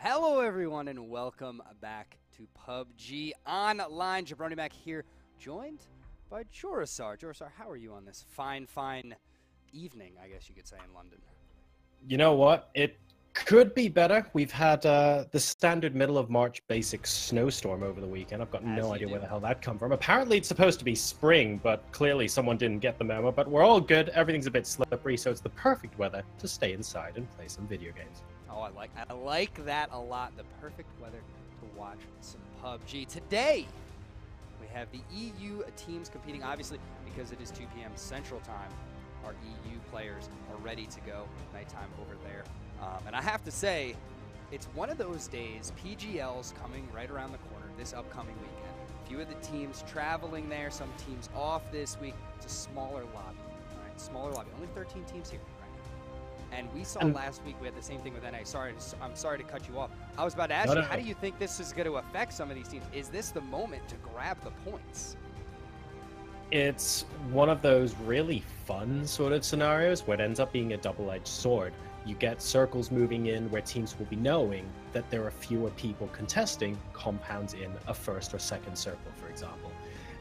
Hello everyone and welcome back to PUBG Online. Jabroni Mac here, joined by Jorisar. Jorisar, how are you on this fine evening, I guess you could say, in London? You know what? It could be better. We've had the standard middle of March basic snowstorm over the weekend. I've got no idea where the hell that come from. Apparently it's supposed to be spring, but clearly someone didn't get the memo. But we're all good. Everything's a bit slippery, so it's the perfect weather to stay inside and play some video games. Oh, I like that a lot. The perfect weather to watch some PUBG. Today, we have the EU teams competing, obviously, because it is 2 p.m. Central Time. Our EU players are ready to go. Nighttime over there. And I have to say, it's one of those days. PGL's coming right around the corner this upcoming weekend. A few of the teams traveling there, some teams off this week. It's a smaller lobby, all right? Smaller lobby. Only 13 teams here. And we saw last week, we had the same thing with NA. I'm sorry to cut you off. I was about to ask you, how do you think this is going to affect some of these teams? Is this the moment to grab the points? It's one of those really fun sort of scenarios where it ends up being a double-edged sword. You get circles moving in where teams will be knowing that there are fewer people contesting compounds in a first or second circle, for example.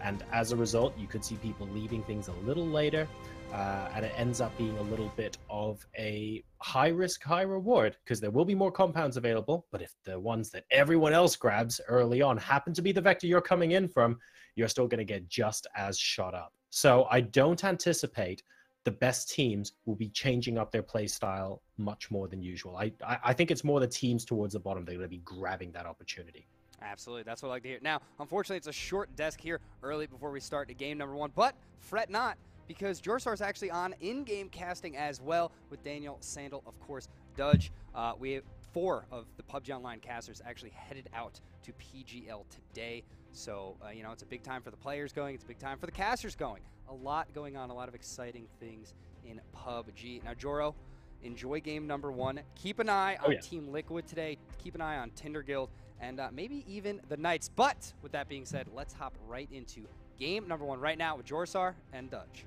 And as a result, you could see people leaving things a little later. And it ends up being a little bit of a high risk, high reward, because there will be more compounds available. But if the ones that everyone else grabs early on happen to be the vector you're coming in from, you're still going to get just as shot up. So I don't anticipate the best teams will be changing up their play style much more than usual. I think it's more the teams towards the bottom that are going to be grabbing that opportunity. Absolutely. That's what I like to hear. Now, unfortunately, it's a short desk here early before we start to game number one. But fret not, because Jorsar is actually on in-game casting as well with Daniel, Sandal, of course, Dudge. We have 4 of the PUBG Online casters actually headed out to PGL today. So, you know, it's a big time for the players going. It's a big time for the casters going. A lot going on, a lot of exciting things in PUBG. Now, Joro, enjoy game number 1. Keep an eye on Team Liquid today. Keep an eye on Tinder Guild and maybe even the Knights. But with that being said, let's hop right into game number 1 right now with Jorsar and Dudge.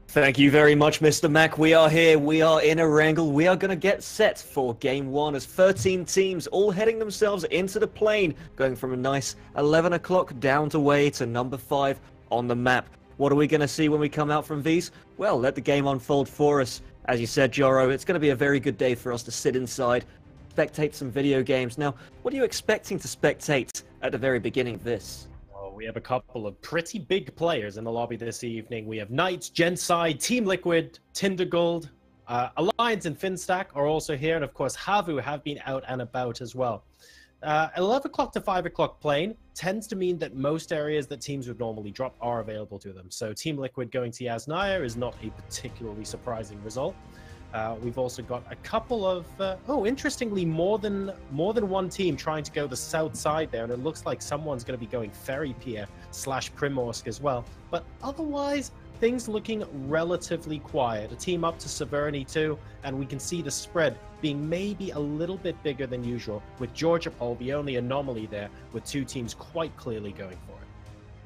Thank you very much, Mr. Mac. We are here. We are in a wrangle. We are going to get set for Game 1 as 13 teams all heading themselves into the plane, going from a nice 11 o'clock down to way to number 5 on the map. What are we going to see when we come out from these? Well, let the game unfold for us. As you said, Joro, it's going to be a very good day for us to sit inside, spectate some video games. Now, what are you expecting to spectate at the very beginning of this? We have a couple of pretty big players in the lobby this evening. We have Knights, Genside, Team Liquid, Tinder Gold, Alliance and Finstack are also here, and of course Havu have been out and about as well. 11 o'clock to 5 o'clock plane tends to mean that most areas that teams would normally drop are available to them. So Team Liquid going to Yasnaya is not a particularly surprising result. We've also got a couple of, interestingly, more than one team trying to go the south side there, and it looks like someone's going to be going Ferry Pier / Primorsk as well. But otherwise, things looking relatively quiet. A team up to Severny too, and we can see the spread being maybe a little bit bigger than usual, with Georgopol the only anomaly there, with 2 teams quite clearly going for it.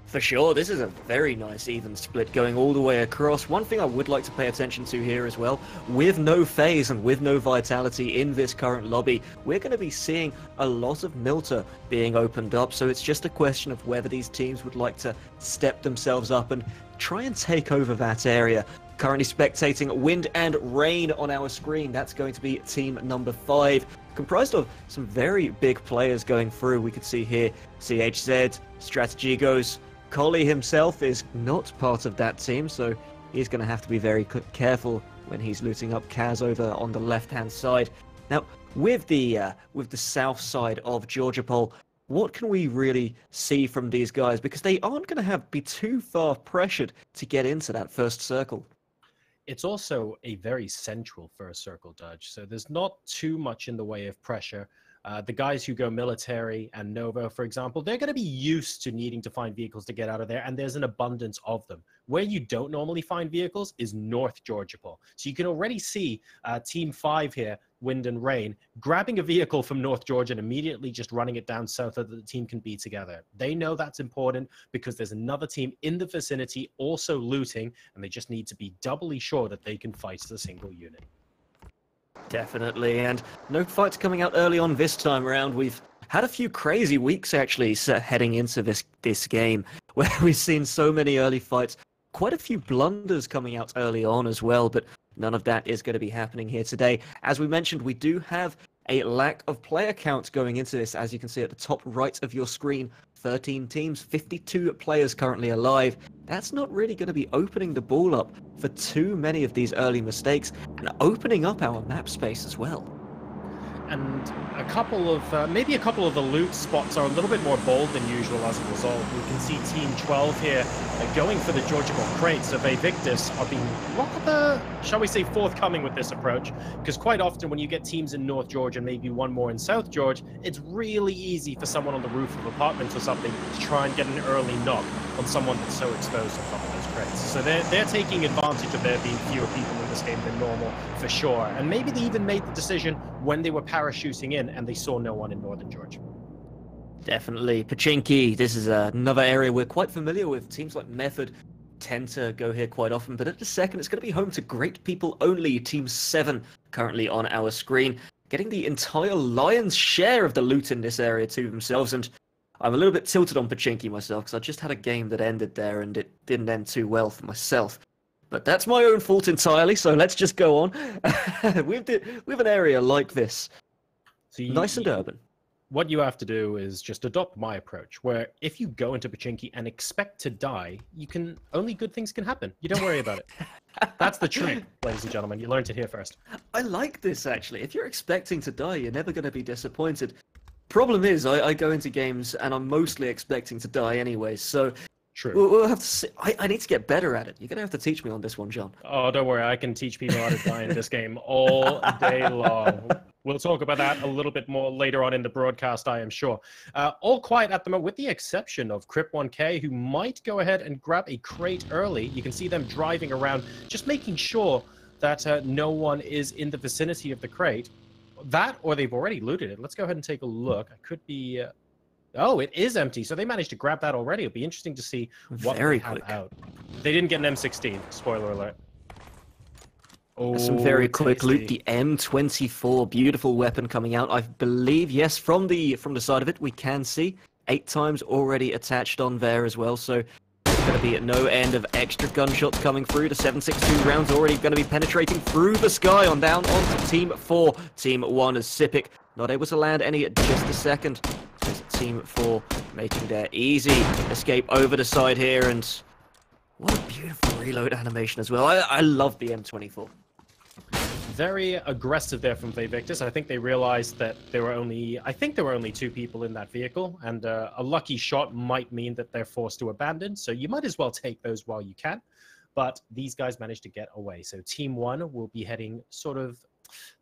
For sure, this is a very nice even split going all the way across. One thing I would like to pay attention to here as well, with no phase and with no vitality in this current lobby, we're going to be seeing a lot of Milta being opened up, so it's just a question of whether these teams would like to step themselves up and try and take over that area. Currently spectating Wind and Rain on our screen. That's going to be team number 5, comprised of some very big players going through. We could see here CHZ, Strategigos. Collie himself is not part of that team, so he's going to have to be very careful when he's looting up Kaz over on the left-hand side. Now, with the south side of Georgopol, what can we really see from these guys? Because they aren't going to be too far pressured to get into that first circle. It's also a very central first circle, Dudge, so there's not too much in the way of pressure. The guys who go military and Novo, for example, they're going to be used to needing to find vehicles to get out of there, and there's an abundance of them. Where you don't normally find vehicles is North Georgopol. So you can already see Team 5 here wind, and rain, grabbing a vehicle from North Georgia and immediately just running it down south so that the team can be together. They know that's important because there's another team in the vicinity also looting, and they just need to be doubly sure that they can fight as a single unit. Definitely, and no fights coming out early on this time around. We've had a few crazy weeks actually heading into this game, where we've seen so many early fights, quite a few blunders coming out early on as well, but none of that is going to be happening here today. As we mentioned, we do have a lack of player count going into this, as you can see at the top right of your screen. 13 teams, 52 players currently alive. That's not really going to be opening the ball up for too many of these early mistakes, and opening up our map space as well. And a couple of, maybe a couple of the loot spots are a little bit more bold than usual as a result. We can see Team 12 here going for the Georgia Gold crate, so Victus are being rather, shall we say, forthcoming with this approach, because quite often when you get teams in North Georgia and maybe one more in South Georgia, it's really easy for someone on the roof of apartments or something to try and get an early knock on someone that's so exposed on top of those crates. So they're taking advantage of there being fewer people in this game than normal, for sure. And maybe they even made the decision when they were parachuting in and they saw no one in Northern Georgia. Definitely. Pachinki, this is another area we're quite familiar with. Teams like Method tend to go here quite often, but at the second, it's going to be home to Great People Only, Team 7, currently on our screen, getting the entire lion's share of the loot in this area to themselves. And I'm a little bit tilted on Pachinki myself, because I just had a game that ended there, and it didn't end too well for myself. But that's my own fault entirely, so let's just go on. with an area like this, so nice and urban. What you have to do is just adopt my approach, where if you go into Pachinki and expect to die, only good things can happen. You don't worry about it. That's the trick, ladies and gentlemen. You learned it here first. I like this, actually. If you're expecting to die, you're never going to be disappointed. Problem is, I go into games and I'm mostly expecting to die anyway, so true. We'll have to see. I need to get better at it. You're going to have to teach me on this one, John. Oh, don't worry. I can teach people how to die in this game all day long. We'll talk about that a little bit more later on in the broadcast, I am sure. All quiet at the moment, with the exception of Crip1K, who might go ahead and grab a crate early. You can see them driving around, just making sure that no one is in the vicinity of the crate. That, or they've already looted it. Let's go ahead and take a look. It could be... Oh, it is empty, so they managed to grab that already. It'll be interesting to see what they have out. They didn't get an M16, spoiler alert. Oh, some very quick loot. The M24, beautiful weapon coming out. I believe, yes, from the side of it, we can see 8 times already attached on there as well. So there's going to be no end of extra gunshots coming through. The 7.62 rounds already going to be penetrating through the sky on down onto Team 4. Team 1 is Sipic, not able to land any at just a second. There's Team 4 making their easy escape over the side here, and what a beautiful reload animation as well. I love the M24. Very aggressive there from Victus. I think they realized that there were only 2 people in that vehicle, and a lucky shot might mean that they're forced to abandon, so you might as well take those while you can. But these guys managed to get away, so Team 1 will be heading sort of...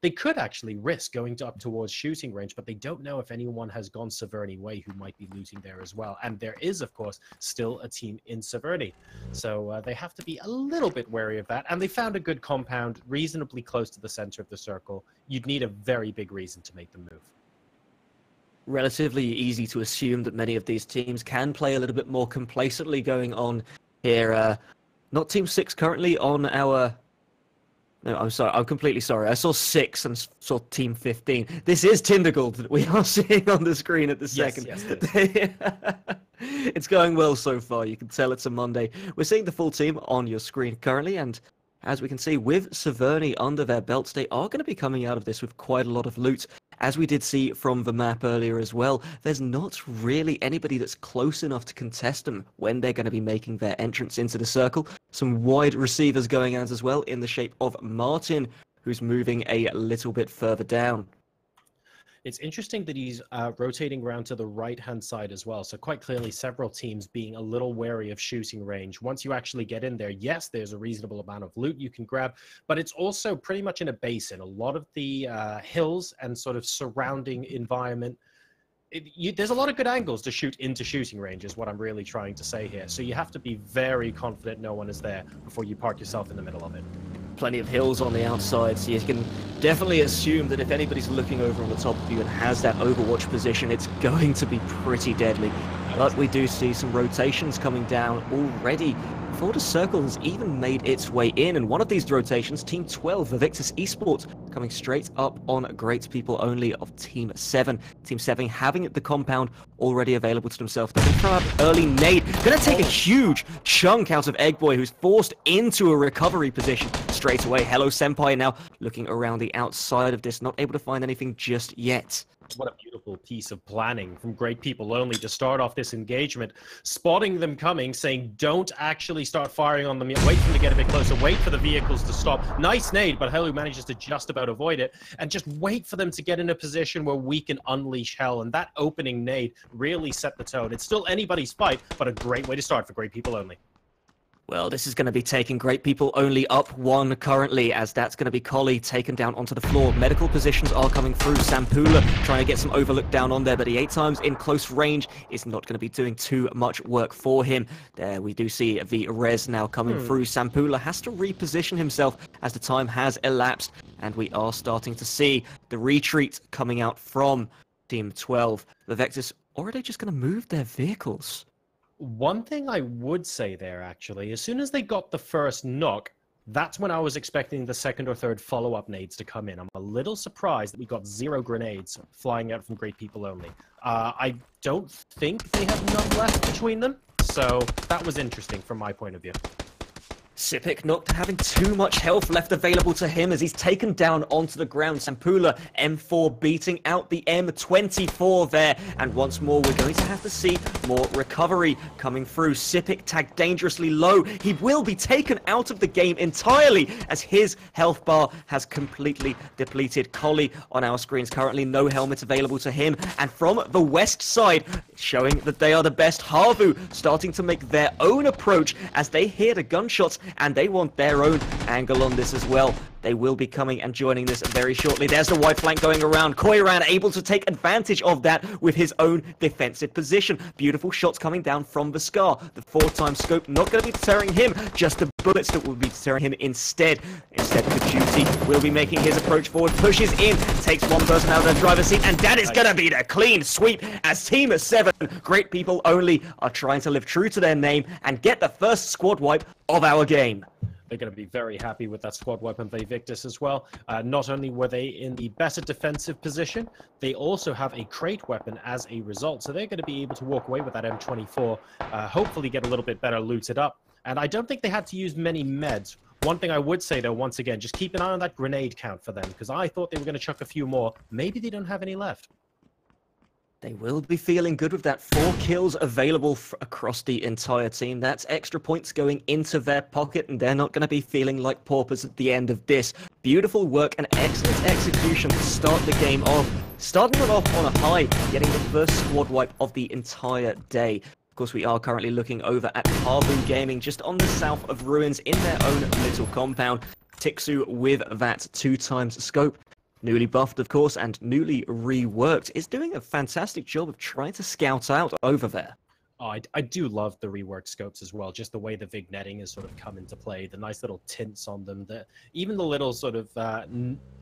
They could actually risk going up towards shooting range, but they don't know if anyone has gone Severny way who might be looting there as well. And there is, of course, still a team in Severny. So they have to be a little bit wary of that. And they found a good compound reasonably close to the center of the circle. You'd need a very big reason to make them move. Relatively easy to assume that many of these teams can play a little bit more complacently going on here. Not Team 6 currently on our... No, I'm sorry. I'm completely sorry. I saw 6 and saw Team 15. This is Tindergold that we are seeing on the screen at the second. Yes, it is. It's going well so far. You can tell it's a Monday. We're seeing the full team on your screen currently, and as we can see, with Severny under their belts, they are going to be coming out of this with quite a lot of loot. As we did see from the map earlier as well, there's not really anybody that's close enough to contest them when they're going to be making their entrance into the circle. Some wide receivers going out as well in the shape of Martin, who's moving a little bit further down. It's interesting that he's rotating around to the right-hand side as well. So quite clearly, several teams being a little wary of shooting range. Once you actually get in there, yes, there's a reasonable amount of loot you can grab, but it's also pretty much in a basin. A lot of the hills and sort of surrounding environment, there's a lot of good angles to shoot into shooting range is what I'm really trying to say here. So you have to be very confident no one is there before you park yourself in the middle of it. plenty of hills on the outside, so you can definitely assume that if anybody's looking over on the top of you and has that overwatch position, it's going to be pretty deadly. But we do see some rotations coming down already. Before the circle has even made its way in, and one of these rotations, Team 12, the Victus Esports, coming straight up on Great People Only of Team 7. Team 7 having the compound already available to themselves. They're going to throw out early nade. Going to take a huge chunk out of Eggboy, who's forced into a recovery position straight away. Hello Senpai now looking around the outside of this, not able to find anything just yet. What a beautiful piece of planning from Great People Only to start off this engagement, spotting them coming, saying don't actually start firing on them yet, wait for them to get a bit closer, wait for the vehicles to stop. Nice nade, but Helu manages to just about avoid it, and just wait for them to get in a position where we can unleash hell, and that opening nade really set the tone. It's still anybody's fight, but a great way to start for Great People Only. Well, this is going to be taking Great People Only up one currently, as that's going to be Collie taken down onto the floor. Medical positions are coming through. Sampula trying to get some overlook down on there, but he 8 times in close range is not going to be doing too much work for him. There we do see the res now coming through. Sampula has to reposition himself as the time has elapsed, and we are starting to see the retreat coming out from Team 12. The Vectors, or are they just going to move their vehicles? One thing I would say there, actually, as soon as they got the first knock, that's when I was expecting the second or third follow-up nades to come in. I'm a little surprised that we got 0 grenades flying out from Great People Only. I don't think they have none left between them, so that was interesting from my point of view. Sipik not having too much health left available to him as he's taken down onto the ground. Sampula, M4 beating out the M24 there. And once more, we're going to have to see more recovery coming through. Sipik tagged dangerously low. He will be taken out of the game entirely as his health bar has completely depleted. Collie on our screens, currently no helmet available to him. And from the west side, showing that they are the best, Havu starting to make their own approach as they hear the gunshots and they want their own angle on this as well. They will be coming and joining this very shortly. There's the white flank going around. Koiran able to take advantage of that with his own defensive position. Beautiful shots coming down from the Scar. The 4-time scope not going to be deterring him, just the bullets that will be deterring him instead. Instead, Kajuti will be making his approach forward, pushes in, takes one person out of the driver's seat, and that is going to be the clean sweep as Team 7, Great People Only, are trying to live true to their name and get the first squad wipe of our game. They're going to be very happy with that squad weapon Victus as well. Not only were they in the better defensive position, they also have a crate weapon as a result. So they're going to be able to walk away with that M24, hopefully get a little bit better looted up. And I don't think they had to use many meds. One thing I would say, though, once again, just keep an eye on that grenade count for them, because I thought they were going to chuck a few more. Maybe they don't have any left. They will be feeling good with that. 4 kills available across the entire team. That's extra points going into their pocket, and they're not going to be feeling like paupers at the end of this. Beautiful work and excellent execution to start the game off. Starting it off on a high, getting the first squad wipe of the entire day. Of course, we are currently looking over at Harboon Gaming, just on the south of Ruins in their own little compound. Tixu with that 2-times scope. Newly buffed, of course, and newly reworked, is doing a fantastic job of trying to scout out over there. Oh, I do love the reworked scopes as well, just the way the vignetting has sort of come into play, the nice little tints on them, even the little sort of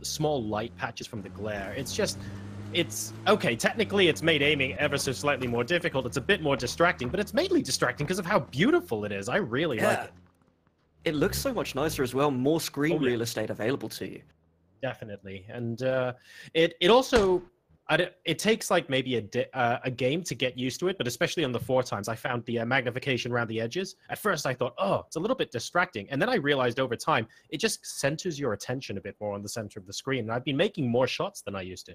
small light patches from the glare. It's okay, technically it's made aiming ever so slightly more difficult, it's a bit more distracting, but it's mainly distracting because of how beautiful it is. I really like it. It looks so much nicer as well, more screen real estate available to you. Definitely, and it also it takes like maybe a game to get used to it, but especially on the 4-times, I found the magnification around the edges. At first, I thought, oh, it's a little bit distracting, and then I realized over time it just centers your attention a bit more on the center of the screen. And I've been making more shots than I used to.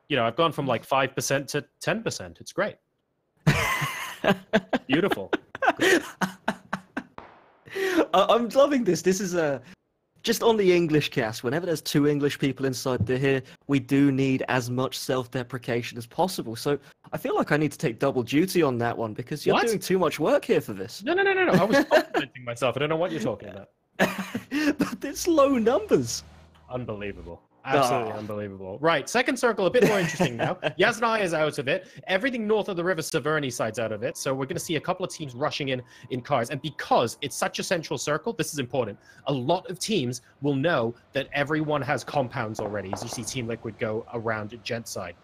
You know, I've gone from like 5% to 10%. It's great. Beautiful. I'm loving this. This is just on the English cast, whenever there's 2 English people inside here, we do need as much self-deprecation as possible. So I feel like I need to take double duty on that one because you're doing too much work here for this. No. I was complimenting myself. I don't know what you're talking about. But it's low numbers. Unbelievable. absolutely unbelievable. Right, second circle, a bit more interesting now. Yasnaya is out of it. Everything north of the river Severny side's out of it. So we're going to see a couple of teams rushing in cars. And because it's such a central circle, this is important. A lot of teams will know that everyone has compounds already, as you see Team Liquid go around Gent side.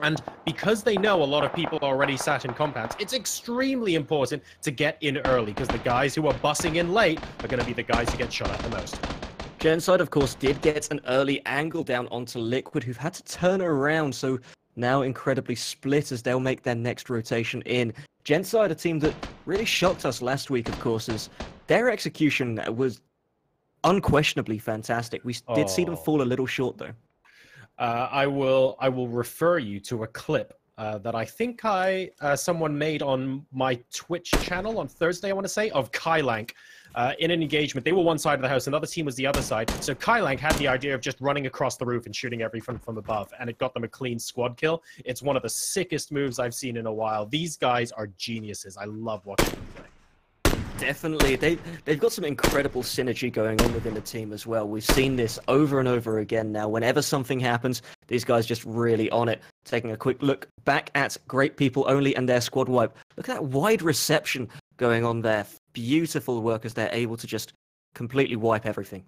And because they know a lot of people already sat in compounds, it's extremely important to get in early, because the guys who are bussing in late are going to be the guys who get shot at the most. Genside, of course, did get an early angle down onto Liquid, who've had to turn around, so now incredibly split as they'll make their next rotation in. Genside, a team that really shocked us last week, of course, as their execution was unquestionably fantastic. We did see them fall a little short, though. I will refer you to a clip that I think someone made on my Twitch channel on Thursday, I want to say, of Kailank in an engagement. They were one side of the house, another team was the other side. So Kailank had the idea of just running across the roof and shooting everything from above, and it got them a clean squad kill. It's one of the sickest moves I've seen in a while. These guys are geniuses. I love watching them play. Definitely. They've got some incredible synergy going on within the team as well. We've seen this over and over again now. Whenever something happens, these guys just really on it. Taking a quick look back at Great People Only and their squad wipe. Look at that wide reception going on there. Beautiful work as they're able to just completely wipe everything.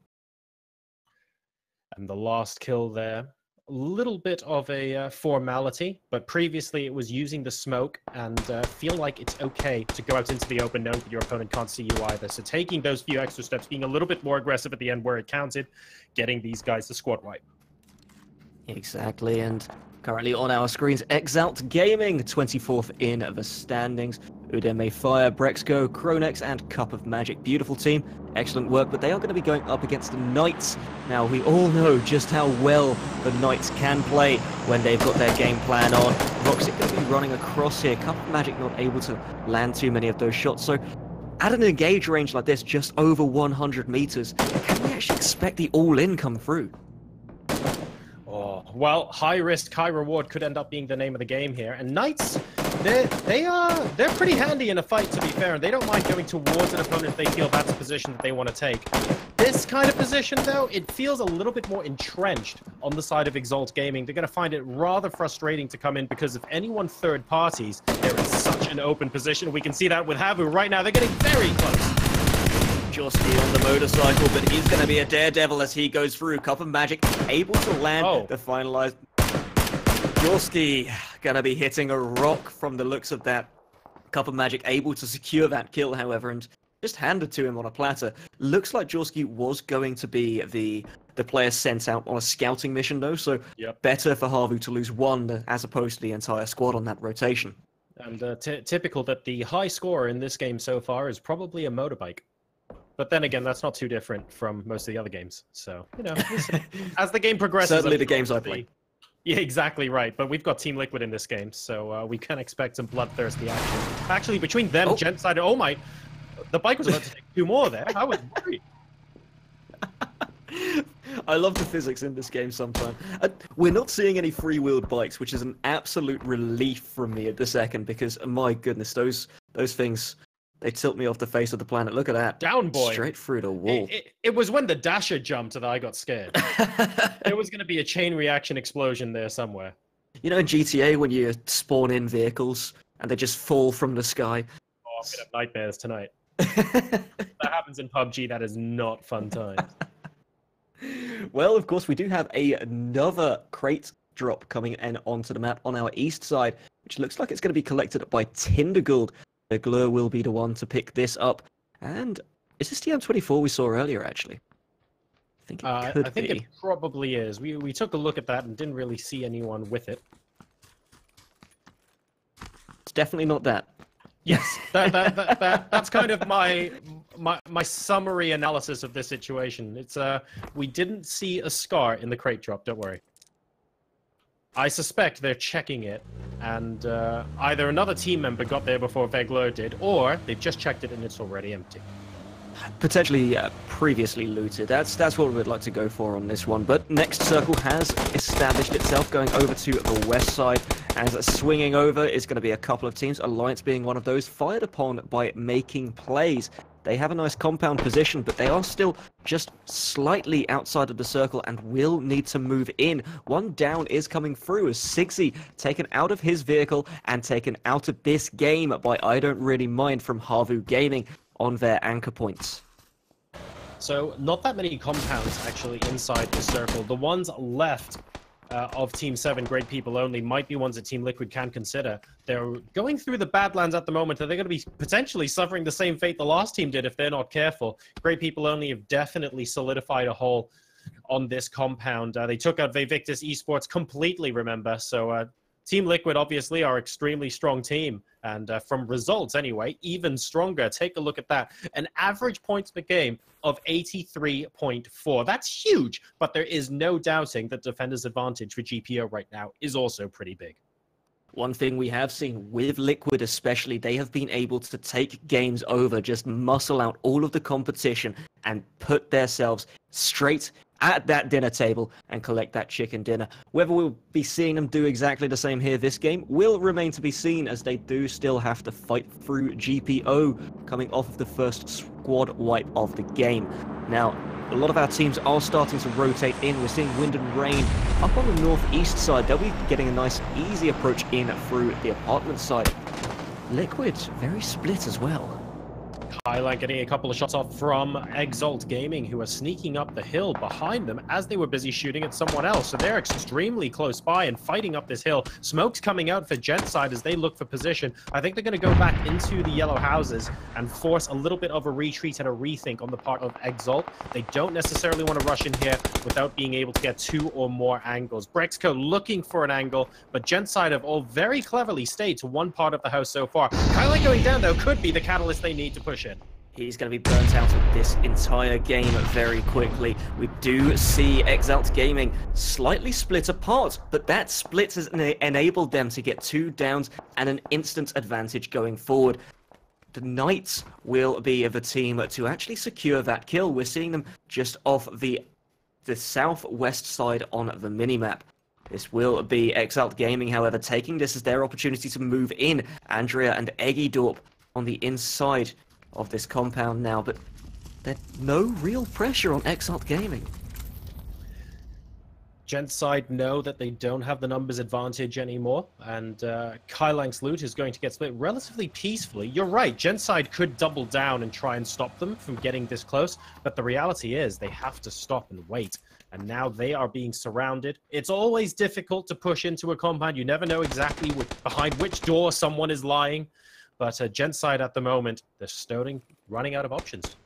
And the last kill there. A little bit of a formality, but previously it was using the smoke and feel like it's okay to go out into the open knowing that your opponent can't see you either. So taking those few extra steps, being a little bit more aggressive at the end where it counted, getting these guys the squad wipe. Exactly, and currently on our screens, Exalt Gaming, 24th in the standings. Udemy Fire, Brexco, Kronex, and Cup of Magic. Beautiful team, excellent work, but they are going to be going up against the Knights. Now, we all know just how well the Knights can play when they've got their game plan on. Roxic going to be running across here. Cup of Magic not able to land too many of those shots, so at an engage range like this, just over 100 meters, can we actually expect the all-in come through? Oh, well, high risk, high reward could end up being the name of the game here. And Knights, they're pretty handy in a fight, to be fair, and they don't mind going towards an opponent if they feel that's a position that they want to take. This kind of position, though, it feels a little bit more entrenched on the side of Exalt Gaming. They're going to find it rather frustrating to come in because if anyone third parties, they're in such an open position. We can see that with Havu right now. They're getting very close. Josky on the motorcycle, but he's going to be a daredevil as he goes through. Cup of Magic able to land the finalized. Josky going to be hitting a rock from the looks of that. Cup of Magic able to secure that kill, however, and just handed to him on a platter. Looks like Josky was going to be the player sent out on a scouting mission, though, so better for Havu to lose one as opposed to the entire squad on that rotation. And typical that the high scorer in this game so far is probably a motorbike. But then again, that's not too different from most of the other games. So, you know, as the game progresses... Certainly the games I play. Yeah, exactly right. But we've got Team Liquid in this game, so we can expect some bloodthirsty action. Actually, between them, Genside... Oh my... The bike was about to take two more there. I was worried. I love the physics in this game sometimes. We're not seeing any free-wheeled bikes, which is an absolute relief from me at the second, because, my goodness, those things... They tilt me off the face of the planet. Look at that. Down, boy. Straight through the wall. It was when the Dasher jumped that I got scared. There was going to be a chain reaction explosion there somewhere. You know in GTA when you spawn in vehicles and they just fall from the sky? Oh, I'm going to have nightmares tonight. That happens in PUBG. That is not fun times. Well, of course, we do have another crate drop coming in onto the map on our east side, which looks like it's going to be collected by Tindergold. Glur will be the one to pick this up. And is this the M24 we saw earlier, actually? I think it could be. It probably is. We took a look at that and didn't really see anyone with it. It's definitely not that. Yes, that's kind of my summary analysis of this situation. It's we didn't see a scar in the crate drop, don't worry. I suspect they're checking it, and either another team member got there before Vegler did, or they've just checked it and it's already empty. Potentially previously looted. That's what we'd like to go for on this one. But next circle has established itself, going over to the west side. As swinging over is going to be a couple of teams, Alliance being one of those, fired upon by Making Plays. They have a nice compound position, but they are still just slightly outside of the circle and will need to move in. One down is coming through as Sigsy taken out of his vehicle and taken out of this game by I Don't Really Mind from Havu Gaming on their anchor points. So not that many compounds actually inside the circle. The ones left of Team 7, Great People Only, might be ones that Team Liquid can consider. They're going through the Badlands at the moment, and they're going to be potentially suffering the same fate the last team did if they're not careful. Great People Only have definitely solidified a hole on this compound. They took out Vivictus Esports completely, remember, so Team Liquid obviously are an extremely strong team, and from results anyway, even stronger. Take a look at that. An average points per game of 83.4. That's huge, but there is no doubting that defender's advantage for GPO right now is also pretty big. One thing we have seen with Liquid especially, they have been able to take games over, just muscle out all of the competition and put themselves straight at that dinner table and collect that chicken dinner. Whether we'll be seeing them do exactly the same here this game will remain to be seen, as they do still have to fight through GPO coming off of the first squad wipe of the game. Now, a lot of our teams are starting to rotate in. We're seeing Wind and Rain up on the northeast side. They'll be getting a nice, easy approach in through the apartment side. Liquid, very split as well. Highlight getting a couple of shots off from Exalt Gaming, who are sneaking up the hill behind them as they were busy shooting at someone else. So they're extremely close by and fighting up this hill. Smoke's coming out for Gent side as they look for position. I think they're going to go back into the yellow houses and force a little bit of a retreat and a rethink on the part of Exalt. They don't necessarily want to rush in here without being able to get 2 or more angles. Brexco looking for an angle, but Gent side have all very cleverly stayed to one part of the house so far. Highlight going down, though, could be the catalyst they need to push in. He's going to be burnt out of this entire game very quickly. We do see Exalt Gaming slightly split apart, but that split has enabled them to get 2 downs and an instant advantage going forward. The Knights will be the team to actually secure that kill. We're seeing them just off the southwest side on the minimap. This will be Exalt Gaming, however, taking this as their opportunity to move in. Andrea and Eggydorp on the inside of this compound now, but there's no real pressure on Exalt Gaming. Gent side know that they don't have the numbers advantage anymore, and Kailang's loot is going to get split relatively peacefully. You're right, Gent side could double down and try and stop them from getting this close, but the reality is they have to stop and wait. And now they are being surrounded. It's always difficult to push into a compound. You never know exactly behind which door someone is lying. But Gent side at the moment, they're running out of options.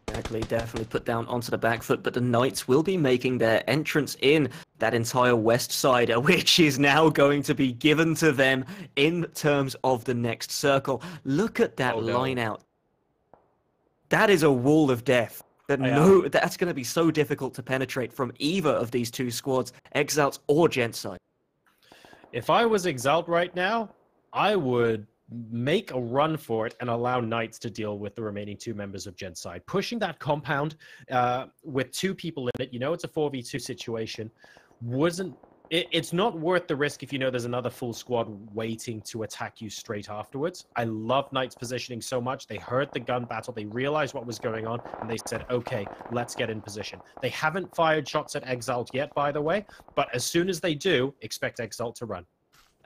Exactly, definitely put down onto the back foot, but the Knights will be making their entrance in that entire west side, which is now going to be given to them in terms of the next circle. Look at that line out. That is a wall of death. That's going to be so difficult to penetrate from either of these 2 squads, Exalt or Gent side. If I was Exalt right now, I would make a run for it and allow Knights to deal with the remaining 2 members of Gent side. Pushing that compound with 2 people in it, you know it's a 4v2 situation, it's not worth the risk if you know there's another full squad waiting to attack you straight afterwards. I love Knights positioning so much. They heard the gun battle, they realized what was going on, and they said, okay, let's get in position. They haven't fired shots at Exalt yet, by the way, but as soon as they do, expect Exalt to run.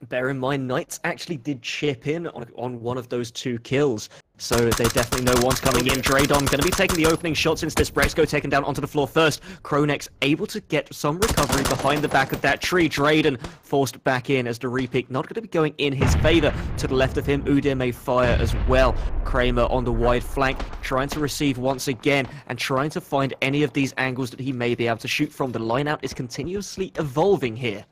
Bear in mind, Knights actually did chip in on one of those 2 kills, so they definitely know one's coming in. Draydon going to be taking the opening shot since this. Brexco taken down onto the floor first. Kronex able to get some recovery behind the back of that tree. Drayden forced back in as the repeat not going to be going in his favor. To the left of him, Udir may fire as well. Kramer on the wide flank, trying to receive once again and trying to find any of these angles that he may be able to shoot from. The lineout is continuously evolving here.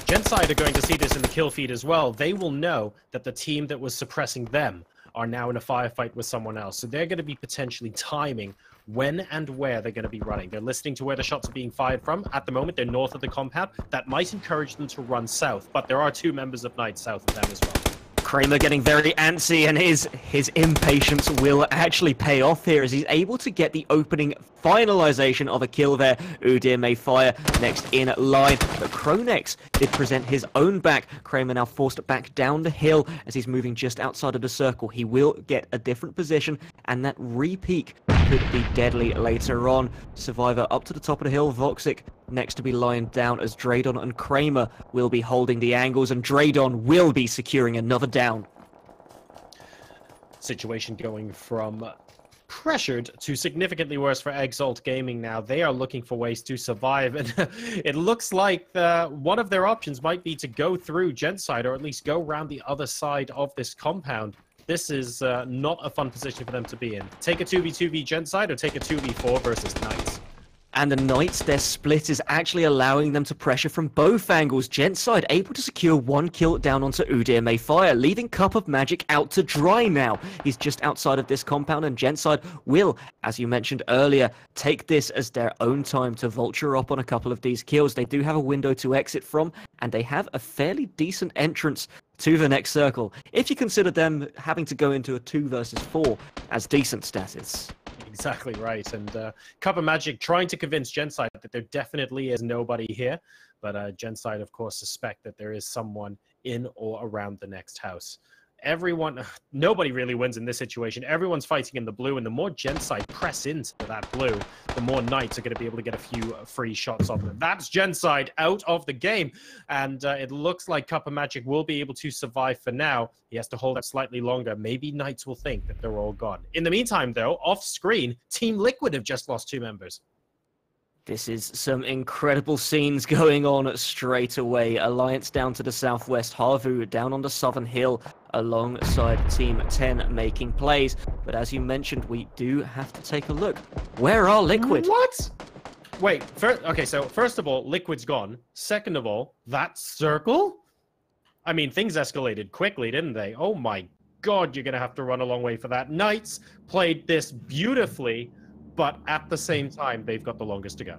Gent side are going to see this in the kill feed as well. They will know that the team that was suppressing them are now in a firefight with someone else. So they're going to be potentially timing when and where they're going to be running. They're listening to where the shots are being fired from. At the moment, they're north of the compound. That might encourage them to run south, but there are 2 members of Knights south of them as well. Kramer getting very antsy, and his impatience will actually pay off here as he's able to get the opening finalization of a kill there. Udir Mayfire next in line, but Kronex did present his own back. Kramer now forced back down the hill as he's moving just outside of the circle. He will get a different position, and that re-peek could be deadly later on. Survivor up to the top of the hill. Voxic next to be lying down as Dradon and Kramer will be holding the angles, and Dradon will be securing another down. Situation going from pressured to significantly worse for Exalt Gaming now. They are looking for ways to survive, and it looks like one of their options might be to go through Genside, or at least go around the other side of this compound. This is not a fun position for them to be in. Take a 2v2v Genside or take a 2v4 versus Knights. And the Knights, their split is actually allowing them to pressure from both angles. Genside able to secure one kill down onto Udir Mayfire, leaving Cup of Magic out to dry now. He's just outside of this compound, and Genside will, as you mentioned earlier, take this as their own time to vulture up on a couple of these kills. They do have a window to exit from, and they have a fairly decent entrance to the next circle, if you consider them having to go into a 2 versus 4 as decent status. Exactly right, and Cup of Magic trying to convince Genside that there definitely is nobody here, but Genside, of course, suspect that there is someone in or around the next house. Nobody really wins in this situation. Everyone's fighting in the blue, and the more Genside press into that blue, the more Knights are going to be able to get a few free shots off them. That's Genside out of the game, and it looks like Cup of Magic will be able to survive for now. He has to hold up slightly longer. Maybe Knights will think that they're all gone. In the meantime, though, off screen, Team Liquid have just lost 2 members. This is some incredible scenes going on straight away. Alliance down to the southwest, Harvu down on the southern hill alongside Team 10 making plays. But as you mentioned, we do have to take a look. Where are Liquid? What? Wait, okay, so first of all, Liquid's gone. Second of all, that circle? I mean, things escalated quickly, didn't they? Oh my god, you're going to have to run a long way for that. Knights played this beautifully, but at the same time, they've got the longest to go.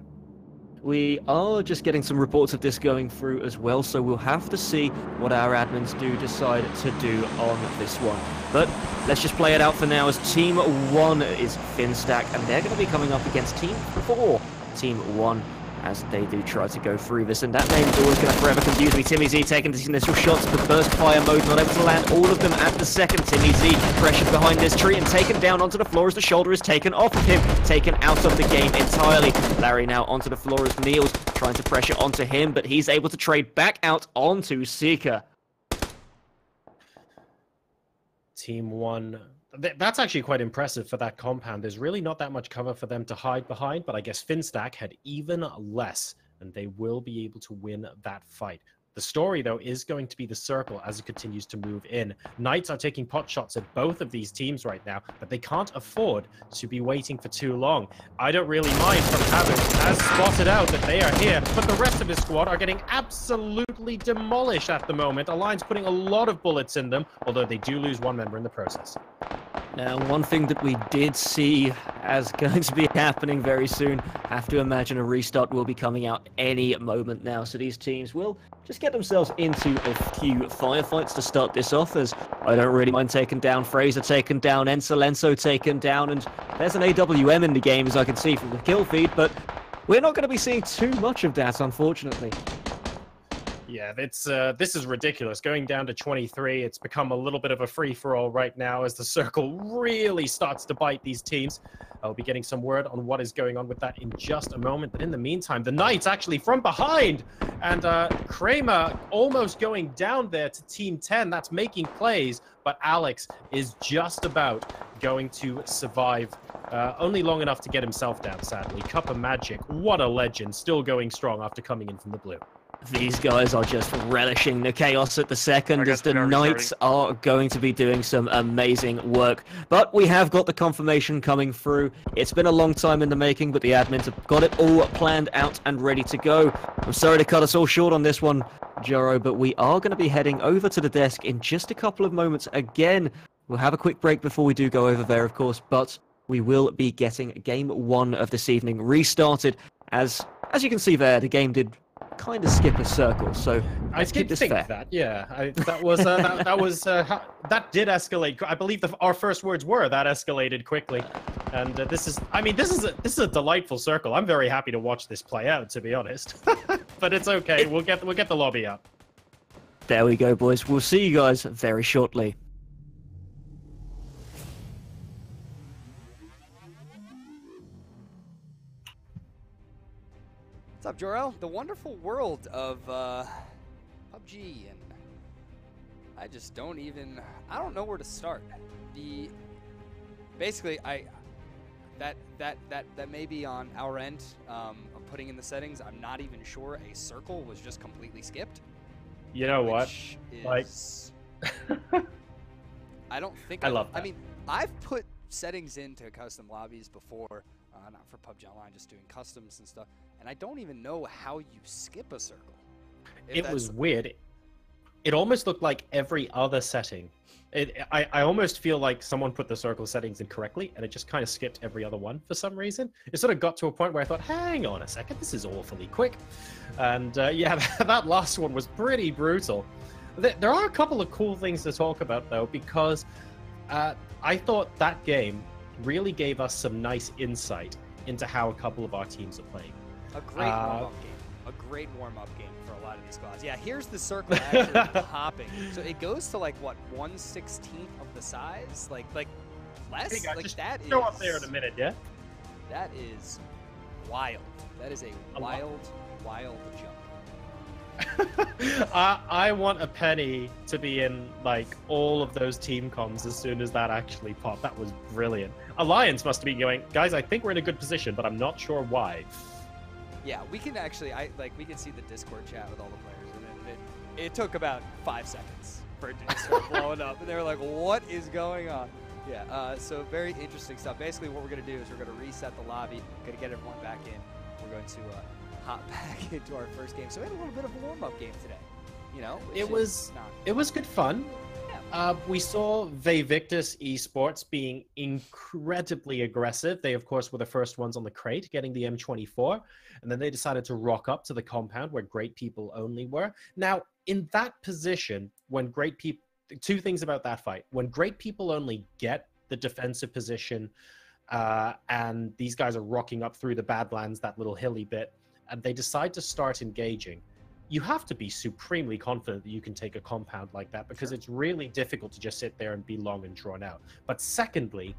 We are just getting some reports of this going through as well, so we'll have to see what our admins do decide to do on this one. But let's just play it out for now, as Team 1 is Finstack, and they're going to be coming up against Team 4. Team 1, as they do try to go through this, and that name is always going to forever confuse me. Timmy Z taking these initial shots of the burst fire mode, not able to land all of them at the second. Timmy Z pressured behind this tree and taken down onto the floor as the shoulder is taken off of him, taken out of the game entirely. Larry now onto the floor as Niels trying to pressure onto him, but he's able to trade back out onto Seeker. Team 1... That's actually quite impressive for that compound. There's really not that much cover for them to hide behind, but I guess Finstack had even less, and they will be able to win that fight. The story, though, is going to be the circle as it continues to move in. Knights are taking pot shots at both of these teams right now, but they can't afford to be waiting for too long. I don't really mind from Havoc has spotted out that they are here, but the rest of his squad are getting absolutely demolished at the moment. Alliance putting a lot of bullets in them, although they do lose 1 member in the process. Now, one thing that we did see as going to be happening very soon, have to imagine a restart will be coming out any moment now, so these teams will just get themselves into a few firefights to start this off, as I don't really mind taking down Fraser, taken down Ensolenso, taken down, and there's an AWM in the game, as I can see from the kill feed, but we're not going to be seeing too much of that, unfortunately. Yeah, this is ridiculous. Going down to 23, it's become a little bit of a free-for-all right now as the circle really starts to bite these teams. I'll be getting some word on what is going on with that in just a moment. But in the meantime, the Knights actually from behind. And Kramer almost going down there to Team 10. That's making plays. But Alex is just about going to survive. Only long enough to get himself down, sadly. Cup of Magic, what a legend. Still going strong after coming in from the blue. These guys are just relishing the chaos at the second, as the Knights are going to be doing some amazing work. But we have got the confirmation coming through. It's been a long time in the making, but the admins have got it all planned out and ready to go. I'm sorry to cut us all short on this one, Joro, but we are going to be heading over to the desk in just a couple of moments again. We'll have a quick break before we do go over there, of course, but we will be getting Game 1 of this evening restarted. As you can see there, the game did kind of skip a circle. So I let's keep did this think fair. that, yeah. That did escalate. I believe our first words were that escalated quickly, and this is a delightful circle. I'm very happy to watch this play out, to be honest. But it's okay. We'll get the lobby up. There we go, boys. We'll see you guys very shortly. What's up, Jor-El? The wonderful world of PUBG, and I just don't know where to start. Basically, that may be on our end of putting in the settings. I'm not even sure. A circle was just completely skipped. You know what? Like, I don't think I love that. I mean, I've put settings into custom lobbies before, not for PUBG Online, just doing customs and stuff, and I don't even know how you skip a circle. It was weird. It almost looked like every other setting. I almost feel like someone put the circle settings incorrectly, and it just kind of skipped every other one for some reason. It sort of got to a point where I thought, hang on a second, this is awfully quick. And yeah, that last one was pretty brutal. There are a couple of cool things to talk about, though, because I thought that game really gave us some nice insight into how a couple of our teams are playing. A great warm-up game. A great warm-up game for a lot of these squads. Yeah, here's the circle actually popping. So it goes to like what, 1/16 of the size, like less. Hey guys, like just that show is up there in a minute, yeah. That is wild. That is a wild jump. I want a penny to be in like all of those team comms as soon as that actually popped. That was brilliant. Alliance must be going, guys, I think we're in a good position, but I'm not sure why. Yeah, we can actually, we can see the Discord chat with all the players, and it took about 5 seconds for it to start blowing up, and they were like, what is going on? Yeah, so very interesting stuff. Basically, what we're going to do is we're going to reset the lobby, going to get everyone back in. We're going to hop back into our first game. So we had a little bit of a warm-up game today. You know, it was good fun. Yeah. We saw Vevictus Esports being incredibly aggressive. They, of course, were the first ones on the crate, getting the M24, and then they decided to rock up to the compound where great people only were. Now, in that position, when great people, two things about that fight: when great people only get the defensive position, and these guys are rocking up through the Badlands, that little hilly bit, and they decide to start engaging, you have to be supremely confident that you can take a compound like that, because it's really difficult to just sit there and be long and drawn out. But secondly,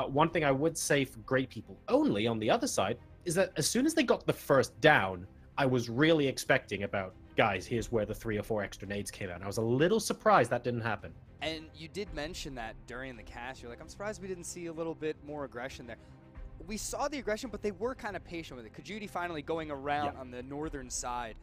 one thing I would say for great people only on the other side is that as soon as they got the first down, I was really expecting about, guys, here's where the 3 or 4 extra nades came out. And I was a little surprised that didn't happen. And you did mention that during the cast. You're like, I'm surprised we didn't see a little bit more aggression there. We saw the aggression, but they were kind of patient with it. Kajudi finally going around on the northern side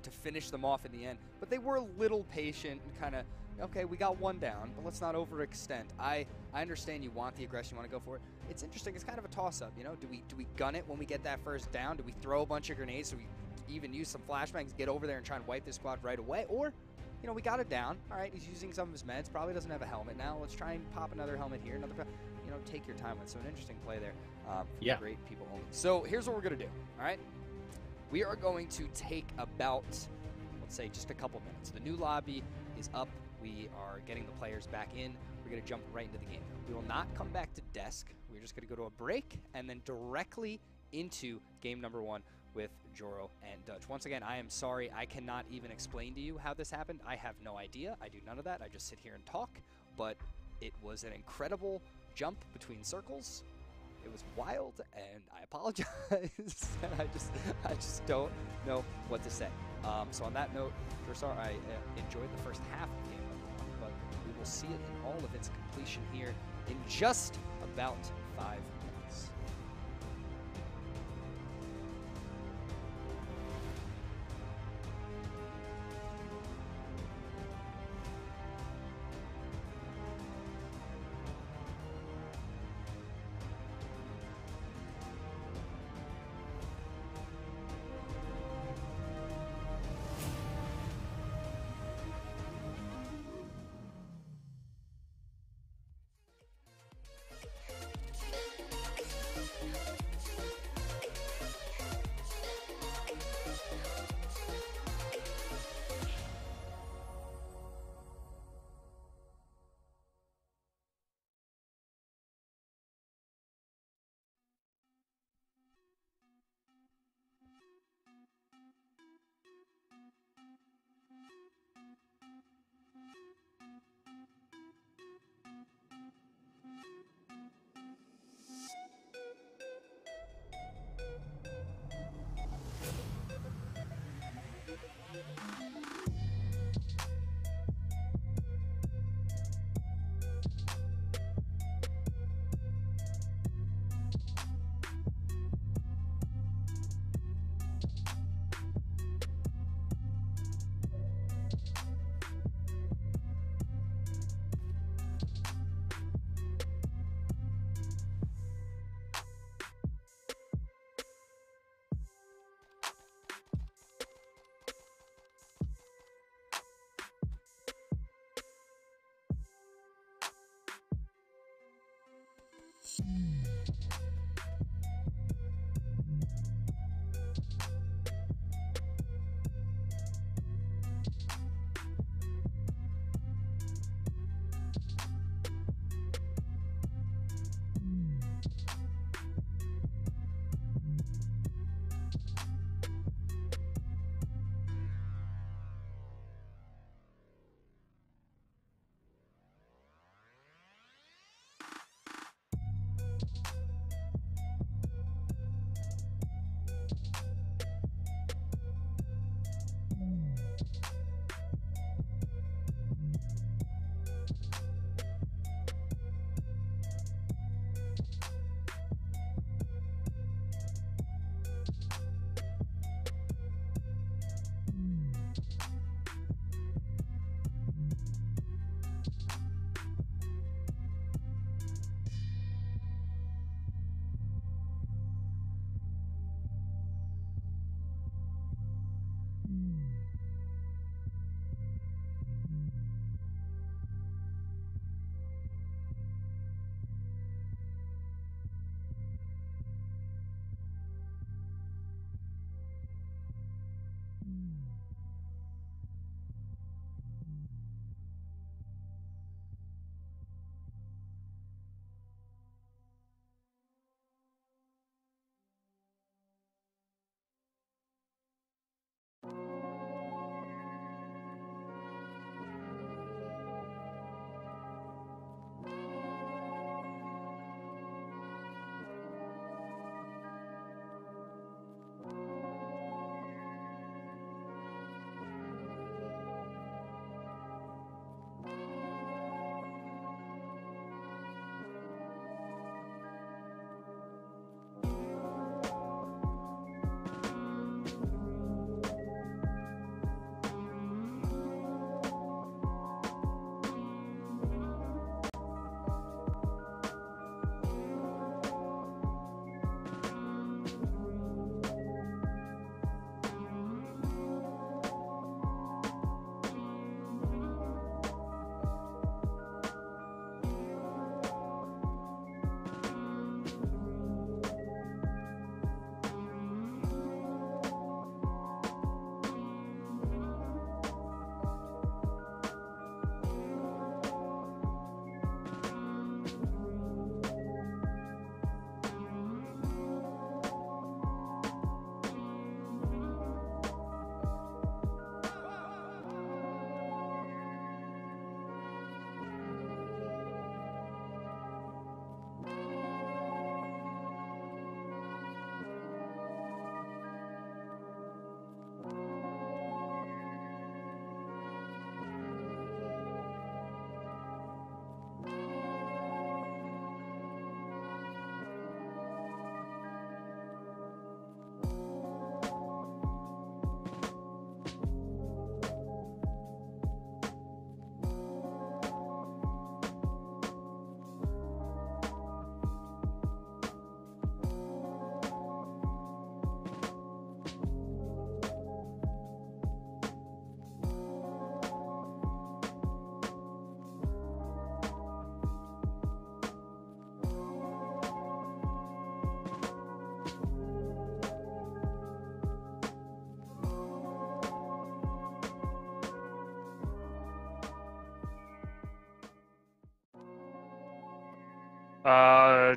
to finish them off in the end. But they were a little patient and kind of, okay, we got one down, but let's not overextend. I understand you want the aggression, you want to go for it. It's interesting. It's kind of a toss-up, you know? Do we gun it when we get that first down? Do we throw a bunch of grenades? Do we even use some flashbangs, get over there and try and wipe this squad right away? Or, you know, we got it down. All right, he's using some of his meds. Probably doesn't have a helmet now. Let's try and pop another helmet here. You know, take your time with. So an interesting play there. For great people only. So here's what we're going to do, all right? We are going to take about, let's say, just a couple minutes. The new lobby is up. We are getting the players back in. We're going to jump right into the game. We will not come back to desk. We're just going to go to a break and then directly into game number 1 with Joro and Dutch. Once again, I am sorry. I cannot even explain to you how this happened. I have no idea. I do none of that. I just sit here and talk. But it was an incredible jump between circles. It was wild, and I apologize. And I just don't know what to say. So on that note, I enjoyed the first half of game number 1, but we will see it in all of its completion here in just about 5 minutes.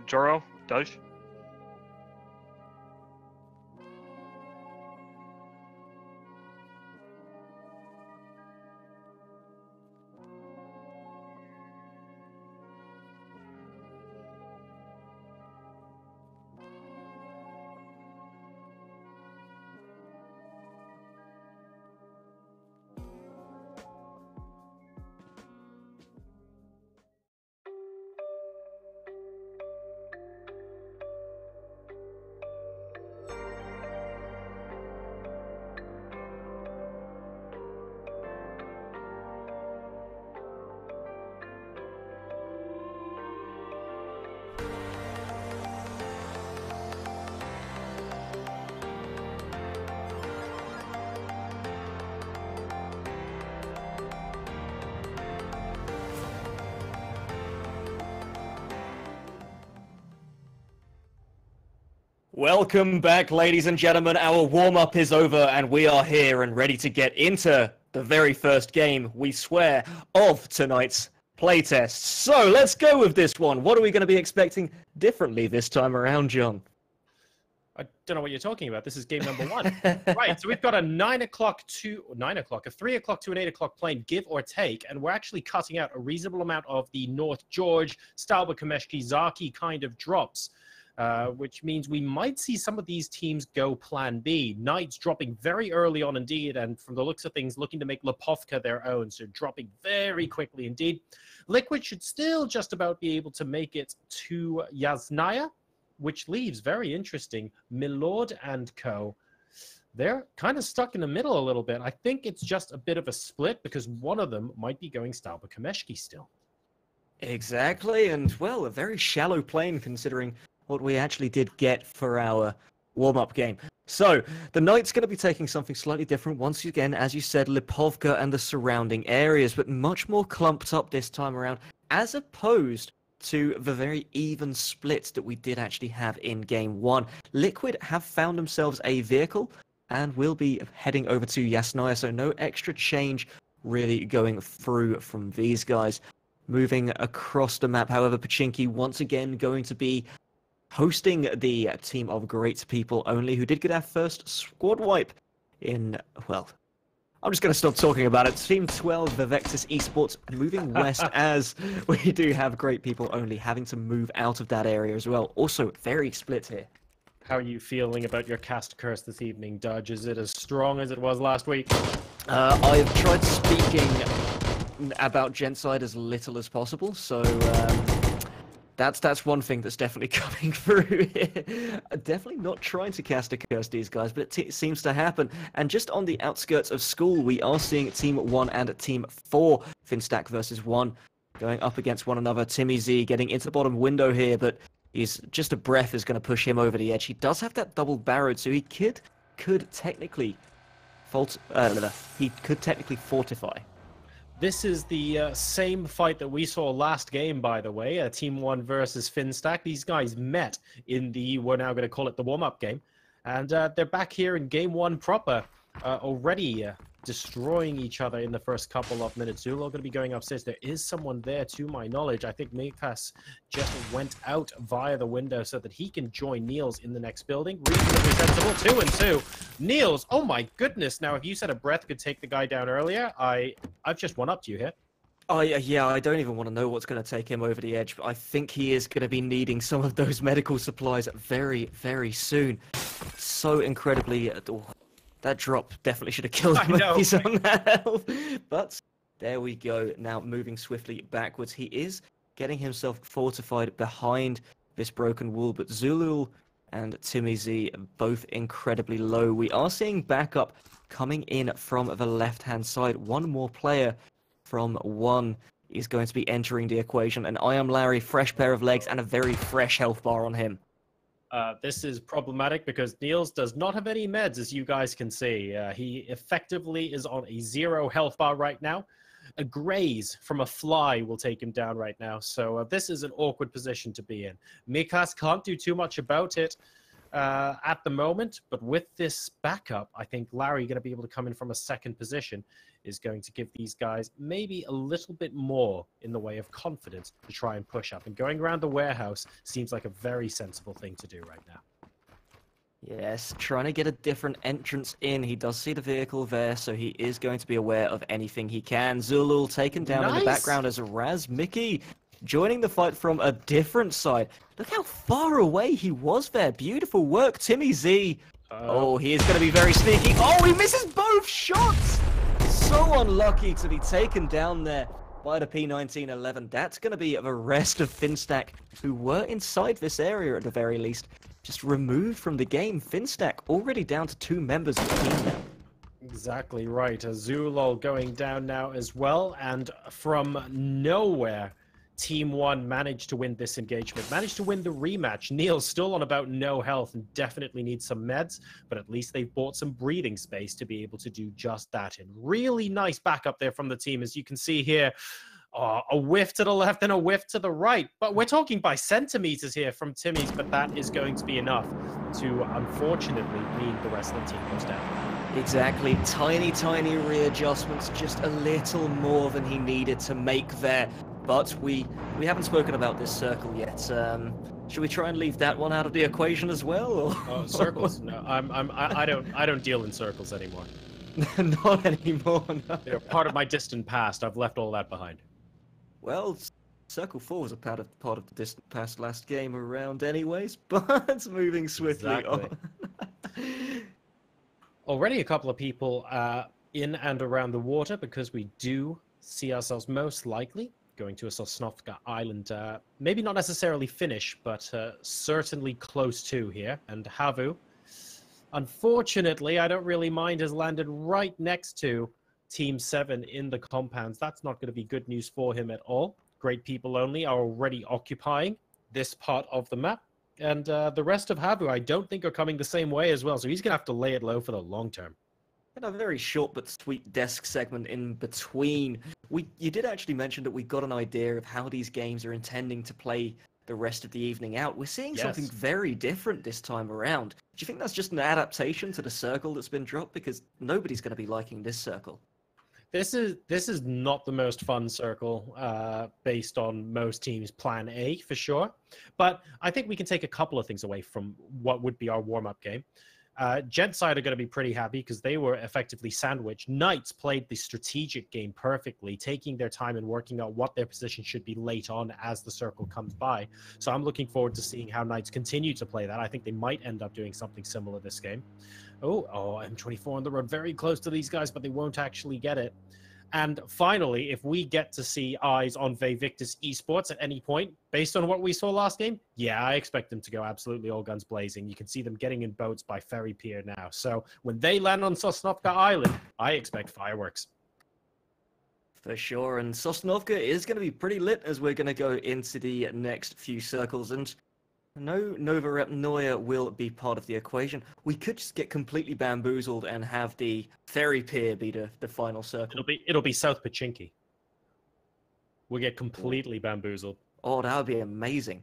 Joro, Doge. Welcome back, ladies and gentlemen. Our warm-up is over, and we are here and ready to get into the very first game, we swear, of tonight's playtest. So let's go with this one. What are we going to be expecting differently this time around, John? I don't know what you're talking about. This is game number 1. Right, so we've got a 9 o'clock, a 3 o'clock to an 8 o'clock plane, give or take, and we're actually cutting out a reasonable amount of the North George, Stalba, Kameshki, Zaki kind of drops, which means we might see some of these teams go plan B. Knights dropping very early on indeed, and from the looks of things, looking to make Lipovka their own, so dropping very quickly indeed. Liquid should still just about be able to make it to Yasnaya, which leaves, very interesting, Milord and co. They're kind of stuck in the middle a little bit. I think it's just a bit of a split because one of them might be going Stalba Kameshki still. Exactly, and well, a very shallow plane considering what we actually did get for our warm-up game. So, the Knight's going to be taking something slightly different. Once again, as you said, Lipovka and the surrounding areas, but much more clumped up this time around, as opposed to the very even split that we did actually have in Game 1. Liquid have found themselves a vehicle and will be heading over to Yasnaya, so no extra change really going through from these guys. Moving across the map, however, Pachinki once again going to be hosting the team of great people only, who did get our first squad wipe in, well, I'm just going to stop talking about it. Team 12, Vivectus Esports, moving west as we do have great people only having to move out of that area as well. Also, very split here. How are you feeling about your cast curse this evening, Dudge? Is it as strong as it was last week? I've tried speaking about Gentside as little as possible, so that's one thing that's definitely coming through here. Definitely not trying to cast a curse these guys, but it seems to happen. And just on the outskirts of school, we are seeing Team 1 and Team 4, Finstack versus 1, going up against one another. Timmy Z getting into the bottom window here, but he's just a breath is going to push him over the edge. He does have that double barreled, so he could technically fortify. This is the same fight that we saw last game, by the way, Team 1 versus Finstack. These guys met in the, we're now going to call it the warm-up game, and they're back here in Game 1 proper, already destroying each other in the first couple of minutes. Zulu are going to be going upstairs. There is someone there, to my knowledge. I think Mikas just went out via the window so that he can join Niels in the next building. Reasonably sensible, 2 and 2. Niels, oh my goodness. Now, if you said a breath could take the guy down earlier, I've just one up to you here. Oh, yeah, I don't even want to know what's going to take him over the edge, but I think he is going to be needing some of those medical supplies very, very soon. So incredibly... that drop definitely should have killed him if he's on that health. But there we go. Now moving swiftly backwards. He is getting himself fortified behind this broken wall, but Zulul and Timmy Z both incredibly low. We are seeing backup coming in from the left-hand side. One more player from 1 is going to be entering the equation, and I am Larry, fresh pair of legs and a very fresh health bar on him. This is problematic because Niels does not have any meds, as you guys can see. He effectively is on a 0 health bar right now. A graze from a fly will take him down right now. So this is an awkward position to be in. Mikas can't do too much about it at the moment, but with this backup, I think Larry going to be able to come in from a second position is going to give these guys maybe a little bit more in the way of confidence to try and push up. And going around the warehouse seems like a very sensible thing to do right now. Yes, trying to get a different entrance in. He does see the vehicle there, so he is going to be aware of anything he can. Zulul taken down in the background as Raz Mickey joining the fight from a different side. Look how far away he was there. Beautiful work, Timmy Z. Oh, he is going to be very sneaky. Oh, he misses both shots! So unlucky to be taken down there by the P1911. That's going to be the rest of Finstack, who were inside this area at the very least, just removed from the game. Finstack already down to 2 members of the team now. Exactly right. Zulol going down now as well, and from nowhere, Team 1 managed to win this engagement, managed to win the rematch. Neil's still on about no health and definitely needs some meds, but at least they've bought some breathing space to be able to do just that. And really nice backup there from the team, as you can see here. Oh, a whiff to the left and a whiff to the right. But we're talking by centimeters here from Timmy's, but that is going to be enough to, unfortunately, mean the rest of the team goes down. Exactly. Tiny, tiny readjustments, just a little more than he needed to make there. But we haven't spoken about this circle yet. Should we try and leave that one out of the equation as well? Or? Oh, circles? No, I don't deal in circles anymore. Not anymore. No. They're part of my distant past. I've left all that behind. Well, Circle 4 was a part of the distant past last game around anyways, but moving swiftly on. Already a couple of people in and around the water, because we do see ourselves most likely going to a Sosnovka Island. Maybe not necessarily finish, but certainly close to here. And Havu, unfortunately, I don't really mind, has landed right next to Team 7 in the compounds. That's not going to be good news for him at all. Great People Only are already occupying this part of the map. And the rest of Havu, I don't think, are coming the same way as well. So he's going to have to lay it low for the long term. And a very short but sweet desk segment in between. You did actually mention that we got an idea of how these games are intending to play the rest of the evening out. We're seeing something very different this time around. Do you think that's just an adaptation to the circle that's been dropped? Because nobody's going to be liking this circle. This is not the most fun circle based on most teams' plan A, for sure. But I think we can take a couple of things away from what would be our warm-up game. Gent side are going to be pretty happy because they were effectively sandwiched. Knights played the strategic game perfectly, taking their time and working out what their position should be late on as the circle comes by. So I'm looking forward to seeing how Knights continue to play that. I think they might end up doing something similar this game. Oh, M24 on the road, very close to these guys, but they won't actually get it. And finally, if we get to see eyes on Vevictus Esports at any point, based on what we saw last game, yeah, I expect them to go absolutely all guns blazing. You can see them getting in boats by Ferry Pier now. So when they land on Sosnovka Island, I expect fireworks. For sure, and Sosnovka is going to be pretty lit as we're going to go into the next few circles. And no Nova Rep Neuer will be part of the equation. We could just get completely bamboozled and have the Ferry Pier be the final circle. It'll be South Pachinki. We'll get completely bamboozled. Oh, that would be amazing.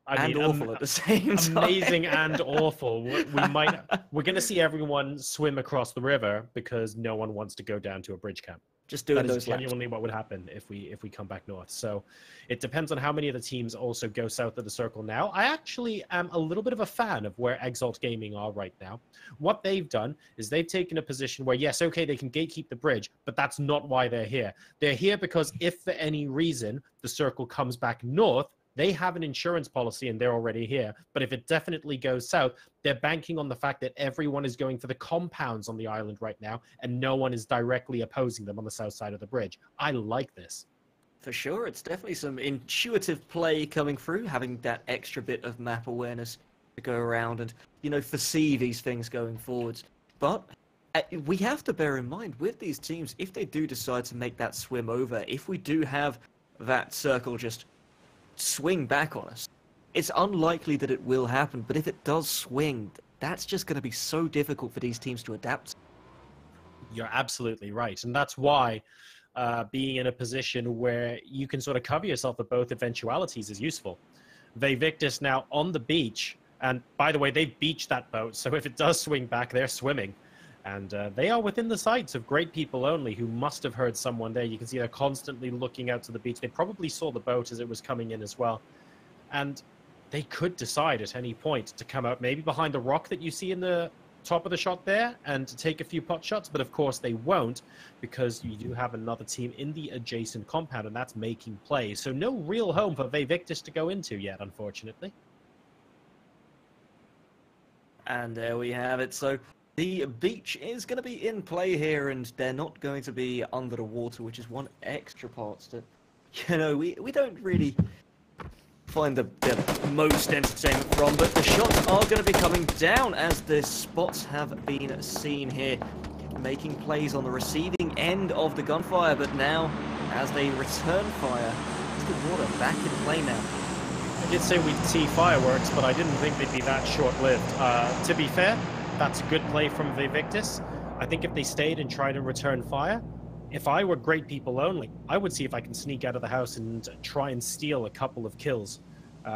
I mean, awful at the same time. Amazing and awful. We're going to see everyone swim across the river because no one wants to go down to a bridge camp. Just doing that those is genuinely what would happen if we come back north. So it depends on how many of the teams also go south of the circle now. I actually am a little bit of a fan of where Exalt Gaming are right now. What they've done is they've taken a position where, yes, okay, they can gatekeep the bridge, but that's not why they're here. They're here because if for any reason the circle comes back north, they have an insurance policy and they're already here. But if it definitely goes south, they're banking on the fact that everyone is going for the compounds on the island right now and no one is directly opposing them on the south side of the bridge. I like this. For sure, it's definitely some intuitive play coming through, having that extra bit of map awareness to go around and, foresee these things going forwards. But we have to bear in mind with these teams, if they do decide to make that swim over, if we do have that circle just swing back on us, it's unlikely that it will happen, but if it does swing, that's just going to be so difficult for these teams to adapt. You're absolutely right, and that's why being in a position where you can sort of cover yourself for both eventualities is useful. Vevictus now on the beach, and by the way, they've beached that boat, so if it does swing back, they're swimming. And they are within the sights of Great People Only, who must have heard someone there. You can see they're constantly looking out to the beach. They probably saw the boat as it was coming in as well. And they could decide at any point to come out maybe behind the rock that you see in the top of the shot there and to take a few pot shots. But of course they won't, because you do have another team in the adjacent compound, and that's making plays. So no real home for Vevictus to go into yet, unfortunately. And there we have it. So the beach is going to be in play here, and they're not going to be under the water, which is one extra part that, we don't really find the most entertainment from, but the shots are going to be coming down as the spots have been seen here, making plays on the receiving end of the gunfire, but now, as they return fire, the water back in play now. I did say we'd see fireworks, but I didn't think they'd be that short-lived. To be fair, that's a good play from Vevictus. I think if they stayed and tried to return fire, if I were Great People Only, I would see if I can sneak out of the house and try and steal a couple of kills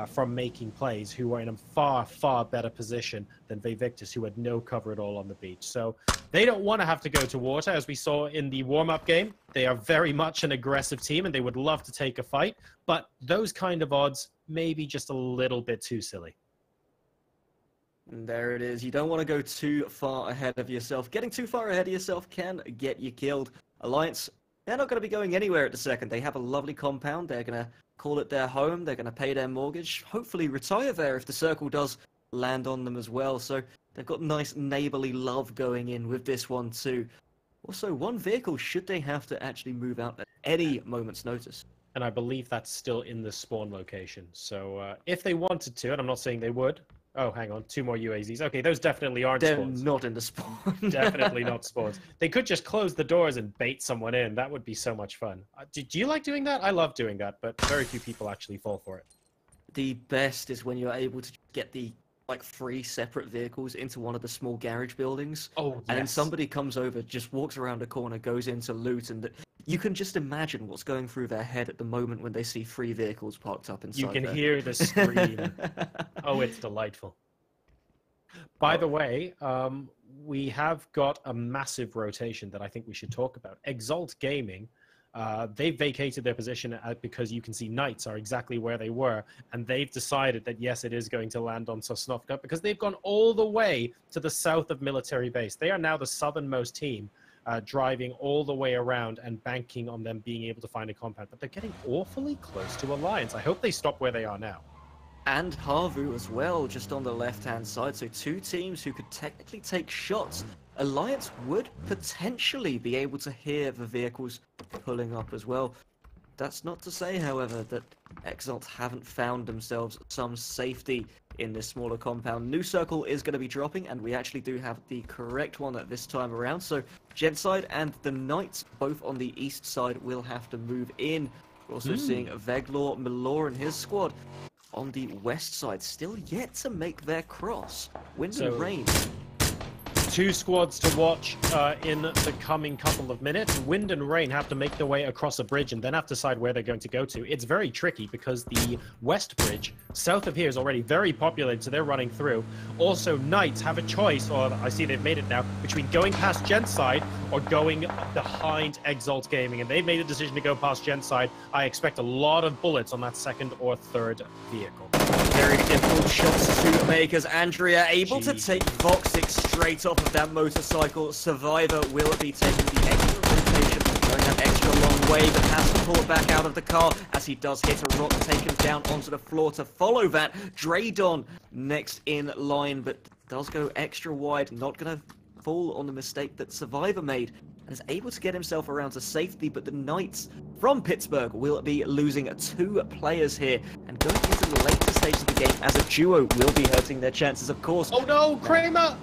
from making plays, who are in a far, far better position than Vevictus, who had no cover at all on the beach. So they don't want to have to go to water, as we saw in the warm-up game. They are very much an aggressive team, and they would love to take a fight. But those kind of odds may be just a little bit too silly. And there it is. You don't want to go too far ahead of yourself. Getting too far ahead of yourself can get you killed. Alliance, they're not going to be going anywhere at the second. They have a lovely compound. They're going to call it their home. They're going to pay their mortgage. Hopefully retire there if the circle does land on them as well. So they've got nice neighborly love going in with this one too. Also, one vehicle should they have to actually move out at any moment's notice. And I believe that's still in the spawn location. So if they wanted to, and I'm not saying they would. Oh, hang on. 2 more UAZs. Okay, those definitely aren't spawns. They're not in the spawn. Definitely not spawns. They could just close the doors and bait someone in. That would be so much fun. Do you like doing that? I love doing that, but very few people actually fall for it. The best is when you're able to get the 3 separate vehicles into one of the small garage buildings. Oh, yes. And then somebody comes over, just walks around a corner, goes into loot, and you can just imagine what's going through their head at the moment when they see 3 vehicles parked up inside. You can there. hear the scream. Oh, it's delightful. By the way, we have got a massive rotation that I think we should talk about. Exalt Gaming, they've vacated their position because you can see Knights are exactly where they were, and they've decided that yes, it is going to land on Sosnovka because they've gone all the way to the south of Military Base. They are now the southernmost team, driving all the way around and banking on them being able to find a compound, but they're getting awfully close to Alliance. I hope they stop where they are now. And Harvu as well, just on the left-hand side. So 2 teams who could technically take shots. Alliance would potentially be able to hear the vehicles pulling up as well. That's not to say, however, that Exalt haven't found themselves some safety in this smaller compound. New circle is going to be dropping, and we actually do have the correct one at this time around. So Genside and the Knights, both on the east side, will have to move in. We're also seeing Veglor, Milor and his squad on the west side, still yet to make their cross. Wind and rain. 2 squads to watch in the coming couple of minutes. Wind and Rain have to make their way across a bridge and then have to decide where they're going to go to. It's very tricky because the West Bridge, south of here, is already very populated, so they're running through. Also, Knights have a choice, or I see they've made it now, between going past Genside or going behind Exalt Gaming, and they've made a decision to go past Genside. I expect a lot of bullets on that 2nd or 3rd vehicle. Very difficult shots to make as Andrea able to take Voxic straight off of that motorcycle. Survivor will be taking the extra rotation, going that extra long way, but has to pull back out of the car as he does hit a rock taken down onto the floor to follow that. Draydon next in line, but does go extra wide, not going to fall on the mistake that Survivor made, and is able to get himself around to safety, but the Knights from Pittsburgh will be losing 2 players here, and going into the later stage of the game as a duo will be hurting their chances, of course. Oh no, Kramer!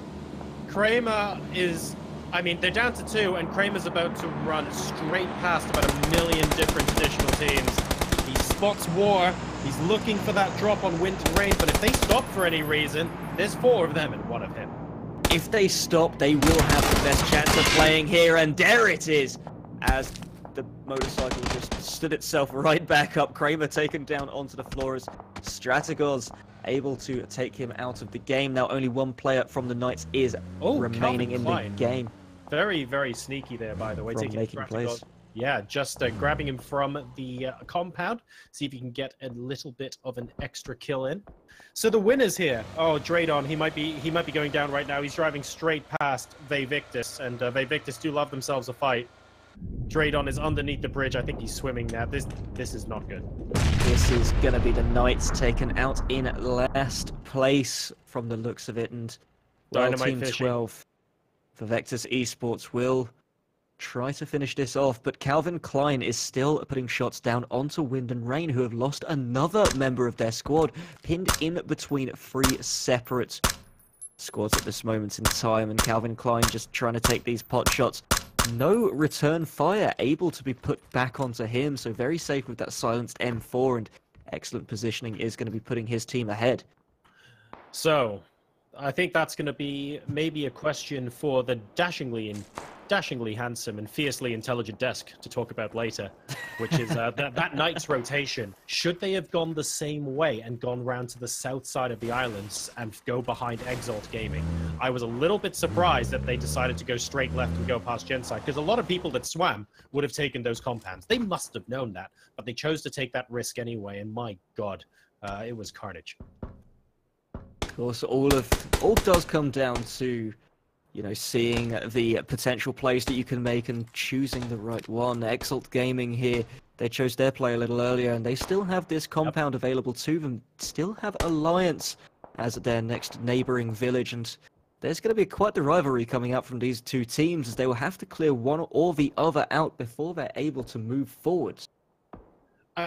Kramer is... I mean, they're down to 2, and Kramer's about to run straight past about 1 million different additional teams. He spots war, he's looking for that drop on Wind and Rain, but if they stop for any reason, there's 4 of them and 1 of him. If they stop, they will have the best chance of playing here, and there it is, as the motorcycle just stood itself right back up. Kramer taken down onto the floor as Strategos able to take him out of the game. Now only 1 player from the Knights is remaining in the game. Very, very sneaky there, by the way. From making plays. Yeah, just grabbing him from the compound. See if you can get a little bit of an extra kill in. So the winner's here. Oh, Draydon, he might be going down right now. He's driving straight past Vevictus, and Vevictus do love themselves a fight. Draydon is underneath the bridge. I think he's swimming now. This is not good. This is going to be the Knights taken out in last place from the looks of it. And well, Team 12 for Vectus Esports will try to finish this off, but Calvin Klein is still putting shots down onto Wind and Rain, who have lost another member of their squad, pinned in between 3 separate squads at this moment in time, and Calvin Klein just trying to take these pot shots. No return fire able to be put back onto him, so very safe with that silenced M4, and excellent positioning is going to be putting his team ahead. So I think that's going to be maybe a question for the dashingly dashingly handsome and fiercely intelligent desk to talk about later, which is that Knights rotation. Should they have gone the same way and gone round to the south side of the islands and go behind Exalt Gaming? I was a little bit surprised that they decided to go straight left and go past Genside, because a lot of people that swam would have taken those compounds. They must have known that, but they chose to take that risk anyway, and my god, it was carnage. Of course, all does come down to, you know, seeing the potential plays that you can make and choosing the right one. Exalt Gaming here, they chose their play a little earlier, and they still have this compound available to them. Still have Alliance as their next neighboring village, and there's going to be quite the rivalry coming out from these two teams, as they will have to clear one or the other out before they're able to move forward.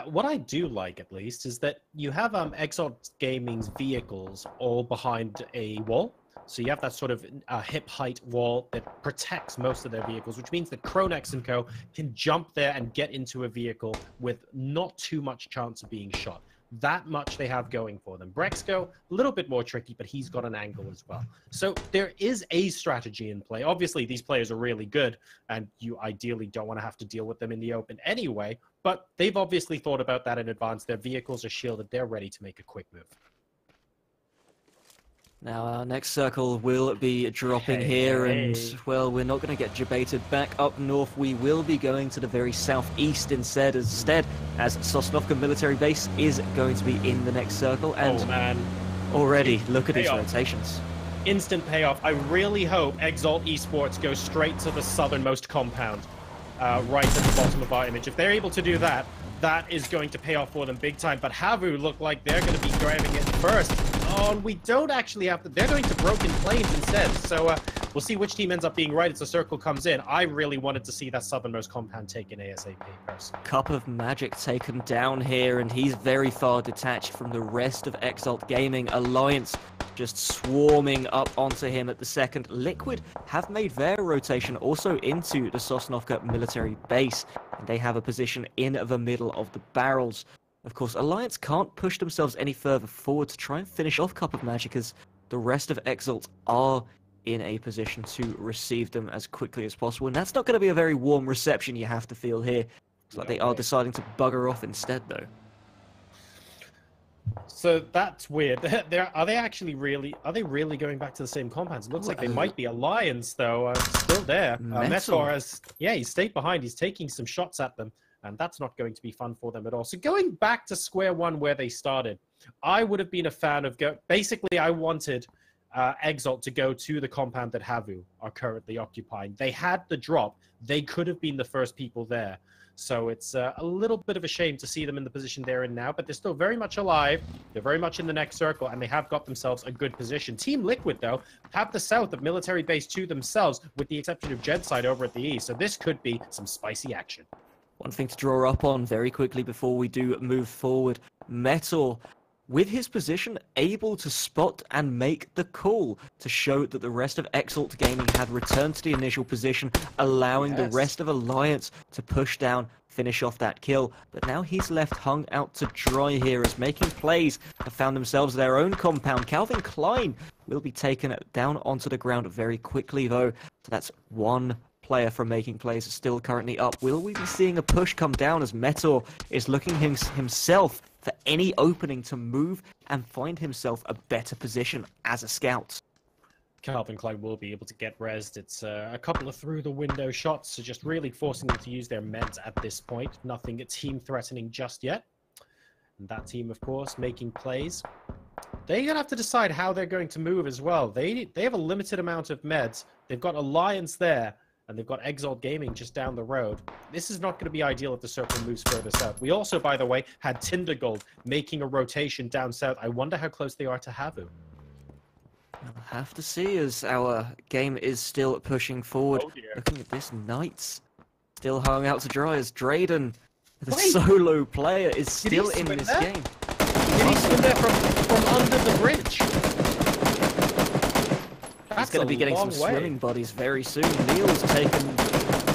What I do like, at least, is that you have Exalt Gaming's vehicles all behind a wall. So you have that sort of hip-height wall that protects most of their vehicles, which means that Kronex and co. can jump there and get into a vehicle with not too much chance of being shot. That much they have going for them. Brexco, a little bit more tricky, but he's got an angle as well. So there is a strategy in play. Obviously, these players are really good, and you ideally don't want to have to deal with them in the open anyway, but they've obviously thought about that in advance. Their vehicles are shielded. They're ready to make a quick move. Now our next circle will be dropping here, and well, we're not going to get debated back up north. We will be going to the very southeast instead, as Sosnovka military base is going to be in the next circle. And oh man, already look at these rotations. Instant payoff. I really hope Exalt Esports goes straight to the southernmost compound, right at the bottom of our image. If they're able to do that, that is going to pay off for them big time. But Havu look like they're going to be driving it first. Oh, and we don't actually have to. They're going to Broken Plains instead. So we'll see which team ends up being right as the circle comes in. I really wanted to see that southernmost compound taken ASAP, personally. Cup of Magic taken down here, and he's very far detached from the rest of Exalt Gaming. Alliance just swarming up onto him at the second. Liquid have made their rotation also into the Sosnovka military base, and they have a position in the middle of the barrels. Of course, Alliance can't push themselves any further forward to try and finish off Cup of Magic, as the rest of Exalt are in a position to receive them as quickly as possible. And that's not going to be a very warm reception you have to feel here. It's like they are deciding to bugger off instead, though. So that's weird. Are they really going back to the same compounds? It looks like they might be. Alliance, though, still there. Metor has, he stayed behind. He's taking some shots at them, and that's not going to be fun for them at all. So going back to square one where they started, I would have been a fan of basically, I wanted Exalt to go to the compound that Havu are currently occupying. They had the drop. They could have been the first people there. So it's a little bit of a shame to see them in the position they're in now, but they're still very much alive. They're very much in the next circle, and they have got themselves a good position. Team Liquid, though, have the south of military base to themselves, with the exception of Genside over at the east. So this could be some spicy action. One thing to draw up on very quickly before we do move forward. Metal, with his position, able to spot and make the call to show that the rest of Exalt Gaming had returned to the initial position, allowing the rest of Alliance to push down, finish off that kill. But now he's left hung out to dry here, as making plays have found themselves their own compound. Calvin Klein will be taken down onto the ground very quickly, though. So that's one player from making plays still currently up. Will we be seeing a push come down, as Metor is looking himself for any opening to move and find himself a better position as a scout? Calvin Klein will be able to get rezzed. It's a couple of through-the-window shots, so just really forcing them to use their meds at this point. Nothing team-threatening just yet. And that team, of course, making plays. They're going to have to decide how they're going to move as well. They have a limited amount of meds. They've got Alliance there, and they've got Exalt Gaming just down the road. This is not going to be ideal if the circle moves further south. We also, by the way, had Tindergold making a rotation down south. I wonder how close they are to Havu. We'll have to see, as our game is still pushing forward. Oh dear. Looking at this, Knights still hung out to dry, as Drayden, the solo player, is still in this game. Did he swim there from under the bridge? He's going to be getting some swimming buddies very soon. Neil's taken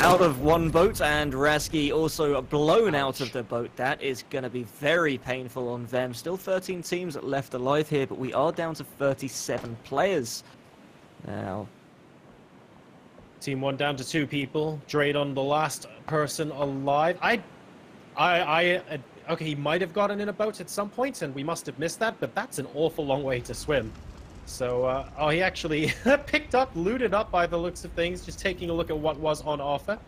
out of one boat, and Rasky also blown out of the boat. That is going to be very painful on them. Still 13 teams left alive here, but we are down to 37 players. Now, Team 1 down to 2 people. Draydon, the last person alive. Okay, he might have gotten in a boat at some point, and we must have missed that, but that's an awful long way to swim. So, he actually picked up, looted up by the looks of things, just taking a look at what was on offer.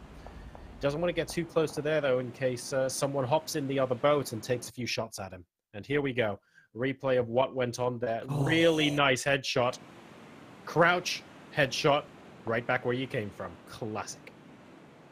Doesn't want to get too close to there, though, in case someone hops in the other boat and takes a few shots at him. And here we go. Replay of what went on there. Really nice headshot. Crouch, headshot, right back where you came from. Classic.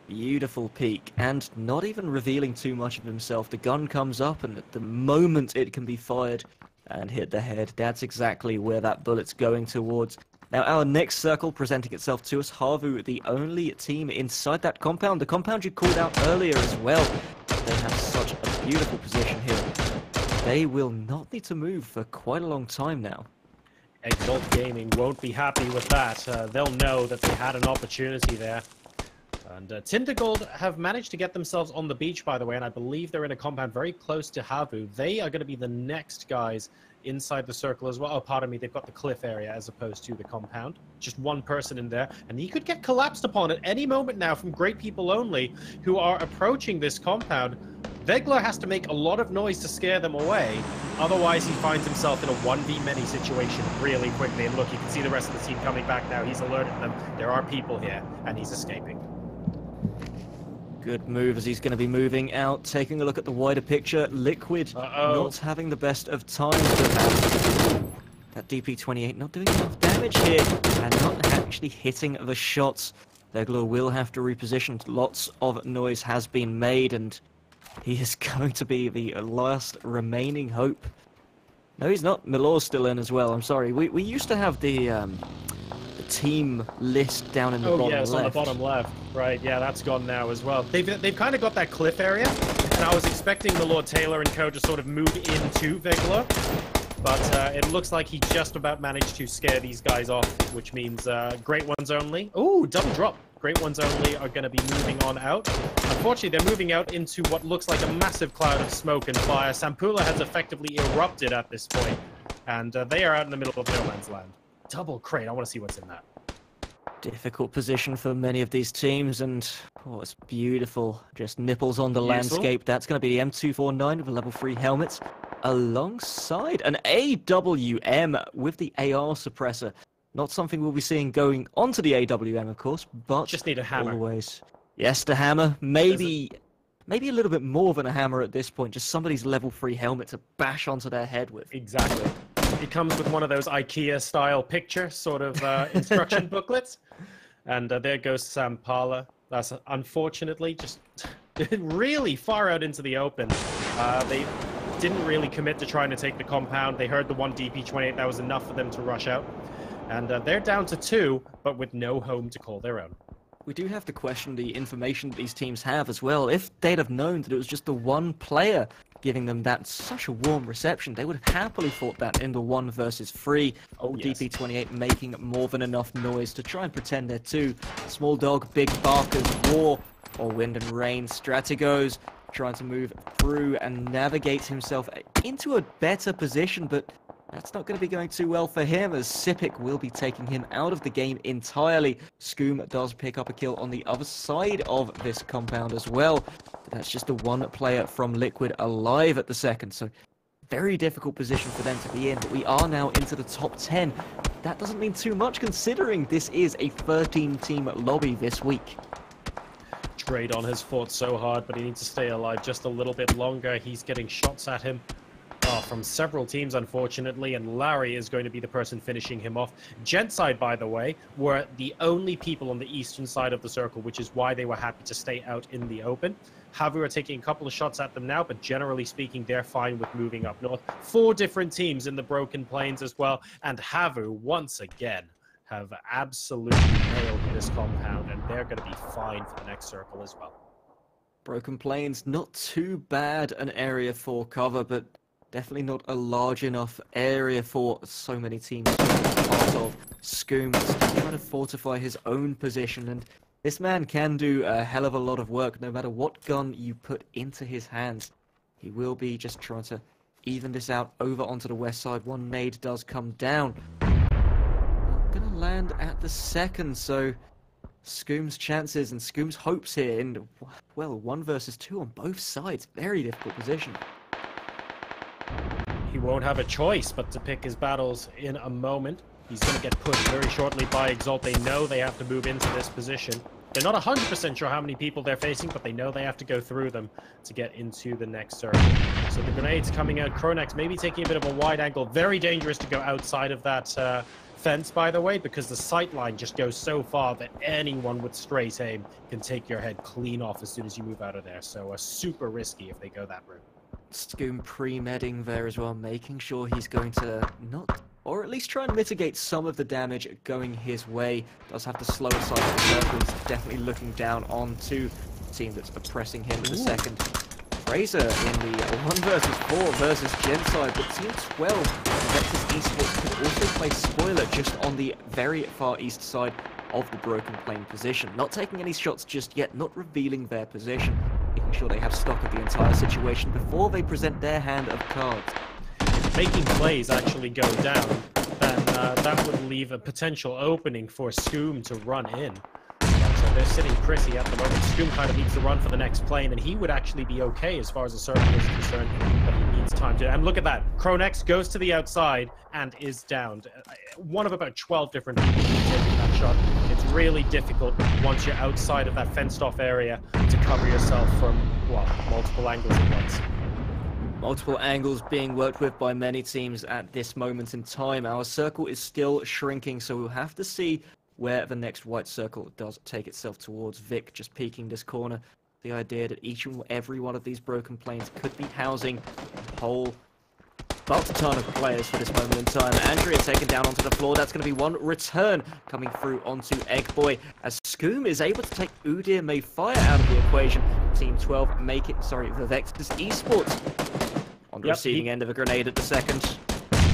Beautiful peek, and not even revealing too much of himself. The gun comes up, and at the moment it can be fired and hit the head, that's exactly where that bullet's going towards. Now, our next circle presenting itself to us, Havu, the only team inside that compound. The compound you called out earlier as well. They have such a beautiful position here. They will not need to move for quite a long time now. Exalt Gaming won't be happy with that. They'll know that they had an opportunity there. And Tindergold have managed to get themselves on the beach, by the way, and I believe they're in a compound very close to Havu. They are going to be the next guys inside the circle as well. Oh, pardon me, they've got the cliff area as opposed to the compound. Just one person in there, and he could get collapsed upon at any moment now from great people only who are approaching this compound. Vegler has to make a lot of noise to scare them away, otherwise he finds himself in a 1v-many situation really quickly. And look, you can see the rest of the team coming back now. He's alerted them. There are people here, and he's escaping. Good move as he's going to be moving out, taking a look at the wider picture. Liquid not having the best of times with that DP28 not doing enough damage here and not actually hitting the shots. Vegler will have to reposition. Lots of noise has been made, and he is going to be the last remaining hope. No, he's not. Milor's still in as well. I'm sorry. We used to have the team list down in the bottom left. On the bottom left. Right, yeah, that's gone now as well. They've kind of got that cliff area, and I was expecting the Lord Taylor and co to sort of move into Vegler, but it looks like he just about managed to scare these guys off, which means Great Ones Only. Ooh, double drop. Great Ones Only are going to be moving on out. Unfortunately, they're moving out into what looks like a massive cloud of smoke and fire. Sampula has effectively erupted at this point, and they are out in the middle of no man's land. Double crate. I want to see what's in that. Difficult position for many of these teams, and it's beautiful. Just nipples on the landscape. That's going to be the M249 with a level 3 helmet, alongside an AWM with the AR suppressor. Not something we'll be seeing going onto the AWM, of course, but just need a hammer. Always. Yes, the hammer. Maybe a little bit more than a hammer at this point. Just somebody's level 3 helmet to bash onto their head with. Exactly. It comes with one of those IKEA-style picture sort of instruction booklets. And there goes Sampala. That's unfortunately just really far out into the open. They didn't really commit to trying to take the compound. They heard the one DP28. That was enough for them to rush out. And they're down to 2, but with no home to call their own. We do have to question the information that these teams have as well. If they'd have known that it was just the one player giving them that such a warm reception, they would have happily fought that in the 1 versus 3. Yes. DP28 making more than enough noise to try and pretend they're 2. Small dog, big barkers, war, or wind and rain. Strategos trying to move through and navigate himself into a better position, but that's not going to be going too well for him, as Sipik will be taking him out of the game entirely. Scoom does pick up a kill on the other side of this compound as well. But that's just the one player from Liquid alive at the second, so very difficult position for them to be in. But we are now into the top 10. That doesn't mean too much, considering this is a 13-team lobby this week. Draydon has fought so hard, but he needs to stay alive just a little bit longer. He's getting shots at him from several teams, unfortunately, and Larry is going to be the person finishing him off. Gentside, by the way, were the only people on the eastern side of the circle, which is why they were happy to stay out in the open. Havu are taking a couple of shots at them now, but generally speaking, they're fine with moving up north. 4 different teams in the Broken Plains as well, and Havu, once again, have absolutely nailed this compound, and they're going to be fine for the next circle as well. Broken Plains, not too bad an area for cover, but definitely not a large enough area for so many teams to be part of. Scoom is trying to fortify his own position, and this man can do a hell of a lot of work no matter what gun you put into his hands. He will be just trying to even this out over onto the west side. One nade does come down. Not gonna land at the second, so Scoom's chances and Scoom's hopes here in, well, 1 versus 2 on both sides. Very difficult position. He won't have a choice but to pick his battles in a moment. He's going to get pushed very shortly by Exalt. They know they have to move into this position. They're not 100% sure how many people they're facing, but they know they have to go through them to get into the next circle. So the grenades coming out. Kronex maybe taking a bit of a wide angle. Very dangerous to go outside of that fence, by the way, because the sight line just goes so far that anyone with straight aim can take your head clean off as soon as you move out of there. So super risky if they go that route. Scoom pre-medding there as well, making sure he's going to not, or at least try and mitigate some of the damage going his way. Does have to slow aside the circles, definitely looking down onto the team that's oppressing him in the second. Fraser in the 1 versus 4 versus Genside, but Team 12, Vectis Esports, could also play spoiler just on the very far east side of the Broken Plane position. Not taking any shots just yet, not revealing their position, making sure they have stock of the entire situation before they present their hand of cards. If making plays actually go down, then that would leave a potential opening for Scoom to run in. So they're sitting pretty at the moment. Scoom kind of needs to run for the next plane, and he would actually be okay as far as the circle is concerned, but he needs time to. And look at that. Kronex goes to the outside and is downed. One of about 12 different people taking that shot. It's really difficult once you're outside of that fenced-off area to cover yourself from, well, multiple angles at once. Multiple angles being worked with by many teams at this moment in time. Our circle is still shrinking, so we'll have to see where the next white circle does take itself towards. Vic just peeking this corner. The idea that each and every one of these broken planes could be housing a whole ton of players for this moment in time. Andrea taken down onto the floor. That's going to be one return coming through onto Eggboy as Scoom is able to take Udir May Fire out of the equation. Team 12 make it, sorry, the Vectis Esports on the receiving end of a grenade at the second.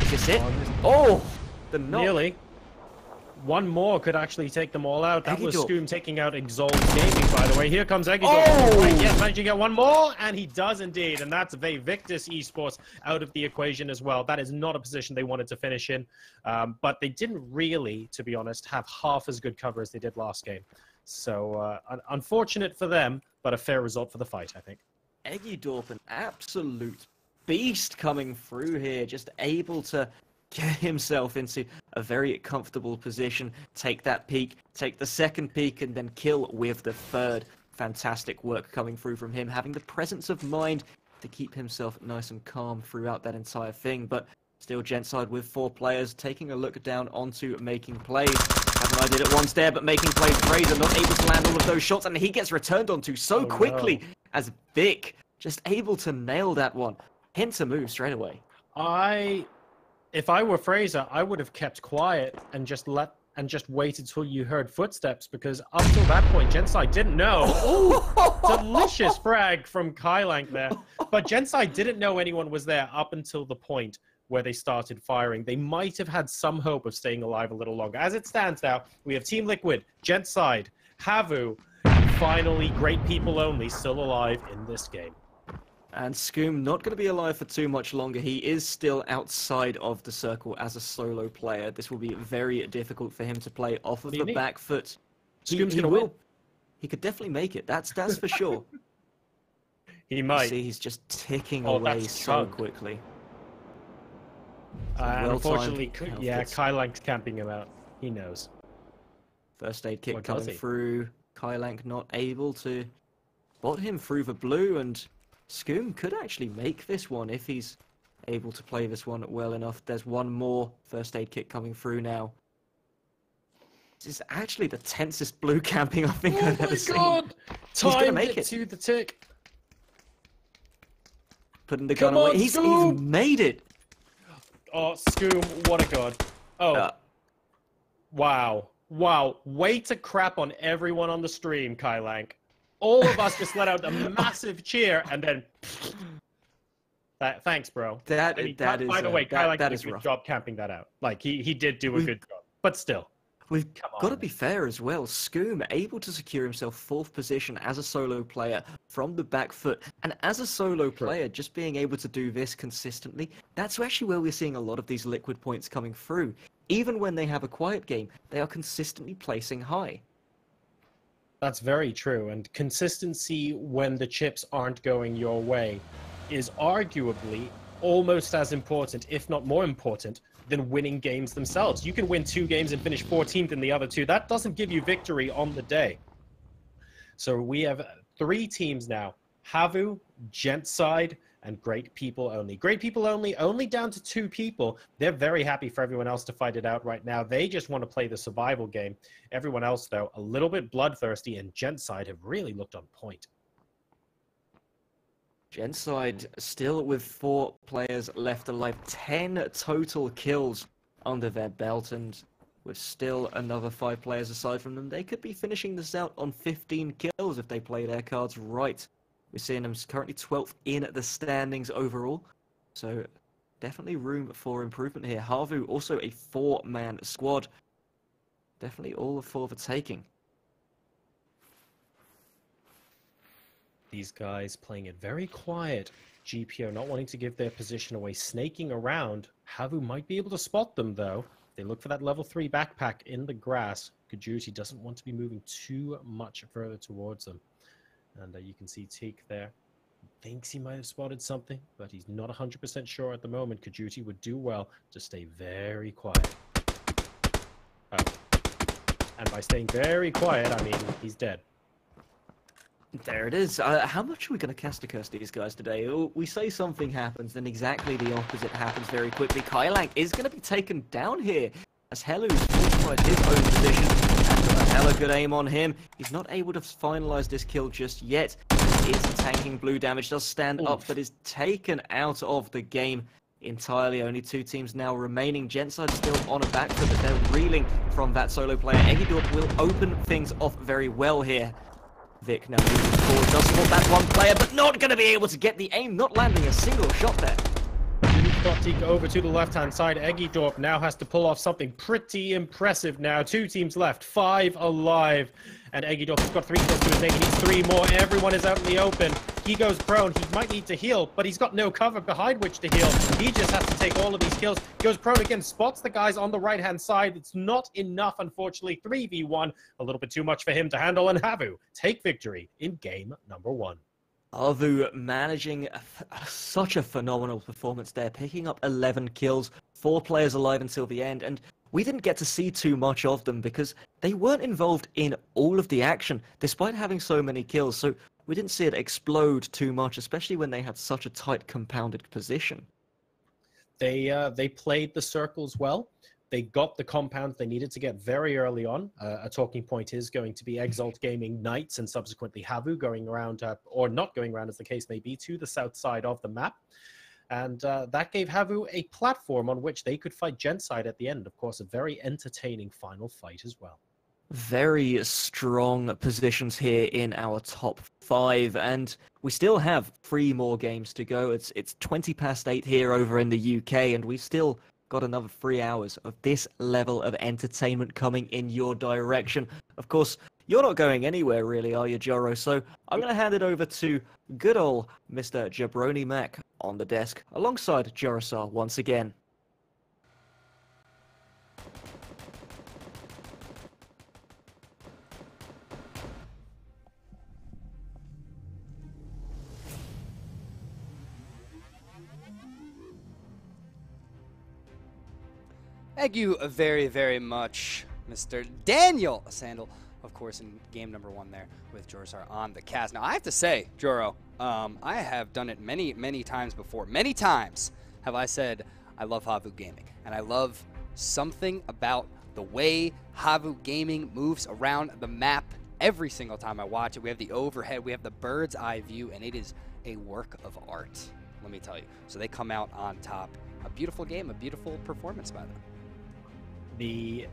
Is this it? Oh! The knock. Nearly. One more could actually take them all out. That was Scoom taking out Exalt Gaming, by the way. Here comes Eggidorf. Oh! Yes, managing to get one more, and he does indeed. And that's Vectis Esports out of the equation as well. That is not a position they wanted to finish in. But they didn't really, to be honest, have half as good cover as they did last game. So unfortunate for them, but a fair result for the fight, I think. Eggidorf, an absolute beast coming through here, just able to get himself into a very comfortable position, take that peek, take the second peek, and then kill with the third. Fantastic work coming through from him, having the presence of mind to keep himself nice and calm throughout that entire thing. But still, Genside with 4 players, taking a look down onto making plays. Haven't I did it once there, but making plays. Fraser not able to land all of those shots, and he gets returned onto so quickly as Vic just able to nail that one. Hint to move straight away. If I were Fraser, I would have kept quiet and just waited till you heard footsteps, because up till that point, Genside didn't know. Ooh, delicious frag from Kylank there. But Genside didn't know anyone was there up until the point where they started firing. They might have had some hope of staying alive a little longer. As it stands now, we have Team Liquid, Genside, Havu, and finally Great People Only still alive in this game. And Scoom not going to be alive for too much longer. He is still outside of the circle as a solo player. This will be very difficult for him to play off of the back foot. Scoom's going to win. He could definitely make it. That's for sure. He might. You see, he's just ticking away so quickly. Unfortunately, Kylank's camping him out. He knows. First aid kit coming through. Kylank not able to bot him through the blue, and Scoom could actually make this one if he's able to play this one well enough. There's one more first aid kit coming through now. This is actually the tensest blue camping I think I've ever seen. Oh my god! He's gonna make it to the tick. Putting the gun away. He's made it. Oh, Scoom, what a god. Oh. Wow. Wow. Way to crap on everyone on the stream, Kylank. All of us just let out a massive cheer, and then thanks, bro. By the way, Kylank did a good job camping that out. Like, he did do a good job. But still. We've got to be fair as well. Scoom able to secure himself 4th position as a solo player from the back foot. And as a solo player, just being able to do this consistently, that's actually where we're seeing a lot of these Liquid points coming through. Even when they have a quiet game, they are consistently placing high. That's very true. And consistency when the chips aren't going your way is arguably almost as important, if not more important, than winning games themselves. You can win 2 games and finish 14th in the other 2. That doesn't give you victory on the day. So we have 3 teams now. Havu, Gentside, and Great People Only. Great People only down to 2 people. They're very happy for everyone else to fight it out right now. They just want to play the survival game. Everyone else, though, a little bit bloodthirsty, and Gentside have really looked on point. Gentside still with 4 players left alive. 10 total kills under their belt, and with still another 5 players aside from them, they could be finishing this out on 15 kills if they play their cards right. We're seeing them currently 12th in the standings overall, so definitely room for improvement here. Havu also a 4-man squad. Definitely all for the taking. These guys playing it very quiet. GPO not wanting to give their position away, snaking around. Havu might be able to spot them, though. They look for that level 3 backpack in the grass. Kajuti doesn't want to be moving too much further towards them. And you can see Teak there. Thinks he might have spotted something, but he's not 100% sure at the moment. Kajuti would do well to stay very quiet. Oh. And by staying very quiet, I mean he's dead. There it is. How much are we going to cast a curse these guys today? We say something happens, then exactly the opposite happens very quickly. Kailang is going to be taken down here as Helu's fortified his own position. And a hella good aim on him. He's not able to finalize this kill just yet. He is tanking blue damage, does stand up, but is taken out of the game entirely. Only 2 teams now remaining. Gentside still on a back foot, but they're reeling from that solo player. Egidorp will open things off very well here. Vic now moving forward, does spot that 1 player, but not going to be able to get the aim, not landing a single shot there. Teak over to the left-hand side. Egidorp now has to pull off something pretty impressive now. 2 teams left, 5 alive. And Egidorp has got 3 kills to his name. He needs 3 more. Everyone is out in the open. He goes prone. He might need to heal, but he's got no cover behind which to heal. He just has to take all of these kills. Goes prone again, spots the guys on the right-hand side. It's not enough, unfortunately. 3v1, a little bit too much for him to handle. And Havu take victory in game number 1. Havu managing such a phenomenal performance there, picking up 11 kills, 4 players alive until the end, and we didn't get to see too much of them because they weren't involved in all of the action, despite having so many kills, so we didn't see it explode too much, especially when they had such a tight, compounded position. They played the circles well. They got the compounds they needed to get very early on. A talking point is going to be Exalt Gaming Knights and subsequently Havu going around, or not going around as the case may be, to the south side of the map. And that gave Havu a platform on which they could fight Gentside at the end. Of course, a very entertaining final fight as well. Very strong positions here in our top 5, and we still have 3 more games to go. It's 20 past 8 here over in the UK, and we still got another 3 hours of this level of entertainment coming in your direction. Of course, you're not going anywhere really, are you, Joro? So I'm going to hand it over to good old Mr. Jabroni Mac on the desk, alongside Jorosar once again. Thank you very, very much, Mr. Daniel Sandel, of course, in game number 1 there with Jorosar on the cast. Now, I have to say, Joro, I have done it many, many times before. Many times have I said I love Havu Gaming, and I love something about the way Havu Gaming moves around the map every single time I watch it. We have the overhead, we have the bird's eye view, and it is a work of art, let me tell you. So they come out on top. A beautiful game, a beautiful performance by them. The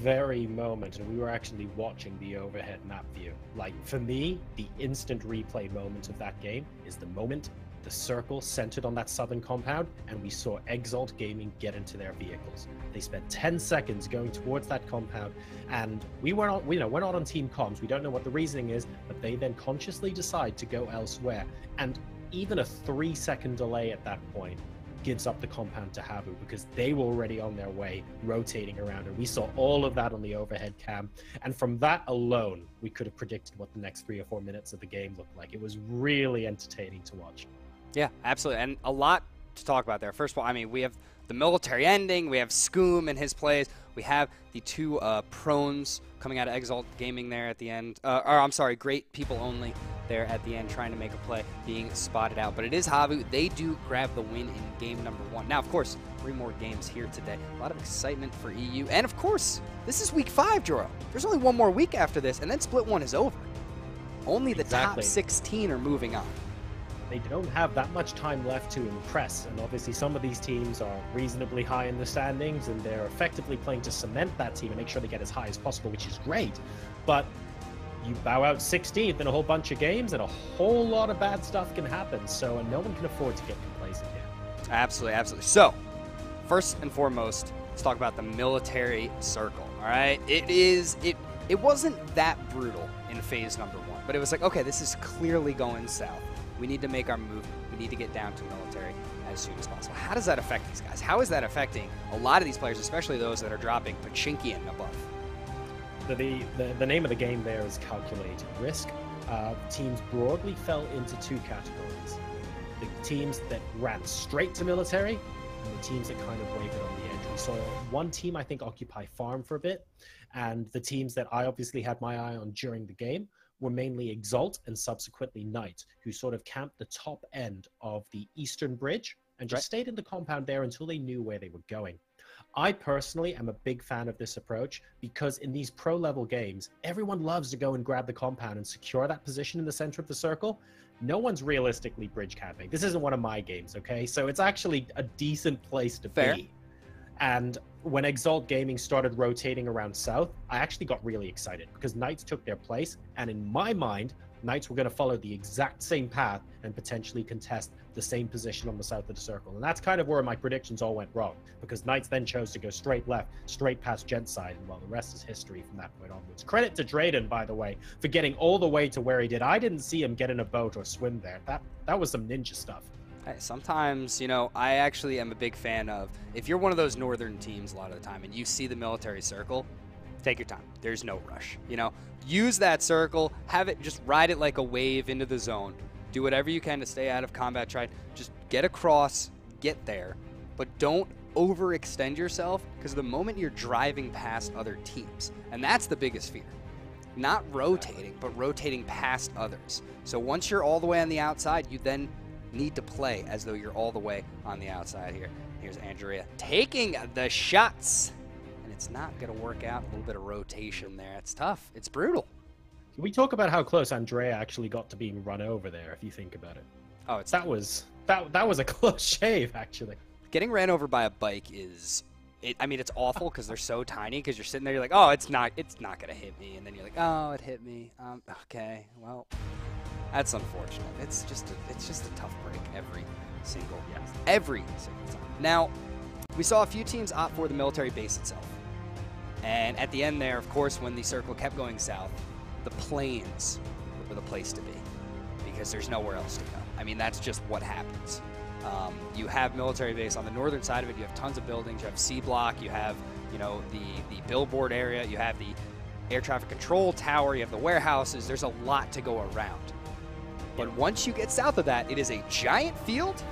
very moment, and we were actually watching the overhead map view, like for me, the instant replay moment of that game is the moment the circle centered on that southern compound and we saw Exalt Gaming get into their vehicles. They spent 10 seconds going towards that compound, and we're not on team comms. We don't know what the reasoning is, but they then consciously decide to go elsewhere. And even a 3-second delay at that point gives up the compound to Habu because they were already on their way, rotating around, and we saw all of that on the overhead cam. And from that alone, we could have predicted what the next 3 or 4 minutes of the game looked like. It was really entertaining to watch. Yeah, absolutely. And a lot to talk about there. First of all, I mean, we have the military ending, we have Scoom and his plays, we have the two prones coming out of Exalt Gaming there at the end, or I'm sorry, Great People Only there at the end trying to make a play, being spotted out. But it is Havu. They do grab the win in game number 1. Now, of course, 3 more games here today. A lot of excitement for EU. And, of course, this is week 5, Joro. There's only 1 more week after this, and then Split 1 is over. Only the top 16 are moving on. They don't have that much time left to impress, and obviously some of these teams are reasonably high in the standings, and they're effectively playing to cement that team and make sure they get as high as possible, which is great. But you bow out 16th in a whole bunch of games, and a whole lot of bad stuff can happen, so no one can afford to get complacent here. Absolutely, absolutely. So, first and foremost, let's talk about the military circle, all right? It wasn't that brutal in phase number 1, but it was like, okay, this is clearly going south. We need to make our move. We need to get down to military as soon as possible. How does that affect these guys? How is that affecting a lot of these players, especially those that are dropping Pachinki and above? The name of the game there is calculated risk. Teams broadly fell into 2 categories. The teams that ran straight to military and the teams that kind of wavered on the edge. We saw one team, I think, occupy farm for a bit, and the teams that I obviously had my eye on during the game were mainly Exalt and subsequently Knight, who sort of camped the top end of the eastern bridge and just stayed in the compound there until they knew where they were going. I personally am a big fan of this approach because in these pro-level games, everyone loves to go and grab the compound and secure that position in the center of the circle. No one's realistically bridge camping. This isn't one of my games, okay? So it's actually a decent place to be. And when Exalt Gaming started rotating around south, I actually got really excited because Knights took their place, and in my mind, Knights were going to follow the exact same path and potentially contest the same position on the south of the circle. And that's kind of where my predictions all went wrong, because Knights then chose to go straight left, straight past Gentside, and well, the rest is history from that point onwards. Credit to Drayden, by the way, for getting all the way to where he did. I didn't see him get in a boat or swim there. That was some ninja stuff. Sometimes, you know, I actually am a big fan of, if you're one of those northern teams a lot of the time and you see the military circle, take your time. There's no rush. You know, use that circle, have it, just ride it like a wave into the zone. Do whatever you can to stay out of combat. Try, just get across, get there, but don't overextend yourself, because the moment you're driving past other teams, and that's the biggest fear. Not rotating, but rotating past others. So once you're all the way on the outside, you then need to play as though you're all the way on the outside here. Here's Andrea taking the shots, and it's not going to work out. A little bit of rotation there. It's tough. It's brutal. Can we talk about how close Andrea actually got to being run over there, if you think about it? Oh, it's that was a close shave, actually. Getting ran over by a bike is, I mean, it's awful because they're so tiny. Because you're sitting there, you're like, oh, it's not gonna hit me, and then you're like, oh, it hit me. Okay, well. That's unfortunate. It's just a tough break every single time. Now, we saw a few teams opt for the military base itself. And at the end there, of course, when the circle kept going south, the plains were the place to be because there's nowhere else to go. I mean, that's just what happens. You have military base on the northern side of it. You have tons of buildings. You have C block. You have, you know, the billboard area. You have the air traffic control tower. You have the warehouses. There's a lot to go around. But once you get south of that, it is a giant field,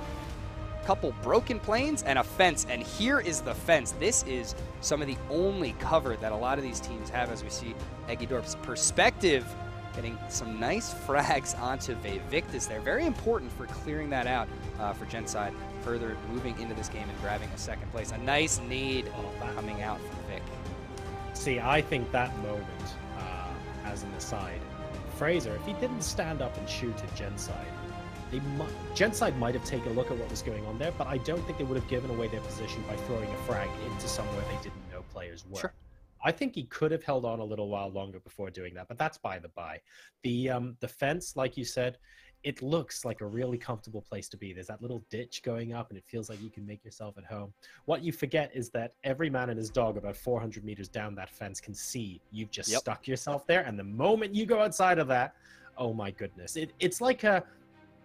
a couple broken plains, and a fence. And here is the fence. This is some of the only cover that a lot of these teams have, as we see Eggidorp's perspective getting some nice frags onto Vivictus there. Very important for clearing that out for Gentside, further moving into this game and grabbing a second place. A nice need coming out from Vic. See, I think that moment, as an aside, Fraser, if he didn't stand up and shoot at Gentside, Gentside might have taken a look at what was going on there, but I don't think they would have given away their position by throwing a frag into somewhere they didn't know players were. Sure. I think he could have held on a little while longer before doing that, but that's by the by. The fence, like you said, it looks like a really comfortable place to be. There's that little ditch going up, and it feels like you can make yourself at home. What you forget is that every man and his dog about 400 meters down that fence can see you've just stuck yourself there, and the moment you go outside of that, oh my goodness. It's like a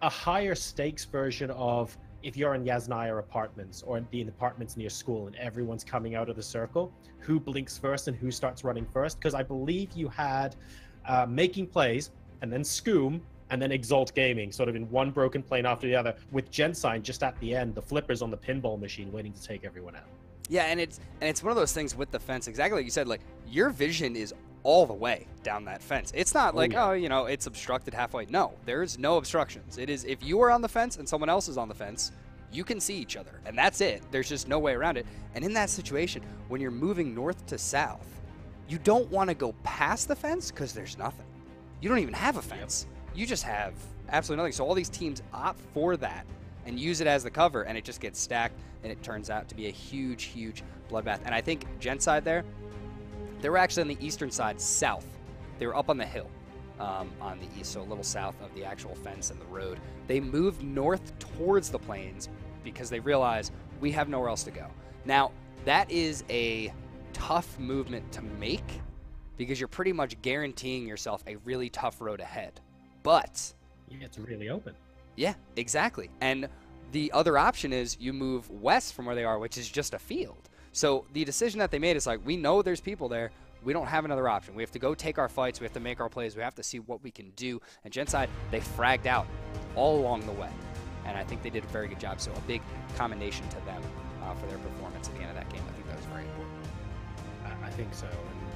higher stakes version of if you're in Yasnaya apartments or the apartments near school and everyone's coming out of the circle, who blinks first and who starts running first? Because I believe you had Making Plays and then Scoom and then Exalt Gaming, sort of in one broken plane after the other, with Gensign just at the end, the flippers on the pinball machine waiting to take everyone out. Yeah, and it's one of those things with the fence, exactly like you said, like your vision is all the way down that fence. It's not like, oh, you know, it's obstructed halfway. No, there's no obstructions. It is, if you are on the fence and someone else is on the fence, you can see each other, and that's it. There's just no way around it. And in that situation, when you're moving north to south, you don't want to go past the fence because there's nothing. You don't even have a fence. You just have absolutely nothing. So all these teams opt for that and use it as the cover, and it just gets stacked, and it turns out to be a huge, huge bloodbath. And I think Gen's side there, they were actually on the eastern side, south. They were up on the hill on the east, so a little south of the actual fence and the road. They moved north towards the plains because they realized we have nowhere else to go. Now, that is a tough movement to make because you're pretty much guaranteeing yourself a really tough road ahead. But yeah, it's really open. Yeah, exactly. And the other option is you move west from where they are, which is just a field. So the decision that they made is like, we know there's people there. We don't have another option. We have to go take our fights. We have to make our plays. We have to see what we can do. And Genside, they fragged out all along the way. And I think they did a very good job. So a big commendation to them for their performance at the end of that game. I think that was very important. I think so.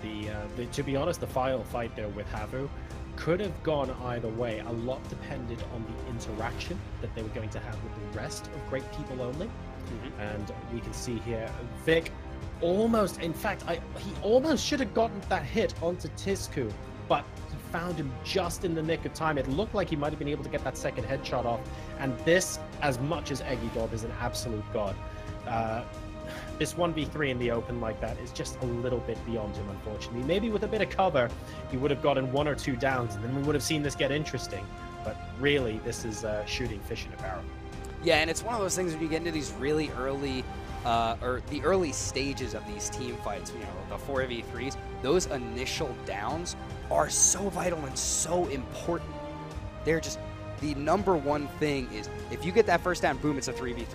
And to be honest, the final fight there with Havu could have gone either way. A lot depended on the interaction that they were going to have with the rest of Great People Only. And we can see here, Vic almost, in fact, he almost should have gotten that hit onto Tisku, but he found him just in the nick of time. It looked like he might have been able to get that second headshot off. And this, as much as Eggy Dog is an absolute god, this 1v3 in the open like that is just a little bit beyond him, unfortunately. Maybe with a bit of cover, he would have gotten 1 or 2 downs, and then we would have seen this get interesting. But really, this is shooting fish in a barrel. Yeah, and it's one of those things when you get into these really early, or the early stages of these team fights, you know, the 4v3s, those initial downs are so vital and so important. They're just, the number one thing is, if you get that first down, boom, it's a 3v3.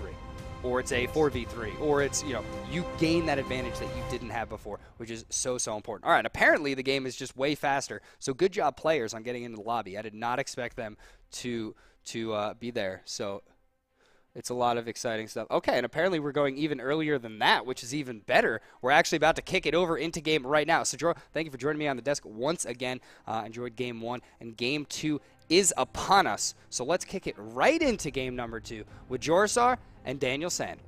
Or it's a 4v3, or it's, you know, you gain that advantage that you didn't have before, which is so, so important. All right, apparently the game is just way faster, so good job players on getting into the lobby. I did not expect them to be there, so it's a lot of exciting stuff. Okay, and apparently we're going even earlier than that, which is even better. We're actually about to kick it over into game right now. So, Joro, thank you for joining me on the desk once again. Enjoyed game 1, and game 2 is upon us. So let's kick it right into game number 2 with Jorisar and Daniel Sand.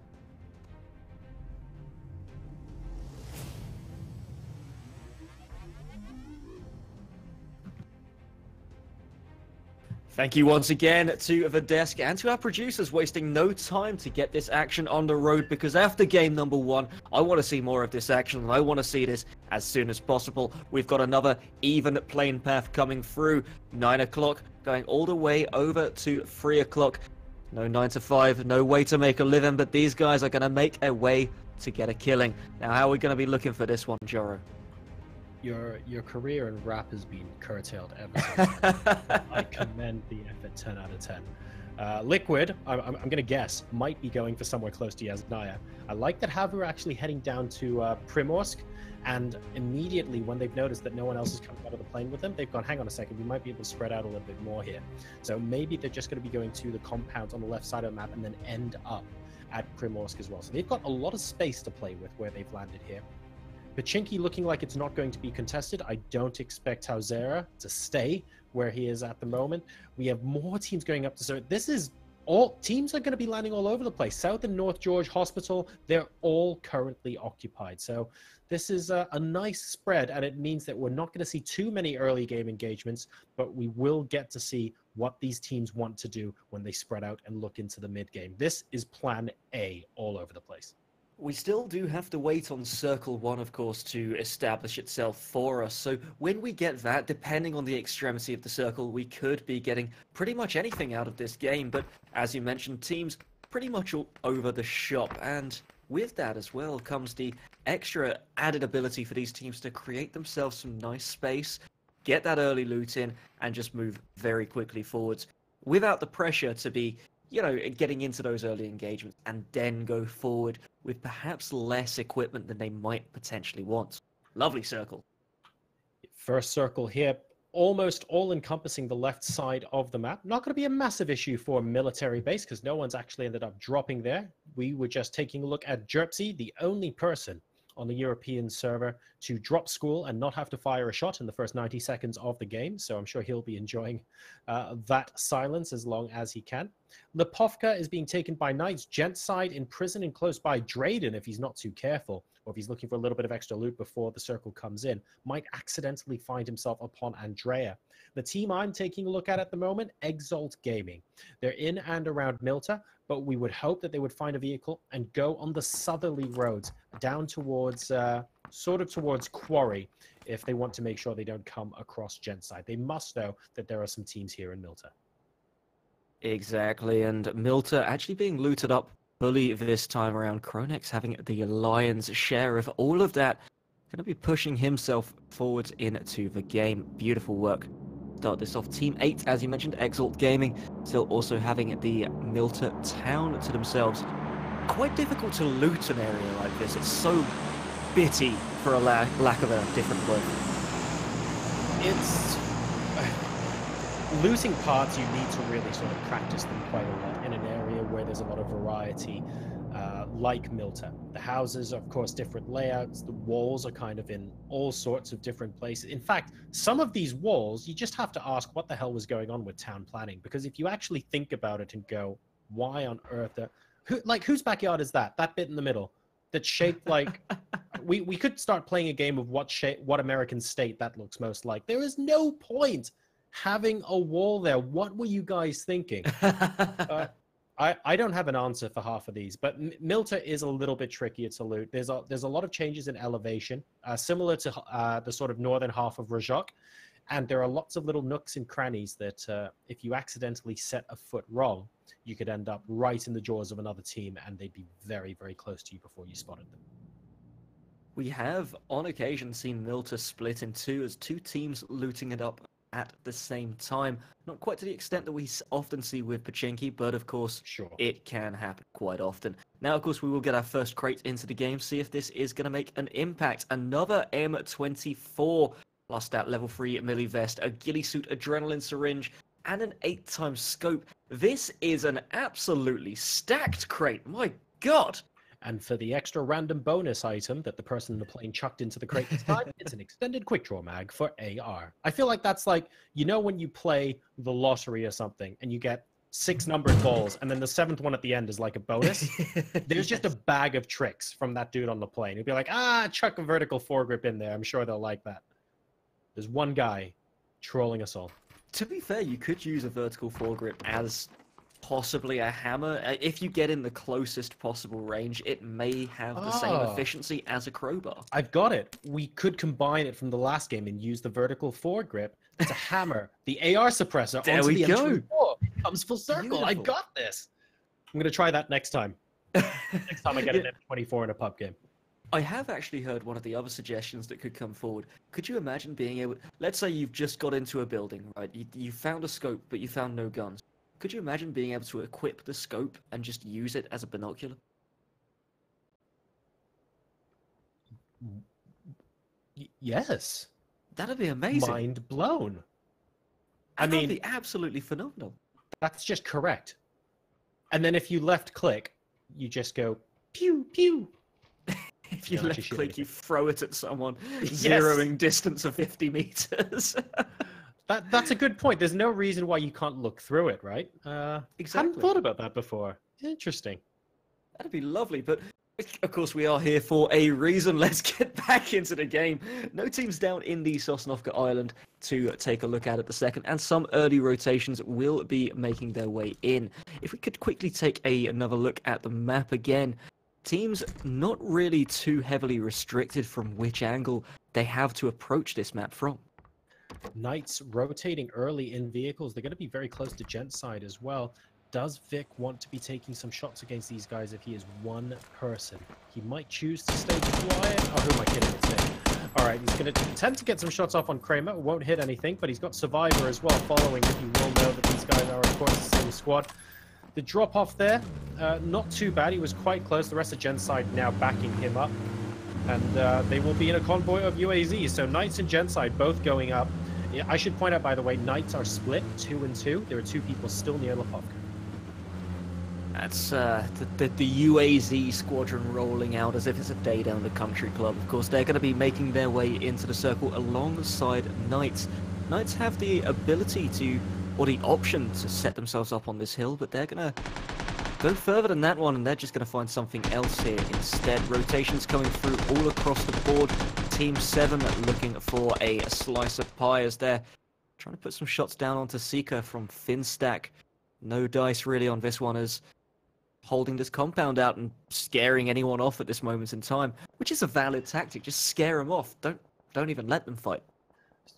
Thank you once again to the desk and to our producers wasting no time to get this action on the road, because after game number 1, I want to see more of this action and I want to see this as soon as possible. We've got another even plane path coming through. 9 o'clock going all the way over to 3 o'clock. No 9 to 5, no way to make a living, but these guys are going to make a way to get a killing. Now, how are we going to be looking for this one, Joro? Your career in rap has been curtailed ever since. I commend the effort, 10 out of 10. Liquid, I'm going to guess, might be going for somewhere close to Yasnaya. I like that Havu are actually heading down to Primorsk, and immediately when they've noticed that no one else is coming out of the plane with them, they've gone, hang on a second, we might be able to spread out a little bit more here. So maybe they're just going to be going to the compound on the left side of the map and then end up at Primorsk as well. So they've got a lot of space to play with where they've landed here. Pachinki looking like it's not going to be contested. I don't expect Hauzera to stay where he is at the moment. We have more teams going up to serve. This is all teams are going to be landing all over the place. South and North George Hospital, they're all currently occupied. So this is a nice spread, and it means that we're not going to see too many early game engagements, but we will get to see what these teams want to do when they spread out and look into the mid game. This is plan A all over the place. We still do have to wait on Circle 1, of course, to establish itself for us. So when we get that, depending on the extremity of the circle, we could be getting pretty much anything out of this game. But as you mentioned, teams pretty much all over the shop. And with that as well comes the extra added ability for these teams to create themselves some nice space, get that early loot in, and just move very quickly forwards without the pressure to be you know, getting into those early engagements and then go forward with perhaps less equipment than they might potentially want. Lovely circle. First circle here, almost all encompassing the left side of the map. Not going to be a massive issue for military base because no one's actually ended up dropping there. We were just taking a look at Jerpsy, the only person on the European server to drop school and not have to fire a shot in the first 90 seconds of the game. So I'm sure he'll be enjoying that silence as long as he can. Lipovka is being taken by Knights. Gentside in prison and close by. Drayden, if he's not too careful, or if he's looking for a little bit of extra loot before the circle comes in, might accidentally find himself upon Andrea. The team I'm taking a look at the moment, Exalt Gaming. They're in and around Milta, but we would hope that they would find a vehicle and go on the southerly roads down towards, sort of towards Quarry, if they want to make sure they don't come across Gentside. They must know that there are some teams here in Milta. Exactly, and Milta actually being looted up fully this time around. Kronex having the lion's share of all of that. Going to be pushing himself forwards into the game. Beautiful work. Start this off. Team 8, as you mentioned, Exalt Gaming, still also having the Milta town to themselves. Quite difficult to loot an area like this. It's so bitty, for a lack of a different word. It's... losing parts, you need to really sort of practice them quite a lot in an area where there's a lot of variety, like Milta. The houses are, of course, different layouts. The walls are kind of in all sorts of different places. In fact, some of these walls, you just have to ask what the hell was going on with town planning. Because if you actually think about it and go, why on earth? Whose backyard is that? That bit in the middle that's shaped like... we could start playing a game of what American state that looks most like. There is no point having a wall there. What were you guys thinking? I don't have an answer for half of these, but Milta is a little bit trickier to loot. There's a lot of changes in elevation, similar to the sort of northern half of Rajok, and there are lots of little nooks and crannies that if you accidentally set a foot wrong, you could end up right in the jaws of another team, and they'd be very, very close to you before you spotted them. We have, on occasion, seen Milta split in two as two teams looting it up at the same time. Not quite to the extent that we often see with Pachinki, but of course, sure, it can happen quite often. Now, of course, we will get our first crate into the game, see if this is going to make an impact. Another M24, plus that level 3 melee vest, a ghillie suit, adrenaline syringe, and an 8x scope. This is an absolutely stacked crate. My God! And for the extra random bonus item that the person in the plane chucked into the crate this time, it's an extended quick draw mag for AR. I feel like that's like, you know, when you play the lottery or something and you get 6 numbered balls and then the 7th one at the end is like a bonus. There's just a bag of tricks from that dude on the plane. He'd be like, chuck a vertical foregrip in there. I'm sure they'll like that. There's one guy trolling us all. To be fair, you could use a vertical foregrip as possibly a hammer. If you get in the closest possible range, it may have the same efficiency as a crowbar. I've got it. We could combine it from the last game and use the vertical foregrip to hammer the AR suppressor there onto we the go. M24. Comes full circle. Beautiful. I got this. I'm going to try that next time. Next time I get an M24 in a pub game. I have actually heard one of the other suggestions that could come forward. Could you imagine being able... Let's say you've just got into a building, right? You found a scope, but you found no guns. Could you imagine being able to equip the scope and just use it as a binocular? Yes. That'd be amazing. Mind blown. That'd be absolutely phenomenal. That's just correct. And then if you left click, you just go pew pew. If you left click, you throw it at someone, Yes. zeroing distance of 50 meters. That's a good point. There's no reason why you can't look through it, right? Exactly. Hadn't thought about that before. Interesting. That'd be lovely, but of course we are here for a reason. Let's get back into the game. No teams down in the Sosnovka Island to take a look at the second, and some early rotations will be making their way in. If we could quickly take another look at the map again, teams not really too heavily restricted from which angle they have to approach this map from. Knights rotating early in vehicles. They're going to be very close to Gentside as well. Does Vic want to be taking some shots against these guys if he is one person? He might choose to stay quiet. Oh, who am I kidding? It's Vic. All right, he's going to attempt to get some shots off on Kramer. Won't hit anything, but he's got Survivor as well following him. You will know that these guys are, of course, the same squad. The drop off there, not too bad. He was quite close. The rest of Genside now backing him up. And they will be in a convoy of UAZs. So Knights and Genside both going up. Yeah, I should point out, by the way, Knights are split 2 and 2. There are 2 people still near Lepovka. That's the UAZ squadron rolling out as if it's a day down the country club. Of course, they're going to be making their way into the circle alongside Knights. Knights have the ability to, or the option to set themselves up on this hill, but they're going to go further than that one, and they're just going to find something else here instead. Rotations coming through all across the board. Team 7 looking for a slice of pie as they're trying to put some shots down onto Seeker from Finstack. No dice really on this one as holding this compound out and scaring anyone off at this moment in time, which is a valid tactic. Just scare them off. Don't even let them fight.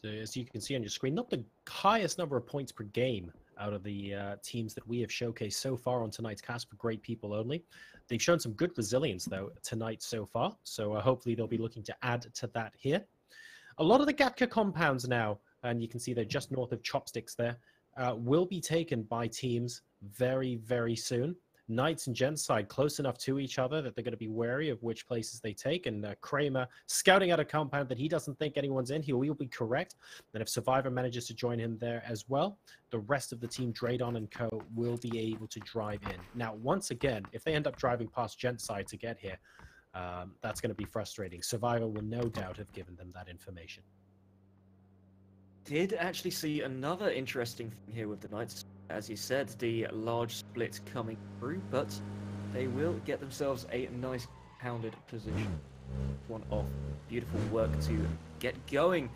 So as you can see on your screen, not the highest number of points per game out of the teams that we have showcased so far on tonight's cast for Great People Only. They've shown some good resilience, though, tonight so far, so hopefully they'll be looking to add to that here. A lot of the Gatka compounds now, and you can see they're just north of Chopsticks there, will be taken by teams very, very soon. Knights and Genside close enough to each other that they're going to be wary of which places they take. And Kramer scouting out a compound that he doesn't think anyone's in. He will be correct. And if Survivor manages to join him there as well, the rest of the team, Draydon and co, will be able to drive in. Now, once again, if they end up driving past Genside to get here, that's going to be frustrating. Survivor will no doubt have given them that information. Did actually see another interesting thing here with the Knights. As you said, the large split coming through, but they will get themselves a nice pounded position. One off. Beautiful work to get going.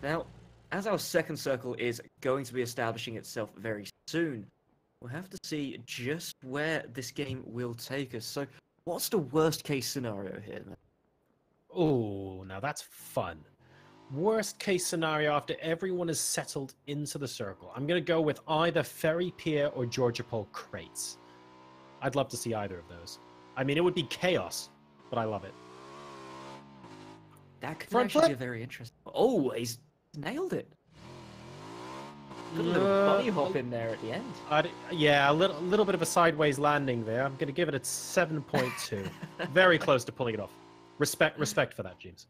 Now, as our second circle is going to be establishing itself very soon, we'll have to see just where this game will take us. So, what's the worst case scenario here? Oh, now that's fun. Worst case scenario after everyone is settled into the circle. I'm going to go with either Ferry Pier or Georgia Pole crates. I'd love to see either of those. I mean, it would be chaos, but I love it. That could Front actually flip. be very interesting. Oh, he's nailed it. Got a little bunny hop in there at the end. Yeah, a little bit of a sideways landing there. I'm going to give it a 7.2. Very close to pulling it off. Respect for that, James.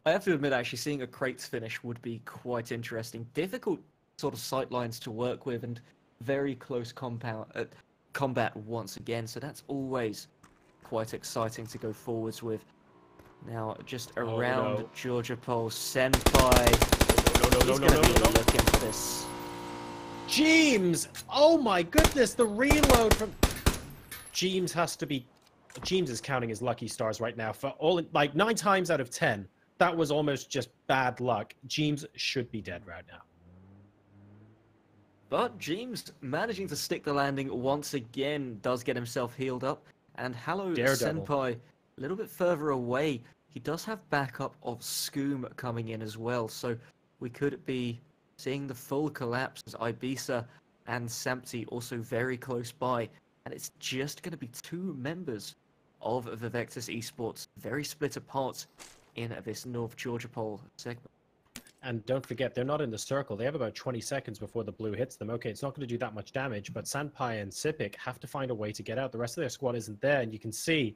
I have to admit, actually, seeing a crates finish would be quite interesting. Difficult sort of sight lines to work with and very close combat once again. So that's always quite exciting to go forwards with. Now, just around Georgia Pole, Senpai. He's going to be looking for this. James! Oh my goodness, the reload from... James has to be... James is counting his lucky stars right now. For all, like 9 times out of 10, that was almost just bad luck. James should be dead right now. But James managing to stick the landing once again does get himself healed up. And hello, Daredevil. Senpai, a little bit further away. He does have backup of Scoom coming in as well. So we could be seeing the full collapse as Ibiza and Sampti also very close by. And it's just going to be 2 members of the Vectus Esports, very split apart in this North Georgia Pole segment. And don't forget, they're not in the circle. They have about 20 seconds before the blue hits them. Okay, it's not going to do that much damage, but Sandpai and Sipik have to find a way to get out. The rest of their squad isn't there, and you can see,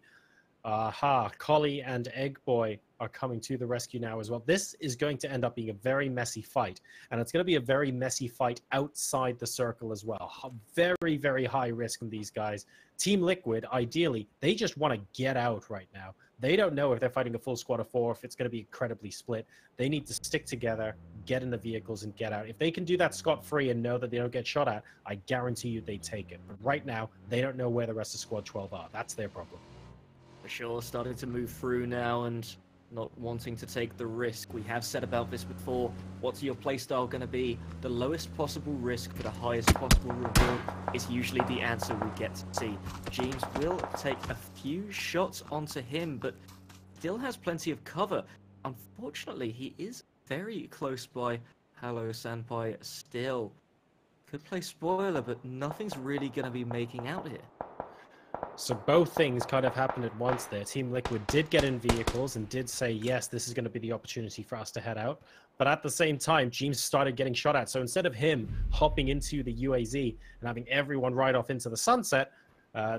Collie and Eggboy are coming to the rescue now as well. This is going to end up being a very messy fight, and it's going to be a very messy fight outside the circle as well. Very, very high risk from these guys. Team Liquid, ideally, they just want to get out right now. They don't know if they're fighting a full squad of 4, if it's going to be incredibly split. They need to stick together, get in the vehicles, and get out. If they can do that scot-free and know that they don't get shot at, I guarantee you they take it. But right now, they don't know where the rest of Squad 12 are. That's their problem. For sure, starting to move through now and not wanting to take the risk. We have said about this before. What's your playstyle going to be? The lowest possible risk for the highest possible reward is usually the answer we get to see. James will take a few shots onto him, but still has plenty of cover. Unfortunately, he is very close by Hello Senpai still. Could play spoiler, but nothing's really going to be making out here. So both things kind of happened at once there. Team Liquid did get in vehicles and did say, yes, this is going to be the opportunity for us to head out. But at the same time, James started getting shot at. So instead of him hopping into the UAZ and having everyone ride off into the sunset,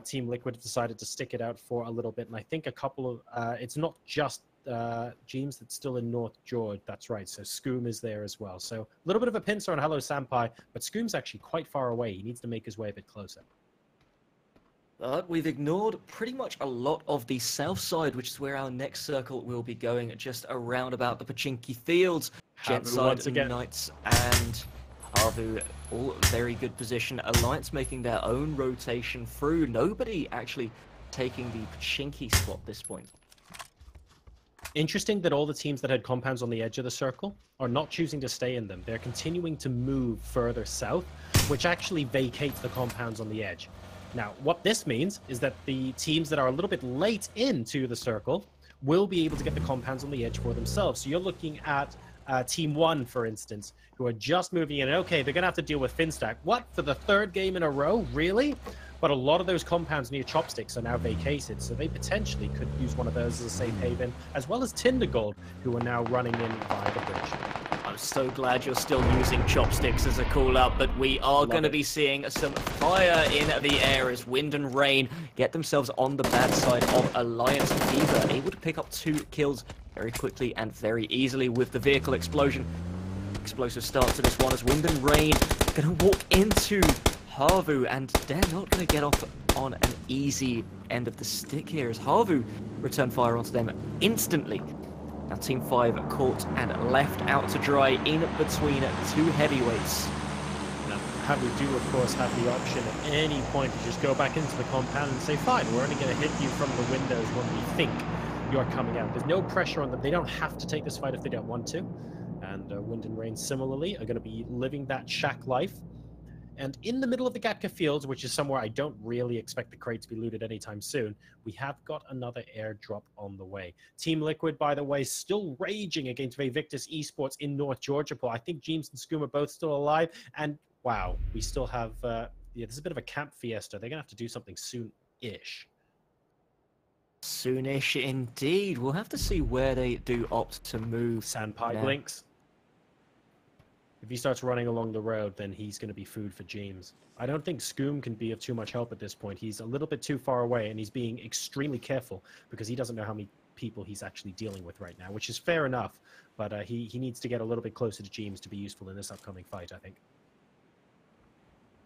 Team Liquid decided to stick it out for a little bit. And I think a couple of, it's not just James that's still in North George. That's right. So Scoom is there as well. So a little bit of a pincer on Hello Sampai, but Scoom's actually quite far away. He needs to make his way a bit closer. But we've ignored pretty much a lot of the south side, which is where our next circle will be going, just around about the Pachinki Fields. Once again. Knights, and Havu, all very good position. Alliance making their own rotation through. Nobody actually taking the Pachinki spot at this point. Interesting that all the teams that had compounds on the edge of the circle are not choosing to stay in them. They're continuing to move further south, which actually vacates the compounds on the edge. Now, what this means is that the teams that are a little bit late into the circle will be able to get the compounds on the edge for themselves. So you're looking at Team 1, for instance, who are just moving in. Okay, they're going to have to deal with Finstack. What? For the third game in a row? Really? But a lot of those compounds near Chopsticks are now vacated, so they potentially could use one of those as a safe haven, as well as Tindergold, who are now running in via the bridge. I'm so glad you're still using Chopsticks as a call-up, but we are going to be seeing some fire in the air as Wind and Rain get themselves on the bad side of Alliance. Diva able to pick up 2 kills very quickly and very easily with the vehicle explosion. Explosive start to this one as Wind and Rain going to walk into Havu, and they're not going to get off on an easy end of the stick here as Havu return fire onto them instantly. Now Team 5 caught and left out to dry in between 2 heavyweights. Now, Havu do, of course, have the option at any point to just go back into the compound and say, fine, we're only going to hit you from the windows when we think you're coming out. There's no pressure on them. They don't have to take this fight if they don't want to. And Wind and Rain, similarly, are going to be living that shack life. And in the middle of the Gatka Fields, which is somewhere I don't really expect the crate to be looted anytime soon, we have got another airdrop on the way. Team Liquid, by the way, still raging against Victus Esports in North Georgia. I think James and Scoom are both still alive. And wow, we still have, yeah, this is a bit of a camp fiesta. They're going to have to do something soon-ish. Soonish indeed. We'll have to see where they do opt to move. Sandpipe blinks. If he starts running along the road, then he's going to be food for James. I don't think Scoom can be of too much help at this point. He's a little bit too far away, and he's being extremely careful because he doesn't know how many people he's actually dealing with right now, which is fair enough. But he needs to get a little bit closer to James to be useful in this upcoming fight, I think.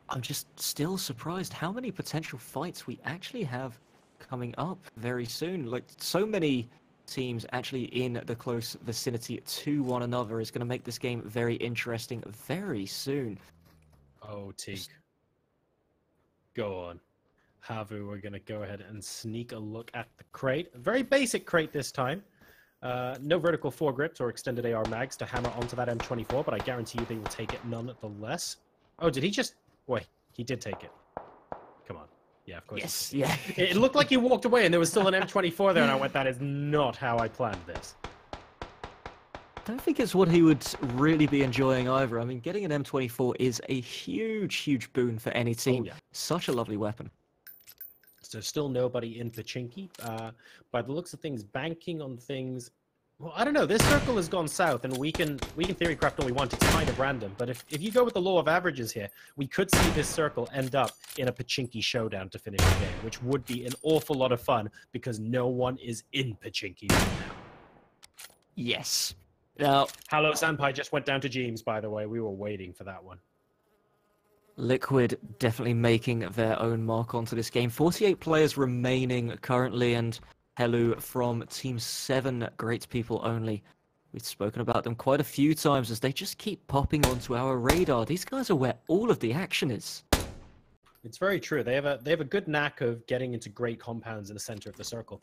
I'm just still surprised how many potential fights we actually have coming up very soon. Like, so many teams actually in the close vicinity to one another is going to make this game very interesting very soon. Oh, Teak. Go on. Havu, we're going to go ahead and sneak a look at the crate. A very basic crate this time. No vertical foregrips or extended AR mags to hammer onto that M24, but I guarantee you they will take it nonetheless. Oh, did he just... Wait, he did take it. Come on. Yeah, of course. Yes, yeah. It looked like he walked away and there was still an M24 there, and I went, that is not how I planned this. I don't think it's what he would really be enjoying either. I mean, getting an M24 is a huge, huge boon for any team. Oh, yeah. Such a lovely weapon. So still nobody in Pachinki. By the looks of things, banking on things... Well, I don't know. This circle has gone south, and we can theory craft all we want. It's kind of random. But if you go with the law of averages here, we could see this circle end up in a Pachinki showdown to finish the game, which would be an awful lot of fun because no one is in Pachinki right now. Yes. Now, Hello Sanpai just went down to James, by the way. We were waiting for that one. Liquid definitely making their own mark onto this game. 48 players remaining currently, and Helu from Team 7, great people only. We've spoken about them quite a few times as they just keep popping onto our radar. These guys are where all of the action is. It's very true. They have a good knack of getting into great compounds in the center of the circle.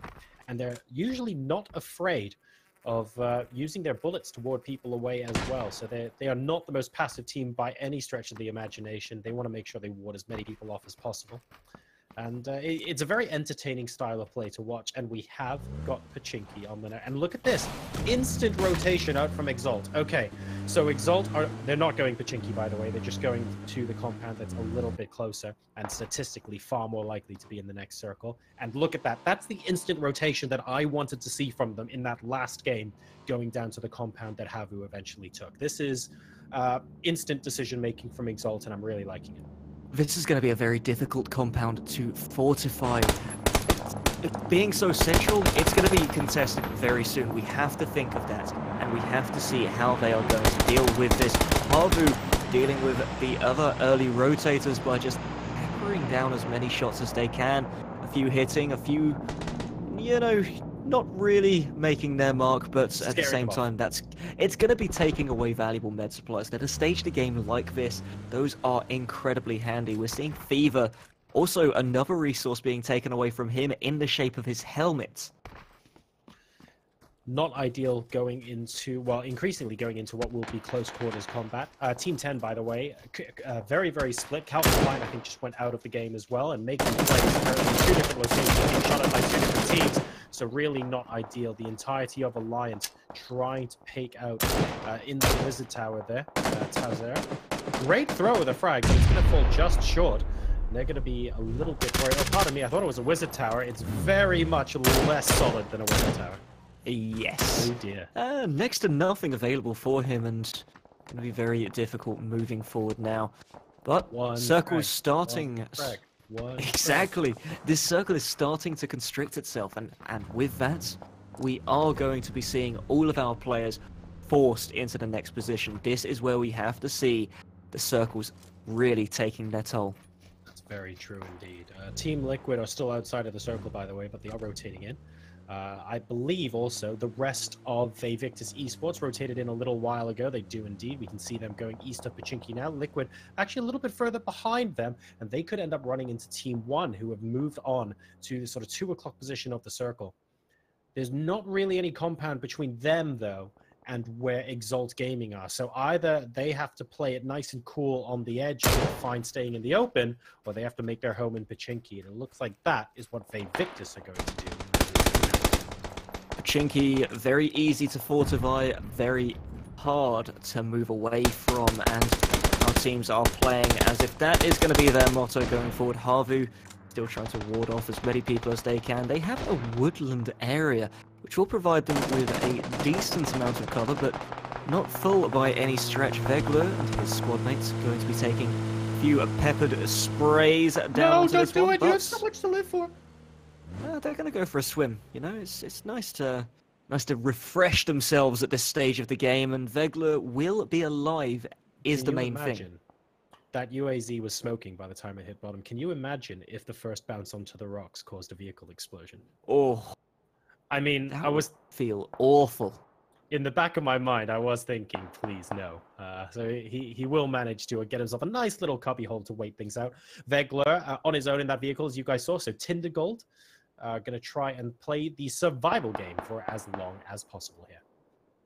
And they're usually not afraid of using their bullets to ward people away as well. So they are not the most passive team by any stretch of the imagination. They want to make sure they ward as many people off as possible. And it's a very entertaining style of play to watch, and we have got Pachinki on the net. And look at this, instant rotation out from Exalt. Okay, so Exalt, they're not going Pachinki, by the way. They're just going to the compound that's a little bit closer and statistically far more likely to be in the next circle. And look at that. That's the instant rotation that I wanted to see from them in that last game, going down to the compound that Havu eventually took. This is instant decision-making from Exalt, and I'm really liking it. This is going to be a very difficult compound to fortify. Being so central, it's going to be contested very soon. We have to think of that, and we have to see how they are going to deal with this. Havu dealing with the other early rotators by just peppering down as many shots as they can. A few hitting, a few, you know, not really making their mark, but at the same time, it's going to be taking away valuable med supplies. At a staged game like this, those are incredibly handy. We're seeing Fever, also another resource being taken away from him in the shape of his helmet. Not ideal going into, well, increasingly going into what will be close quarters combat. Team 10, by the way, very, very split. PUBGOnline, I think, just went out of the game as well, and making plays apparently in 2 different locations, being shot at by 2 different teams. So really not ideal. The entirety of Alliance trying to peek out in the Wizard Tower there. Tazer. Great throw with a frag, but it's going to fall just short. And they're going to be a little bit worried. Oh, pardon me, I thought it was a Wizard Tower. It's very much less solid than a Wizard Tower. Yes. Oh dear. Next to nothing available for him, and going to be very difficult moving forward now. But circle's starting. Exactly. This circle is starting to constrict itself, and with that, we are going to be seeing all of our players forced into the next position. This is where we have to see the circles really taking their toll. That's very true indeed. Team Liquid are still outside of the circle, by the way, but they are rotating in. I believe also the rest of Victus Esports rotated in a little while ago. They do indeed. We can see them going east of Pachinki now. Liquid actually a little bit further behind them, and they could end up running into Team 1, who have moved on to the sort of 2 o'clock position of the circle. There's not really any compound between them, though, and where Exalt Gaming are. So either they have to play it nice and cool on the edge and find staying in the open, or they have to make their home in Pachinki. And it looks like that is what Victus are going to do. Pachinki, very easy to fortify, very hard to move away from, and our teams are playing as if that is going to be their motto going forward. Havu still trying to ward off as many people as they can. They have a woodland area, which will provide them with a decent amount of cover, but not full by any stretch. Vegler and his squad mates going to be taking a few peppered sprays down. No, don't do it! You have so much to live for. They're going to go for a swim. You know, it's nice to refresh themselves at this stage of the game, and Vegler will be alive is the main thing. That UAZ was smoking by the time it hit bottom. Can you imagine if the first bounce onto the rocks caused a vehicle explosion? Oh, I mean, I would feel awful. In the back of my mind, I was thinking, please no. So he will manage to get himself a nice little cubby hole to wait things out. Vegler on his own in that vehicle, as you guys saw. So Tindergold going to try and play the survival game for as long as possible here.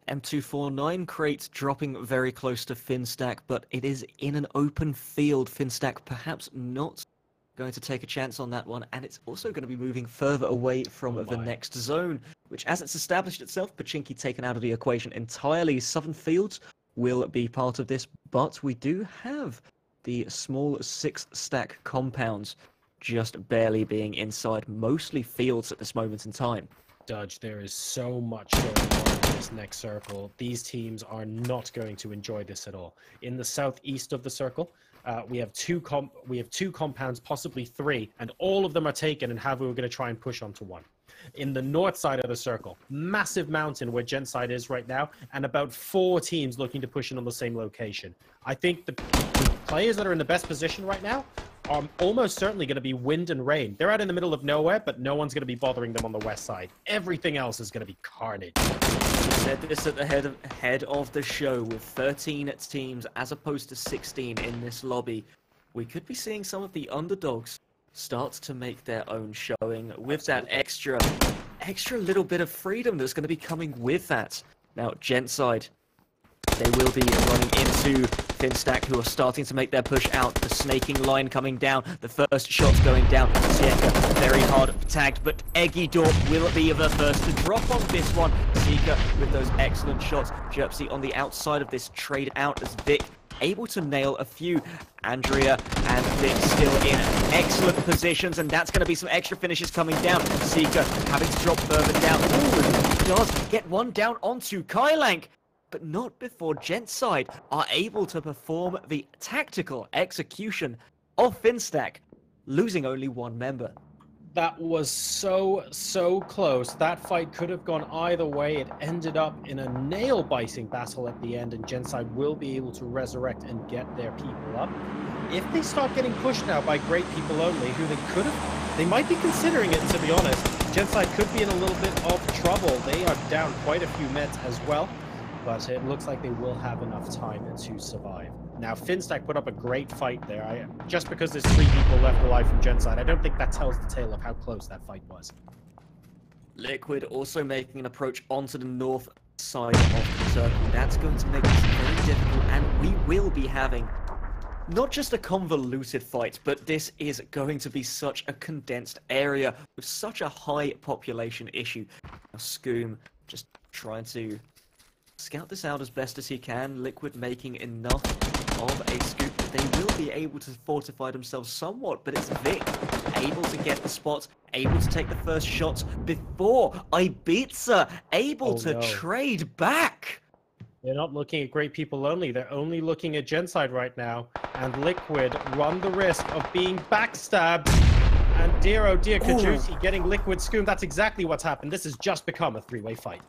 M249 crate dropping very close to Finstack, but it is in an open field. Finstack perhaps not going to take a chance on that one, and it's also going to be moving further away from the next zone, which, as it's established itself, Pachinki taken out of the equation entirely. Southern Fields will be part of this, but we do have the small 6-stack compounds just barely being inside mostly fields at this moment in time. Dudge, there is so much going on in this next circle. These teams are not going to enjoy this at all. In the southeast of the circle, we have two compounds, possibly 3, and all of them are taken, and Havu are going to try and push onto one. In the north side of the circle, massive mountain where Genside is right now, and about 4 teams looking to push in on the same location. I think the players that are in the best position right now are almost certainly going to be wind and rain. They're out in the middle of nowhere, but no one's going to be bothering them on the west side. Everything else is going to be carnage. We said this at the head of the show, with 13 teams as opposed to 16 in this lobby. We could be seeing some of the underdogs start to make their own showing with that extra little bit of freedom that's going to be coming with that. Now, Genside, they will be running into Finstack, who are starting to make their push out. The snaking line coming down. The first shot's going down. Sieka very hard tagged, but Egidorp will be the first to drop on this one. Seeker with those excellent shots. Jerpsy on the outside of this, trade out as Vic able to nail a few. Andrea and Vic still in excellent positions, and that's going to be some extra finishes coming down. Seeker having to drop further down. Ooh, does get one down onto Kailank, but not before Gentside are able to perform the tactical execution of Finstack, losing only one member. That was so close. That fight could have gone either way. It ended up in a nail-biting battle at the end, and Gentside will be able to resurrect and get their people up. If they start getting pushed now by great people only, who they might be considering it, to be honest. Gentside could be in a little bit of trouble. They are down quite a few meds as well, but it looks like they will have enough time to survive. Now, Finstack put up a great fight there. Just because there's 3 people left alive from Gentside, I don't think that tells the tale of how close that fight was. Liquid also making an approach onto the north side of the circle. That's going to make this very difficult, and we will be having not just a convoluted fight, but this is going to be such a condensed area with such a high population issue. Now, Scoom just trying to scout this out as best as he can. Liquid making enough of a scoop that they will be able to fortify themselves somewhat, but it's Vic able to get the spot, able to take the first shots before Ibiza able to trade back. They're not looking at great people only. They're only looking at Gentside right now, and Liquid run the risk of being backstabbed. And dear oh dear, Kajusi getting Liquid Scoom. That's exactly what's happened. This has just become a 3-way fight.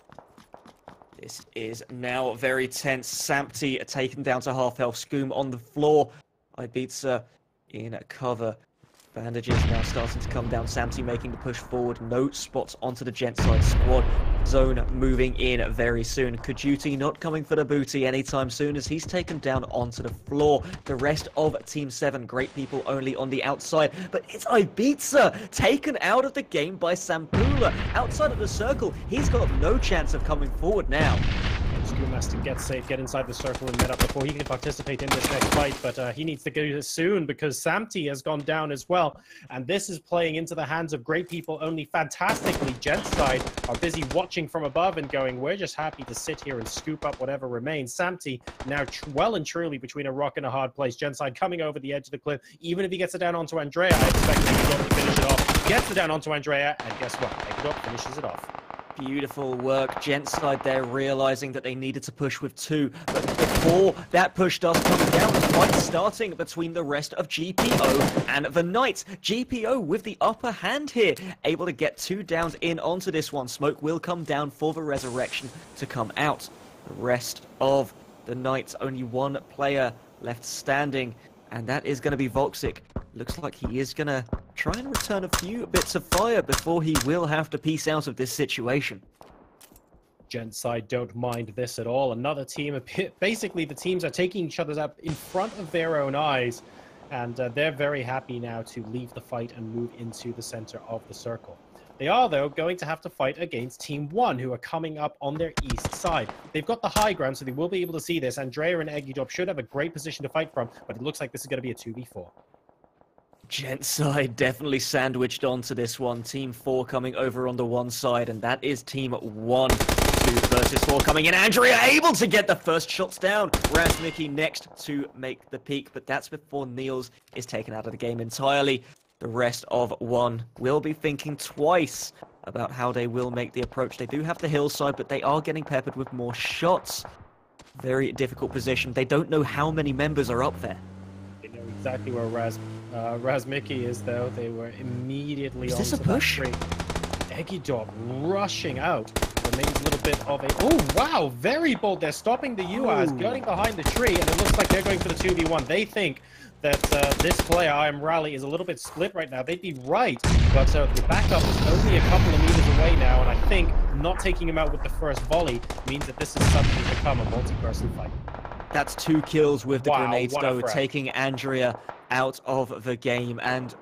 This is now very tense. Sampty taken down to half health. Scoom on the floor. Ibiza in cover. Bandages now starting to come down. Sampty making the push forward. No spots onto the Gentside squad. Zone moving in very soon. Kajuti not coming for the booty anytime soon as he's taken down onto the floor. The rest of Team 7, great people only on the outside. But it's Ibiza taken out of the game by Sampula. Outside of the circle, he's got no chance of coming forward now. Scoom has to get safe, get inside the circle and met up before he can participate in this next fight, but he needs to go this soon because Sampty has gone down as well, and this is playing into the hands of great people only fantastically. Gentside are busy watching from above and going, we're just happy to sit here and scoop up whatever remains. Sampty now well and truly between a rock and a hard place. Gentside coming over the edge of the cliff. Even if he gets it down onto Andrea, I expect Egidorp to finish it off. Gets it down onto Andrea, and guess what? Egidorp finishes it off. Beautiful work. Gentside there realizing that they needed to push with 2. But before that push does come down, the fight starting between the rest of GPO and the Knights. GPO with the upper hand here, able to get 2 downs in onto this one. Smoke will come down for the resurrection to come out. The rest of the Knights, only 1 player left standing, and that is going to be Voxic. Looks like he is going to try and return a few bits of fire before he will have to peace out of this situation. Gentside don't mind this at all. Another team, basically the teams are taking each other up in front of their own eyes, and they're very happy now to leave the fight and move into the center of the circle. They are, though, going to have to fight against Team 1, who are coming up on their east side. They've got the high ground, so they will be able to see this. Andrea and Egidorp should have a great position to fight from, but it looks like this is going to be a 2v4. Gentside definitely sandwiched onto this one. Team 4 coming over on the one side, and that is Team 1. 2 versus 4 coming in. Andrea able to get the first shots down. Razmiki next to make the peak, but that's before Niels is taken out of the game entirely. The rest of 1 will be thinking twice about how they will make the approach. They do have the hillside, but they are getting peppered with more shots. Very difficult position. They don't know how many members are up there. They know exactly where Razmiki is, though. They were immediately on. Is this a push? Egidorp rushing out. Remains a little bit of a... Oh, wow! Very bold. They're stopping the UAS, going behind the tree, and it looks like they're going for the 2v1. They think that this player, I Am Rally, is a little bit split right now. They'd be right, but the backup is only a couple of meters away now, and I think not taking him out with the first volley means that this has suddenly become a multi-person fight. That's 2 kills with the grenades, though, threat. taking Andrea out of the game, and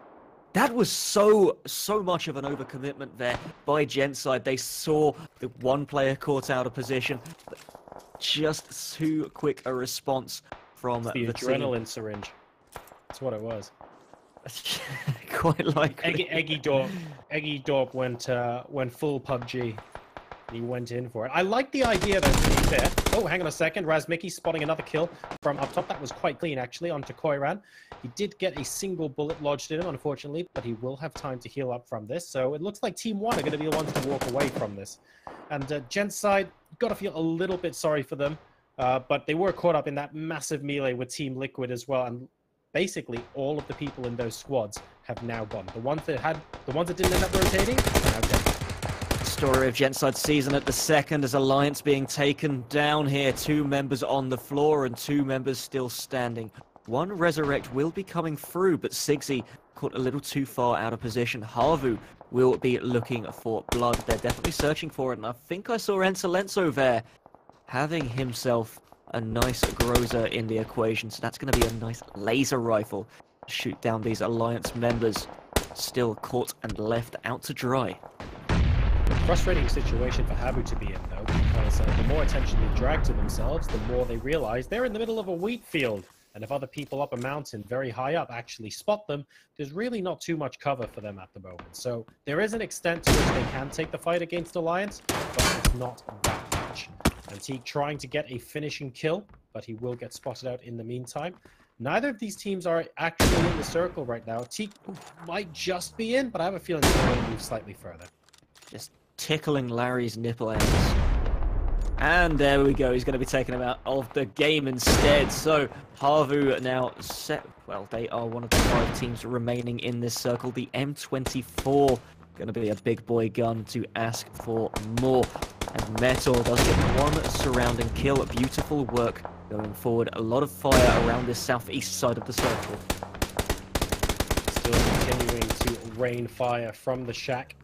that was so much of an overcommitment there by Gentside. They saw the 1 player caught out of position, but just too quick a response from It's the the adrenaline syringe. That's what it was. team. Quite likely. Eggy Dorp went full PUBG. He went in for it. I like the idea though, to be fair. Oh, hang on a second. Razmiki spotting another kill from up top. That was quite clean, actually, onto Koiran. He did get a single bullet lodged in him, unfortunately, but he will have time to heal up from this. So it looks like Team 1 are going to be the ones to walk away from this. And Gent's side, got to feel a little bit sorry for them. But they were caught up in that massive melee with Team Liquid as well. And basically, all of the people in those squads have now gone. The ones that didn't end up rotating, are now dead. Story of Gentside season at the second as Alliance being taken down here. 2 members on the floor and 2 members still standing. One Resurrect will be coming through, but Sigsy caught a little too far out of position. Harvu will be looking for blood. They're definitely searching for it, and I think I saw Encelenzo there having himself a nice Groza in the equation. So that's going to be a nice laser rifle to shoot down these Alliance members. Still caught and left out to dry. Frustrating situation for Habu to be in, though, because the more attention they drag to themselves, the more they realize they're in the middle of a wheat field. And if other people up a mountain very high up actually spot them, there's really not too much cover for them at the moment. So there is an extent to which they can take the fight against Alliance, but it's not that much. Antique trying to get a finishing kill, but he will get spotted out in the meantime. Neither of these teams are actually in the circle right now. Teak might just be in, but I have a feeling they're going to move slightly further. Just tickling Larry's nipple ends. And there we go. He's going to be taken him out of the game instead. So Harvu now set. Well, they are one of the 5 teams remaining in this circle. The M24 going to be a big boy gun to ask for more. And Metal does get one surrounding kill. Beautiful work going forward. A lot of fire around this southeast side of the circle. Still continuing to rain fire from the shack.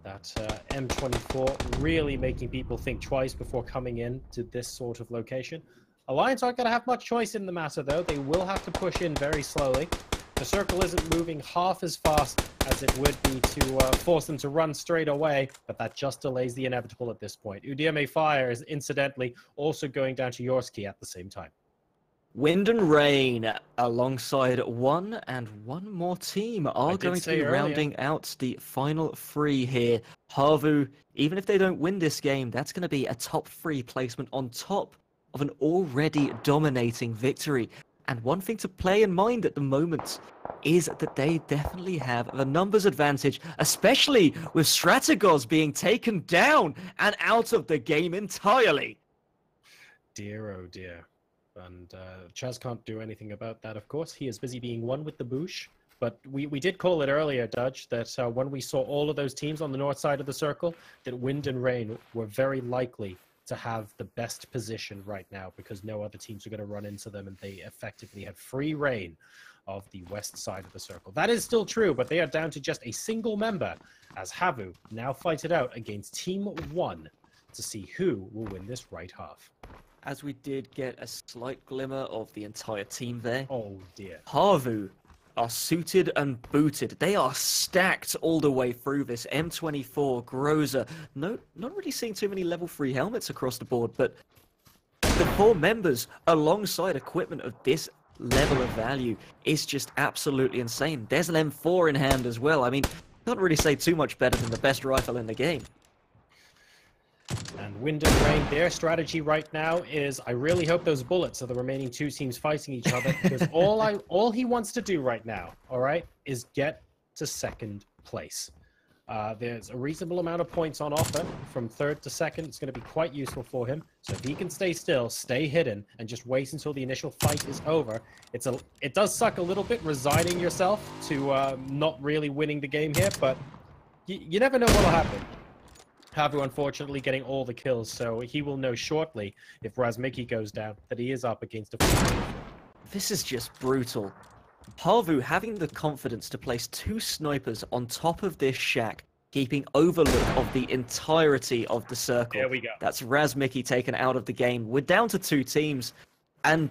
That M24 really making people think twice before coming in to this sort of location. Alliance aren't going to have much choice in the matter, though. They will have to push in very slowly. The circle isn't moving half as fast as it would be to force them to run straight away, but that just delays the inevitable at this point. UDMA Fire is incidentally also going down to Yorski at the same time. Wind and Rain alongside one more team are going to be rounding out the final 3 here. Harvu, even if they don't win this game, that's going to be a top 3 placement on top of an already dominating victory. And one thing to play in mind at the moment is that they definitely have the numbers advantage, especially with Strategos being taken down and out of the game entirely. Dear, oh dear. And Chaz can't do anything about that, of course. He is busy being one with the Boosh. But we did call it earlier, Dudge, that when we saw all of those teams on the north side of the circle, that Wind and Rain were very likely to have the best position right now because no other teams are going to run into them, and they effectively had free reign of the west side of the circle. That is still true, but they are down to just a single member as Havu now fight it out against Team 1 to see who will win this right half. As we did get a slight glimmer of the entire team there. Oh dear. Harvu are suited and booted. They are stacked all the way through this. M24, Groza. No, not really seeing too many level 3 helmets across the board, but the 4 members alongside equipment of this level of value is just absolutely insane. There's an M4 in hand as well. I mean, can't really say too much better than the best rifle in the game. And Wind and Rain, their strategy right now is, I really hope those bullets are the remaining 2 teams fighting each other, because all he wants to do right now, all right, is get to 2nd place. There's a reasonable amount of points on offer from 3rd to 2nd. It's going to be quite useful for him. So if he can stay still, stay hidden, and just wait until the initial fight is over, it does suck a little bit resigning yourself to not really winning the game here, but you never know what will happen. Havu unfortunately getting all the kills, so he will know shortly if Razmiki goes down that he is up against a full. This is just brutal. Harvu having the confidence to place 2 snipers on top of this shack, keeping overlook of the entirety of the circle. There we go. That's Razmiki taken out of the game. We're down to 2 teams, and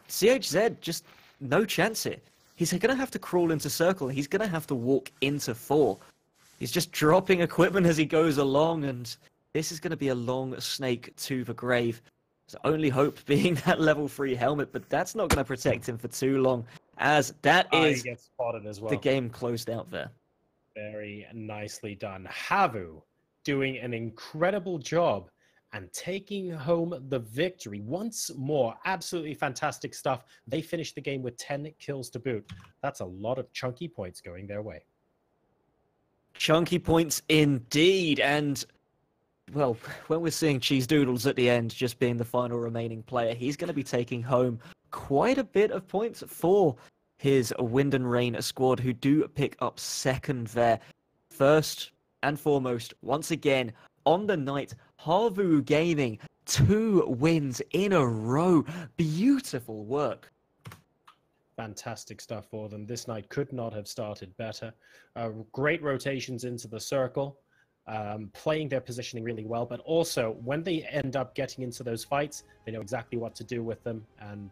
CHZ just no chance here. He's going to have to crawl into circle. He's going to have to walk into 4. He's just dropping equipment as he goes along, and this is going to be a long snake to the grave. His only hope being that level 3 helmet, but that's not going to protect him for too long, as that He is gets spotted as well. the game closed out there. Very nicely done. Havu doing an incredible job and taking home the victory once more. Absolutely fantastic stuff. They finished the game with 10 kills to boot. That's a lot of chunky points going their way. Chunky points indeed, and well, when we're seeing Cheese Doodles at the end just being the final remaining player, he's going to be taking home quite a bit of points for his Wind and Rain squad, who do pick up second there. First and foremost, once again, on the night, Havu gaining 2 wins in a row. Beautiful work. Fantastic stuff for them. This night could not have started better. Great rotations into the circle, playing their positioning really well, but also when they end up getting into those fights, they know exactly what to do with them. And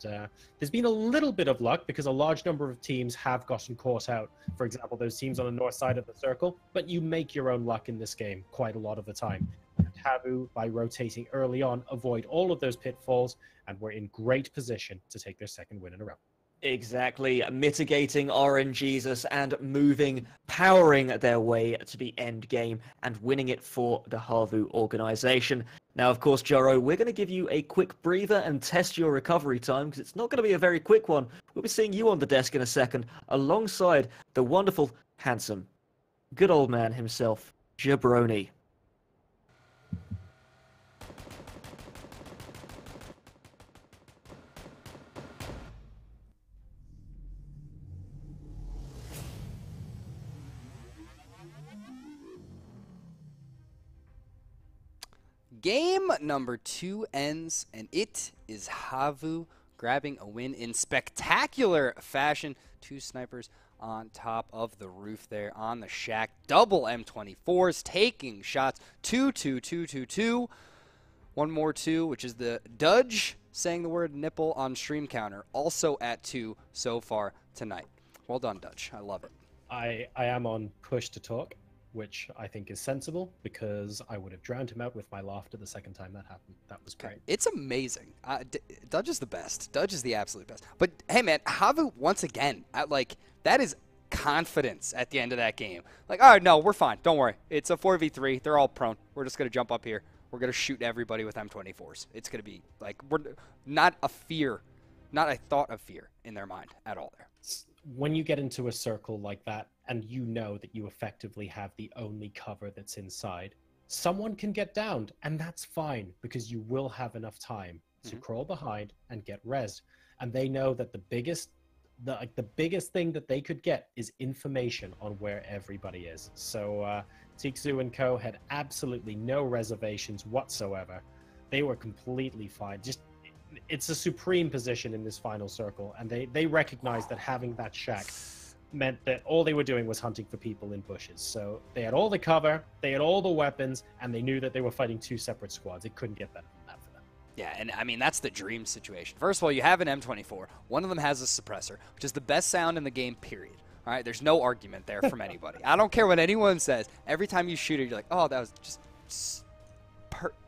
there's been a little bit of luck because a large number of teams have gotten caught out. For example, those teams on the north side of the circle, but you make your own luck in this game quite a lot of the time. And Havu, by rotating early on, avoid all of those pitfalls, and we're in great position to take their second win in a row. Exactly, mitigating RNGesus and moving, powering their way to the end game and winning it for the Havu organization. Now, of course, Joro, we're going to give you a quick breather and test your recovery time because it's not going to be a very quick one. We'll be seeing you on the desk in a second alongside the wonderful, handsome, good old man himself, Jabroni. Game number 2 ends, and it is Havu grabbing a win in spectacular fashion. 2 snipers on top of the roof there on the shack. Double M24s taking shots. 2-2-2-2-2. One more 2, which is the Dudge saying the word nipple on stream counter. Also at 2 so far tonight. Well done, Dudge. I love it. I am on push to talk, which I think is sensible because I would have drowned him out with my laughter the second time that happened. That was great. It's amazing. Dudge is the best. Dudge is the absolute best. But hey, man, Havu once again, that is confidence at the end of that game. Like, all right, no, we're fine. Don't worry. It's a 4v3. They're all prone. We're just gonna jump up here. We're gonna shoot everybody with M24s. It's gonna be like we're not a fear, not a thought of fear in their mind at all there. When you get into a circle like that and you know that you effectively have the only cover that's inside, someone can get downed, and that's fine because you will have enough time to crawl behind and get rezzed. And they know that the biggest thing that they could get is information on where everybody is. So Tikzu and Co had absolutely no reservations whatsoever. They were completely fine. It's a supreme position in this final circle, and they recognized that having that shack meant that all they were doing was hunting for people in bushes. So they had all the cover, they had all the weapons, and they knew that they were fighting 2 separate squads. It couldn't get better than that for them. Yeah, and I mean, that's the dream situation. First of all, you have an M24. One of them has a suppressor, which is the best sound in the game, period. All right, there's no argument there from anybody. I don't care what anyone says. Every time you shoot it, you're like, oh, that was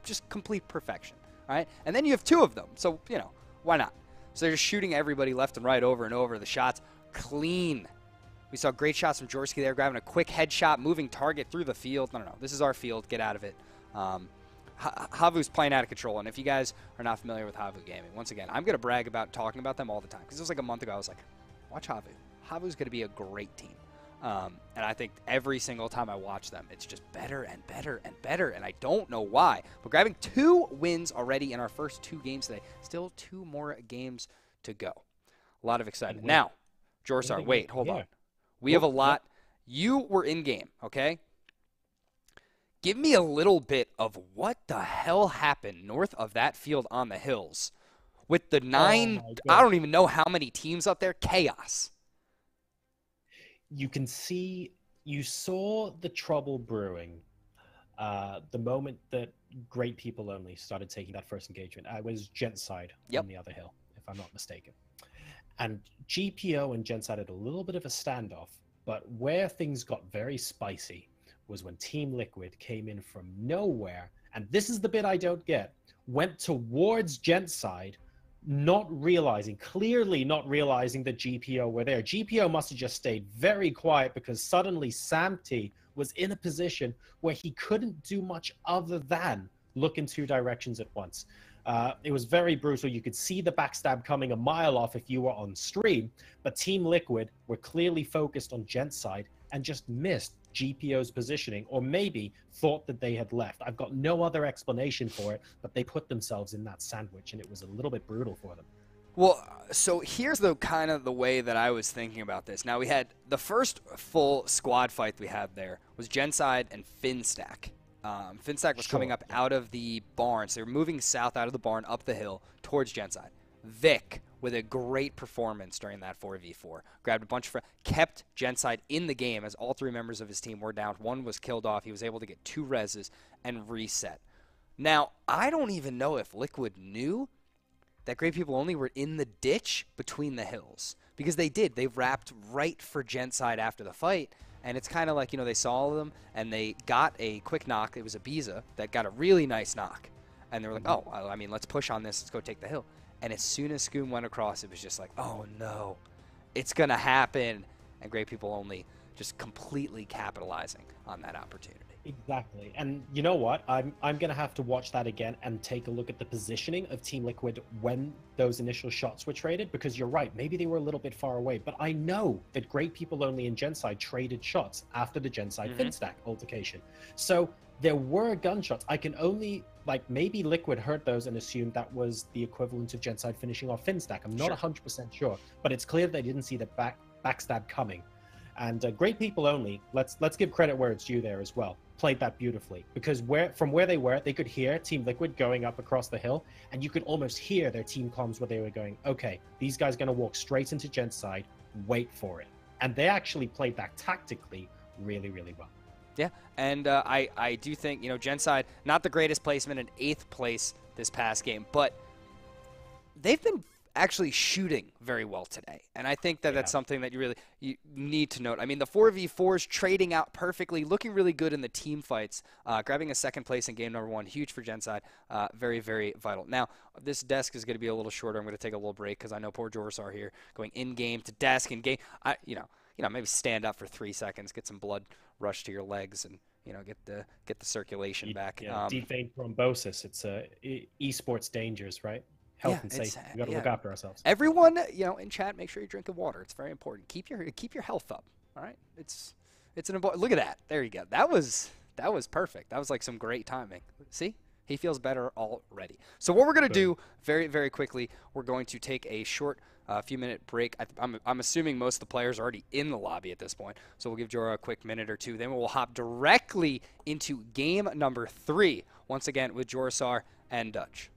just complete perfection. Right? And then you have 2 of them, so, you know, why not? So they're just shooting everybody left and right over and over. The shots clean. We saw great shots from Jorski there, grabbing a quick headshot, moving target through the field. No, this is our field. Get out of it. Havu's playing out of control, and if you guys are not familiar with Havu Gaming, once again, I'm going to brag about talking about them all the time, because it was like a month ago, I was like, watch Havu. Havu's going to be a great team. And I think every single time I watch them, it's just better and better and better, and I don't know why. But grabbing 2 wins already in our first 2 games today. Still 2 more games to go. A lot of excitement. Now, Jorsar, wait, hold on. We have a lot. You were in game, okay? Give me a little bit of what the hell happened north of that field on the hills with the 9, I don't even know how many teams up there. Chaos. You can see, you saw the trouble brewing the moment that Great People Only started taking that first engagement. I was Gentside on the other hill, if I'm not mistaken. And GPO and Gentside had a little bit of a standoff, but where things got very spicy was when Team Liquid came in from nowhere And this is the bit I don't get. Went towards Gent side, clearly not realizing that GPO were there. GPO must have just stayed very quiet because suddenly Samty was in a position where he couldn't do much other than look in two directions at once. It was very brutal. You could see the backstab coming a mile off if you were on stream, but Team Liquid were clearly focused on Gent side and just missed GPO's positioning, or maybe thought that they had left. I've got no other explanation for it, but they put themselves in that sandwich, and it was a little bit brutal for them. Well, so here's the kind of the way that I was thinking about this. Now, we had the first full squad fight we had there was Genside and Finstack. Finstack was coming up out of the barn, so they were moving south out of the barn up the hill towards Genside. Vic, with a great performance during that 4v4, grabbed a bunch of kept Genside in the game as all three members of his team were down. One was killed off. He was able to get 2 reses and reset. Now, I don't even know if Liquid knew that Great People Only were in the ditch between the hills, because they did. They wrapped right for Genside after the fight, and it's kind of like, you know, they saw them and they got a quick knock. It was a Biza that got a really nice knock, and they were like, oh, I mean, let's push on this. Let's go take the hill. And as soon as Scoom went across, it was just like, oh no, it's going to happen. And Great People Only just completely capitalizing on that opportunity. Exactly. And you know what? I'm going to have to watch that again and take a look at the positioning of Team Liquid when those initial shots were traded, because you're right, maybe they were a little bit far away, but I know that Great People Only and Genside traded shots after the Genside Finstack altercation. So there were gunshots. I can only, like, maybe Liquid heard those and assumed that was the equivalent of Genside finishing off Finstack. I'm not 100% sure, but it's clear they didn't see the backstab coming. And Great People Only, let's give credit where it's due there as well, played that beautifully, because from where they were, they could hear Team Liquid going up across the hill, and you could almost hear their team comms where they were going, okay, these guys are going to walk straight into Genside, wait for it. And they actually played that tactically really, really well. Yeah, and I do think, you know, Genside, not the greatest placement in 8th place this past game, but they've been actually shooting very well today. And I think that that's something that you need to note. I mean, the 4v4s trading out perfectly, looking really good in the team fights, grabbing a 2nd place in game number 1, huge for Genside, very, very vital. Now, this desk is going to be a little shorter. I'm going to take a little break because I know poor Jorsar here going in-game to desk in game. You know, maybe stand up for 3 seconds, get some blood rush to your legs, and you know, get the circulation back. Yeah, deep vein thrombosis. It's esports dangers, right? Health and safety. We got to look after ourselves. Everyone, you know, in chat, make sure you're drinking water. It's very important. Keep your health up. All right, it's an important. Look at that. There you go. That was perfect. That was like some great timing. See, he feels better already. So what we're gonna do very, very quickly, we're going to take a short few-minute break. I'm assuming most of the players are already in the lobby at this point, so we'll give Jorah a quick minute or two. Then we'll hop directly into game number 3 once again with Jorsar and Dutch.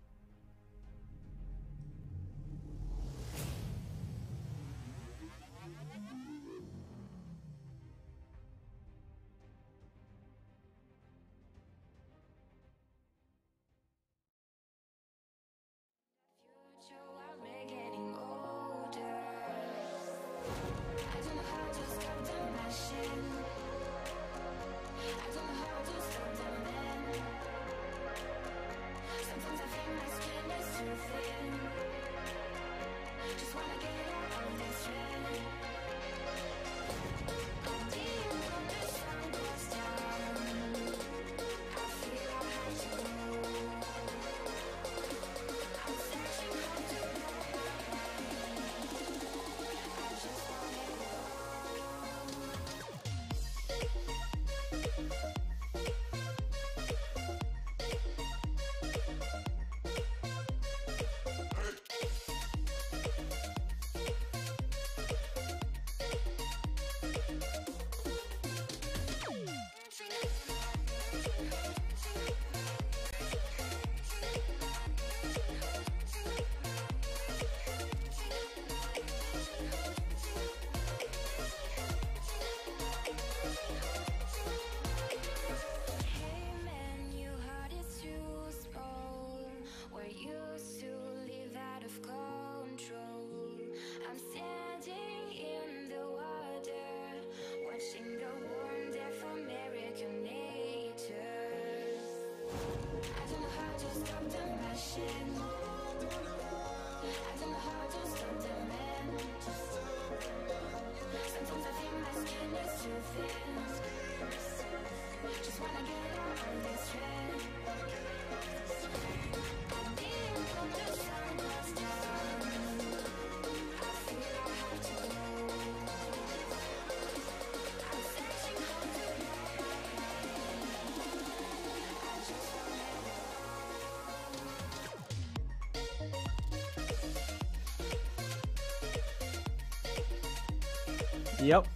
Yep.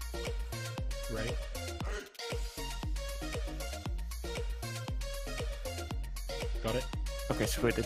Right. Got it. Okay, sweet.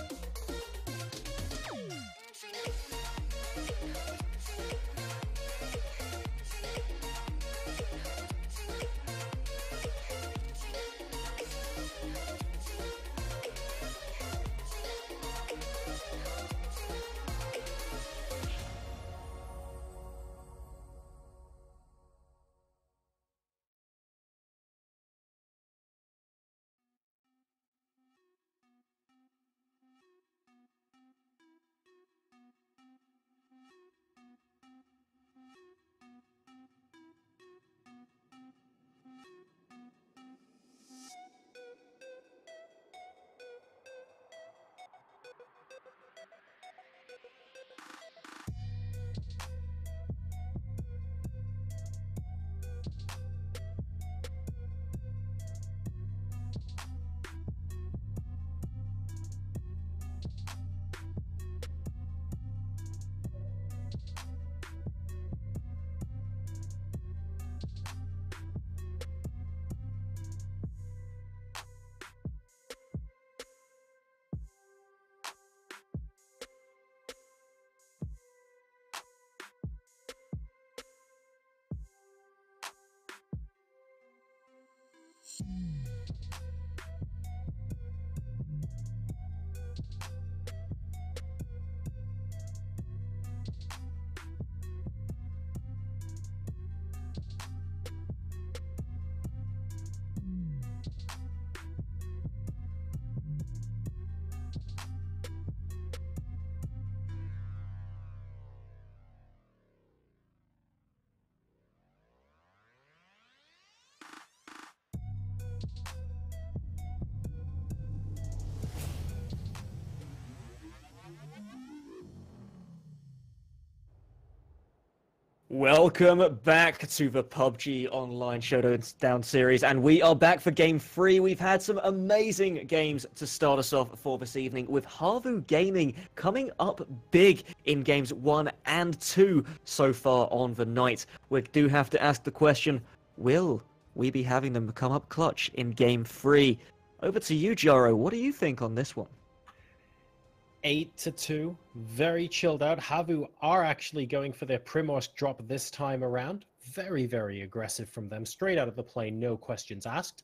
Welcome back to the PUBG Online Showdown series, and we are back for Game 3. We've had some amazing games to start us off for this evening, with Havu Gaming coming up big in Games 1 and 2 so far on the night. We do have to ask the question, will we be having them come up clutch in Game 3? Over to you, Jaro. What do you think on this one? 8-2, very chilled out. Havu are actually going for their Primorsk drop this time around. Very, very aggressive from them. Straight out of the plane, no questions asked.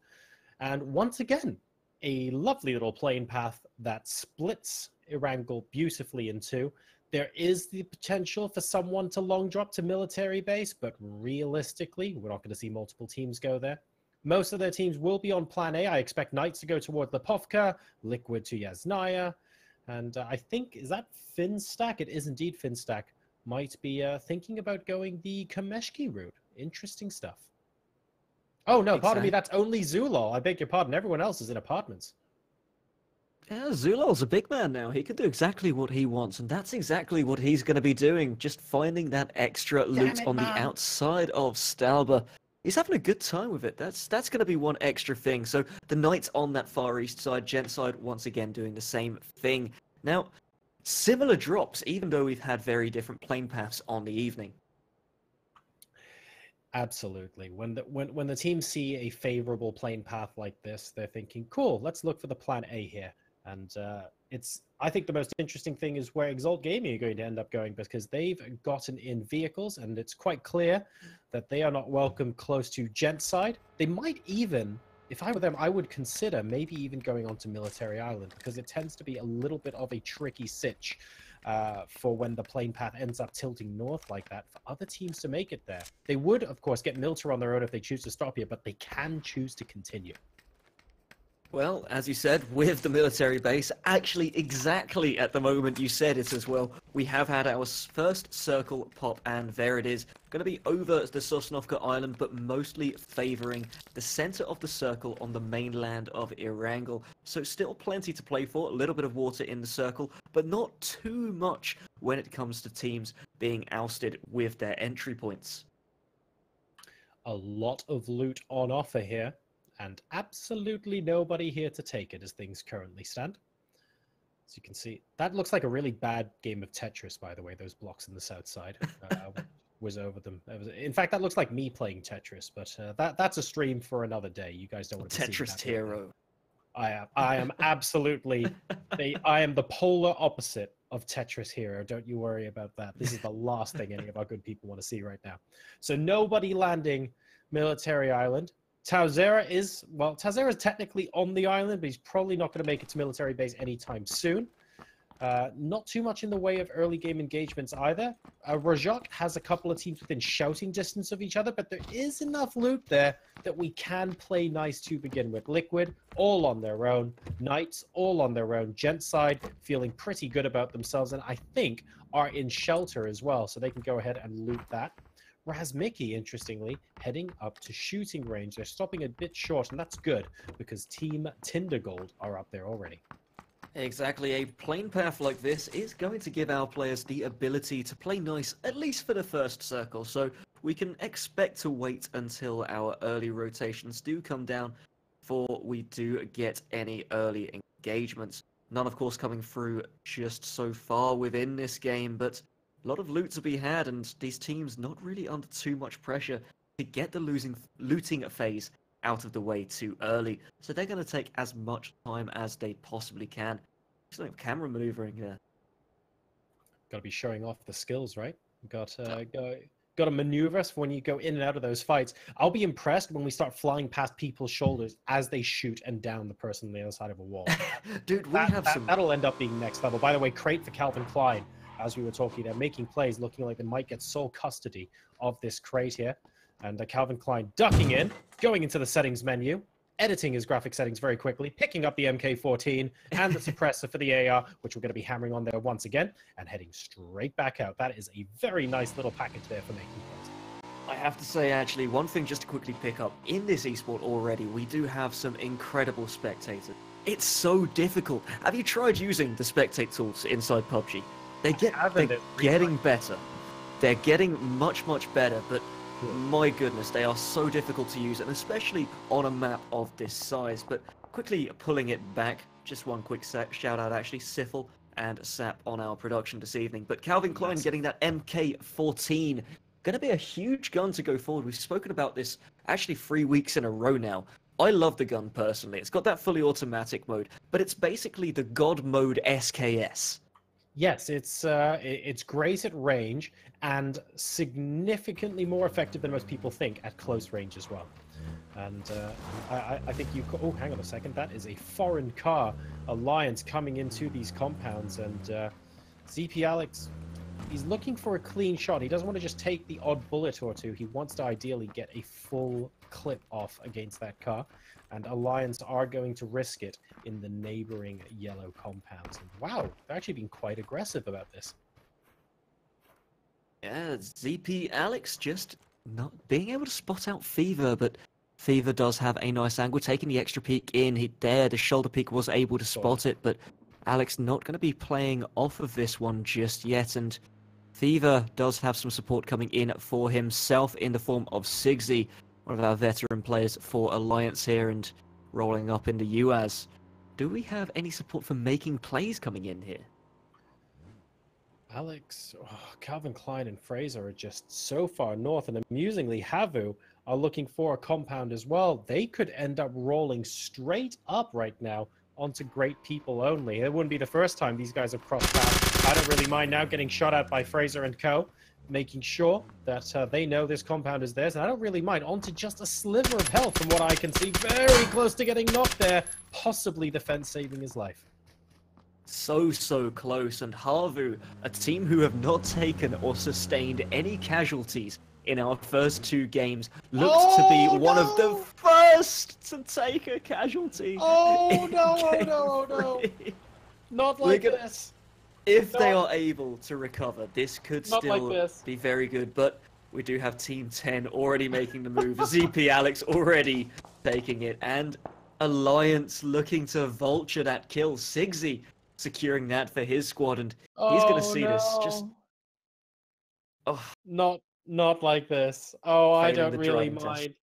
And once again, a lovely little plane path that splits Erangel beautifully in two. There is the potential for someone to long drop to military base, but realistically, we're not going to see multiple teams go there. Most of their teams will be on plan A. I expect Knights to go toward the Povka, Liquid to Yasnaya. And I think, is that Finstack? It is indeed Finstack. Might be thinking about going the Kameshki route. Interesting stuff. Oh, no, pardon me, that's only Zulol. I beg your pardon. Everyone else is in apartments. Yeah, Zulol's a big man now. He can do exactly what he wants, and that's exactly what he's going to be doing. Just finding that extra loot on the outside of Stalber. He's having a good time with it. That's going to be one extra thing. So the Knights on that far east side, Gent side, once again doing the same thing. Now, similar drops, even though we've had very different plane paths on the evening. Absolutely. When the teams see a favorable plane path like this, they're thinking, cool, let's look for the plan A here. And I think the most interesting thing is where Exalt Gaming are going to end up going, because they've gotten in vehicles, and it's quite clear that they are not welcome close to Gent side. They might even, if I were them, I would consider maybe even going onto Military Island, because it tends to be a little bit of a tricky sitch for when the plane path ends up tilting north like that, for other teams to make it there. They would, of course, get Milter on their own if they choose to stop here, but they can choose to continue. Well, as you said, with the military base, actually exactly at the moment you said it as well, we have had our first circle pop, and there it is. Going to be over the Sosnovka Island, but mostly favouring the centre of the circle on the mainland of Erangel. So still plenty to play for, a little bit of water in the circle, but not too much when it comes to teams being ousted with their entry points. A lot of loot on offer here, and absolutely nobody here to take it as things currently stand. As you can see, that looks like a really bad game of Tetris, by the way, those blocks on the south side. Was over them. In fact, that looks like me playing Tetris, but that's a stream for another day. You guys don't want to see Tetris hero. I am absolutely I am the polar opposite of Tetris hero. Don't you worry about that. This is the last thing any of our good people want to see right now. So nobody landing military island. Tauzera is technically on the island, but he's probably not going to make it to military base anytime soon. Not too much in the way of early game engagements either. Rajak has a couple of teams within shouting distance of each other, but there is enough loot there that we can play nice to begin with. Liquid, all on their own. Knights, all on their own. Gent side, feeling pretty good about themselves, and I think are in shelter as well, so they can go ahead and loot that. Razmiki, interestingly, heading up to shooting range. They're stopping a bit short, and that's good, because Team Tindergold are up there already. Exactly, a plane path like this is going to give our players the ability to play nice, at least for the first circle, so we can expect to wait until our early rotations do come down before we do get any early engagements. None, of course, coming through just so far within this game, but a lot of loot to be had, and these teams not really under too much pressure to get the looting phase out of the way too early. So they're going to take as much time as they possibly can. Some camera maneuvering here. Got to be showing off the skills, right? Got to maneuver for when you go in and out of those fights. I'll be impressed when we start flying past people's shoulders as they shoot and down the person on the other side of a wall. Dude, that'll end up being next level. By the way, crate for Calvin Klein. As we were talking, they're making plays, looking like they might get sole custody of this crate here. And Calvin Klein ducking in, going into the settings menu, editing his graphic settings very quickly, picking up the MK14 and the suppressor for the AR, which we're going to be hammering on there once again, and heading straight back out. That is a very nice little package there for making plays. I have to say, actually, one thing just to quickly pick up, in this esport already, we do have some incredible spectators. It's so difficult. Have you tried using the spectate tools inside PUBG? They're getting better. They're getting much, much better, but my goodness, they are so difficult to use, and especially on a map of this size. But quickly pulling it back, just one quick shout out actually, Sifel and Sap on our production this evening. But Calvin Klein getting that MK14, going to be a huge gun to go forward. We've spoken about this actually 3 weeks in a row now. I love the gun personally. It's got that fully automatic mode, but it's basically the God mode SKS. Yes, it's great at range and significantly more effective than most people think at close range as well. And I think you... Oh, hang on a second. That is a foreign car alliance coming into these compounds. And ZP Alex, he's looking for a clean shot. He doesn't want to just take the odd bullet or two. He wants to ideally get a full clip off against that car. And Alliance are going to risk it in the neighboring yellow compounds. And wow, they're actually being quite aggressive about this. Yeah, ZP Alex just not being able to spot out Fever, but Fever does have a nice angle, taking the extra peek in. The shoulder peek was able to spot it, but Alex not going to be playing off of this one just yet. And Fever does have some support coming in for himself in the form of Sigsy, one of our veteran players for Alliance here, and rolling up into UAS. Do we have any support for making plays coming in here? Alex, Calvin Klein and Fraser are just so far north, and amusingly, Havu are looking for a compound as well. They could end up rolling straight up right now onto Great People Only. It wouldn't be the first time these guys have crossed paths. I don't really mind now getting shot at by Fraser and co, making sure that they know this compound is theirs, and I don't really mind. Onto just a sliver of health from what I can see. Very close to getting knocked there, possibly the fence saving his life. so close, and Havu, a team who have not taken or sustained any casualties in our first 2 games, looks to be one of the first to take a casualty. Oh no. Not like this. If they are able to recover, this could Not like still this. be very good, but we do have Team 10 already making the move, ZP Alex already taking it, and Alliance looking to vulture that kill. Sigsy securing that for his squad, and he's going to see this just... Oh, Not like this. Oh, I failing don't the really driving test. mind.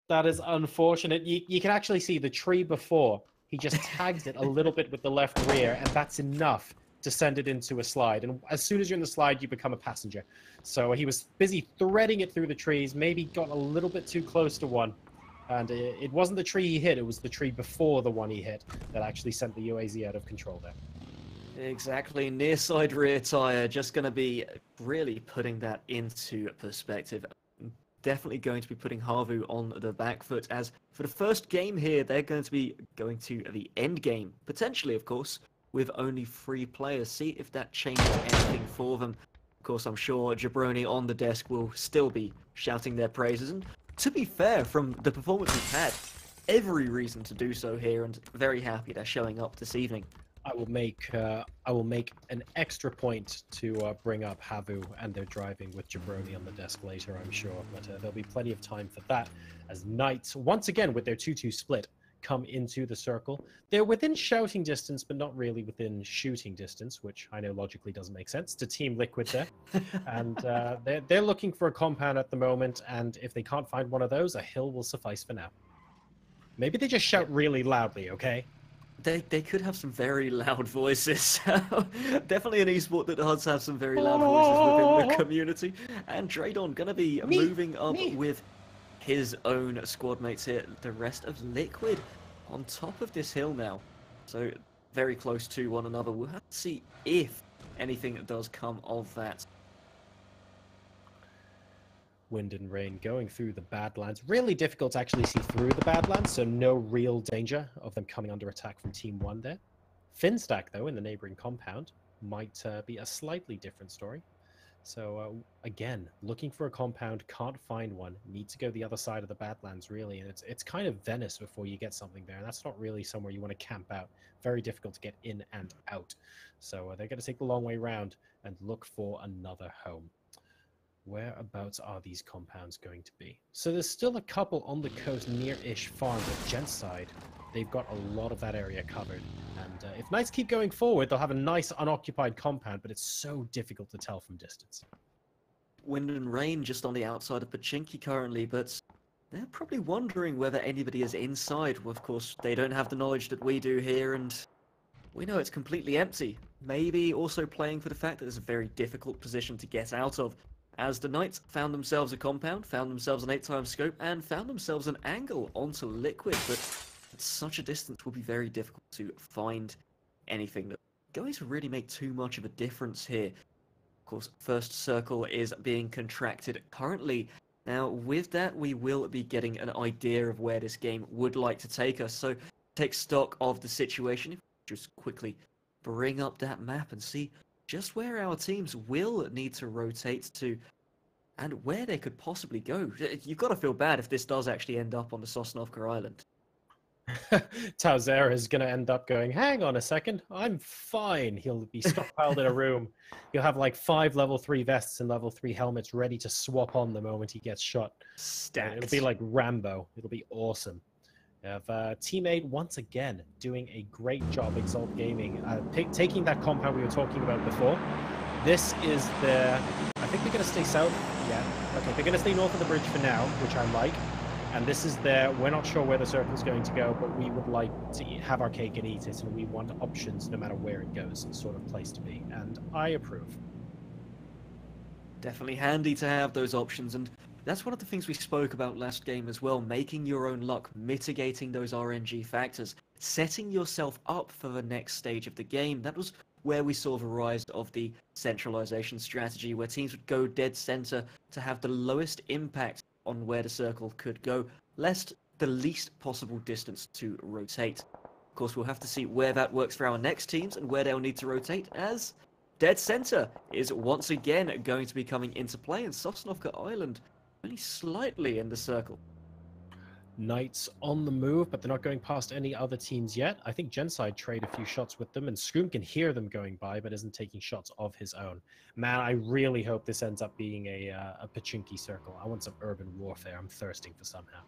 That is unfortunate. You can actually see the tree before. He just tags it a little bit with the left rear, and that's enough to send it into a slide. And as soon as you're in the slide, you become a passenger. So he was busy threading it through the trees, maybe got a little bit too close to one. And it wasn't the tree he hit, it was the tree before the one he hit that actually sent the UAZ out of control there. Exactly, near side rear tire, just going to be really putting that into perspective. Definitely going to be putting Havu on the back foot, as for the first game here, they're going to be going to the end game, potentially, of course, with only 3 players. See if that changes anything for them. Of course, I'm sure Jabroni on the desk will still be shouting their praises, and to be fair, from the performance we've had, every reason to do so here, and very happy they're showing up this evening. I will make an extra point to bring up Havu and their driving with Jabroni on the desk later, I'm sure. But there'll be plenty of time for that as Knights, once again with their 2-2 split, come into the circle. They're within shouting distance, but not really within shooting distance, which I know logically doesn't make sense to Team Liquid there. And they're looking for a compound at the moment, and if they can't find one of those, a hill will suffice for now. Maybe they just shout really loudly, okay? They could have some very loud voices. Definitely an esport that does have some very loud voices within the community. And Dradon going to be moving up with his own squad mates here. The rest of Liquid on top of this hill now. So very close to one another. We'll have to see if anything does come of that. Wind and rain going through the Badlands. Really difficult to actually see through the Badlands, so no real danger of them coming under attack from Team 1 there. Finstack, though, in the neighboring compound, might be a slightly different story. So, again, looking for a compound, can't find one, need to go the other side of the Badlands, really. And it's kind of Venice before you get something there, and that's not really somewhere you want to camp out. Very difficult to get in and out. So they're going to take the long way round and look for another home. Whereabouts are these compounds going to be? So there's still a couple on the coast near-ish farm, but Gent's side, they've got a lot of that area covered. And if Knights keep going forward, they'll have a nice unoccupied compound, but it's so difficult to tell from distance. Wind and rain just on the outside of Pachinki currently, but they're probably wondering whether anybody is inside. Well, of course, they don't have the knowledge that we do here, and we know it's completely empty. Maybe also playing for the fact that it's a very difficult position to get out of, as the Knights found themselves a compound, found themselves an 8-time scope, and found themselves an angle onto Liquid, but at such a distance will be very difficult to find anything that's going to really make too much of a difference here. Of course, first circle is being contracted currently. Now, with that, we will be getting an idea of where this game would like to take us. So, take stock of the situation. If we just quickly bring up that map and see just where our teams will need to rotate to and where they could possibly go. You've got to feel bad if this does actually end up on the Sosnovka Island. Tauzera is going to end up going, hang on a second, I'm fine. He'll be stockpiled in a room. He'll have like 5 level 3 vests and level 3 helmets ready to swap on the moment he gets shot. Stacked. It'll be like Rambo. It'll be awesome. We have Team 8 once again doing a great job, Exalt Gaming, taking that compound we were talking about before. This is the... I think they're going to stay south. Yeah. Okay, they're going to stay north of the bridge for now, which I like. And this is their... We're not sure where the circle's going to go, but we would like to have our cake and eat it, and we want options no matter where it goes, sort of place to be. And I approve. Definitely handy to have those options, and that's one of the things we spoke about last game as well, making your own luck, mitigating those RNG factors, setting yourself up for the next stage of the game. That was where we saw the rise of the centralization strategy, where teams would go dead center to have the lowest impact on where the circle could go, lest the least possible distance to rotate. Of course, we'll have to see where that works for our next teams and where they'll need to rotate, as Dead Center is once again going to be coming into play, and Sosnovka Island only slightly in the circle. Knights on the move, but they're not going past any other teams yet. I think Genside trade a few shots with them, and Scroom can hear them going by, but isn't taking shots of his own. Man, I really hope this ends up being a Pachinki circle. I want some urban warfare. I'm thirsting for some now.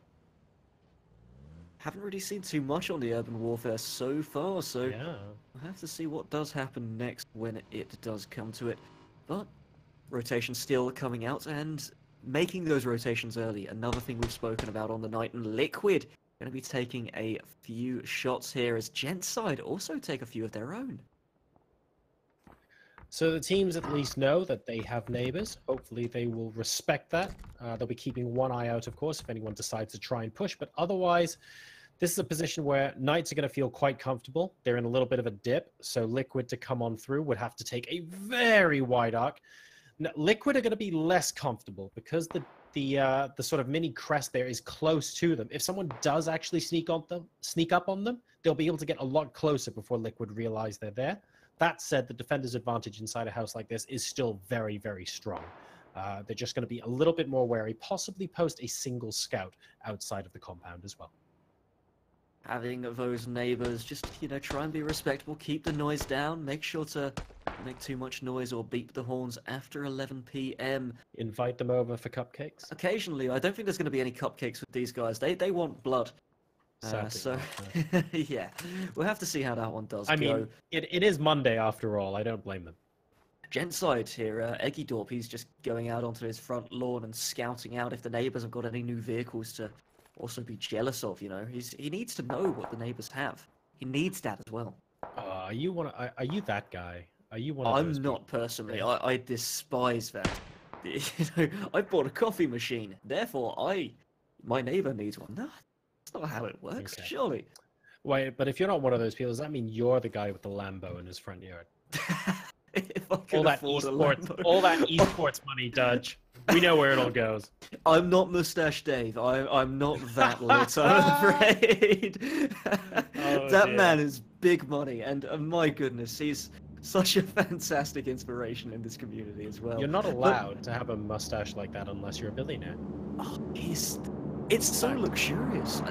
Haven't really seen too much on the urban warfare so far, so Yeah. we'll have to see what does happen next when it does come to it. But rotation still coming out, and making those rotations early, another thing we've spoken about on the night, and Liquid going to be taking a few shots here as Genside also take a few of their own. So the teams at least know that they have neighbors. Hopefully they will respect that. They'll be keeping one eye out, of course, if anyone decides to try and push. But otherwise, this is a position where Knights are going to feel quite comfortable. They're in a little bit of a dip, so Liquid to come on through would have to take a very wide arc. Now, Liquid are going to be less comfortable because the sort of mini crest there is close to them. If someone does actually sneak up on them, they'll be able to get a lot closer before Liquid realize they're there. That said, the defender's advantage inside a house like this is still very, very strong. They're just going to be a little bit more wary, possibly post a single scout outside of the compound as well. Having those neighbors, just, try and be respectable, keep the noise down, make sure to make too much noise or beep the horns after 11 p.m. Invite them over for cupcakes? Occasionally. I don't think there's going to be any cupcakes with these guys. They want blood. So, yeah, we'll have to see how that one does go. I mean, it is Monday after all. I don't blame them. Genside here, Eggydorp, he's just going out onto his front lawn and scouting out if the neighbors have got any new vehicles to also be jealous of, He needs to know what the neighbors have. He needs that as well. Are you that guy? Are you one of those I'm not people? personally. I despise that. I bought a coffee machine. Therefore, my neighbor needs one. No, that's not how it works, Okay. surely. Wait, but if you're not one of those people, does that mean you're the guy with the Lambo in his front yard? If I could All that afford a esports, Lambo. all that esports money, Dudge. We know where it all goes. I'm not Mustache Dave. I'm not that lit, I'm afraid. That dear. man is big money, and my goodness, he's such a fantastic inspiration in this community as well. You're not allowed to have a mustache like that unless you're a billionaire. It's so luxurious.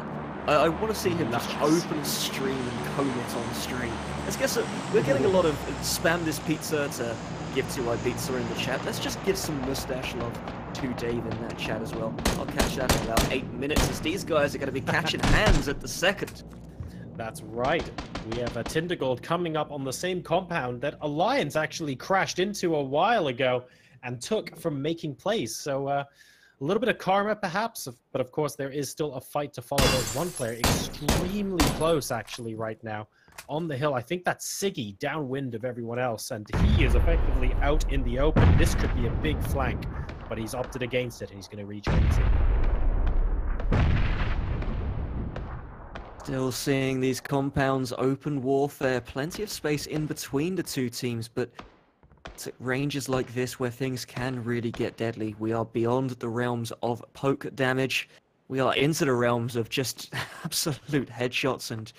I want to see him just open stream and comb it on stream. Let's guess we're getting a lot of spam this pizza to give to Ibiza in the chat. Let's just give some mustache love to Dave in that chat as well. I'll catch that in about 8 minutes, as these guys are going to be catching hands at the second. That's right. We have a Tindergold coming up on the same compound that Alliance actually crashed into a while ago and took from making plays. So a little bit of karma, perhaps, but of course there is still a fight to follow. There's one player extremely close, actually, right now on the hill. I think that's Siggy downwind of everyone else, and he is effectively out in the open. This could be a big flank, but he's opted against it, and he's going to rejoin the team. Still seeing these compounds, open warfare, plenty of space in between the two teams, but it's at ranges like this where things can really get deadly. We are beyond the realms of poke damage. We are into the realms of just absolute headshots and,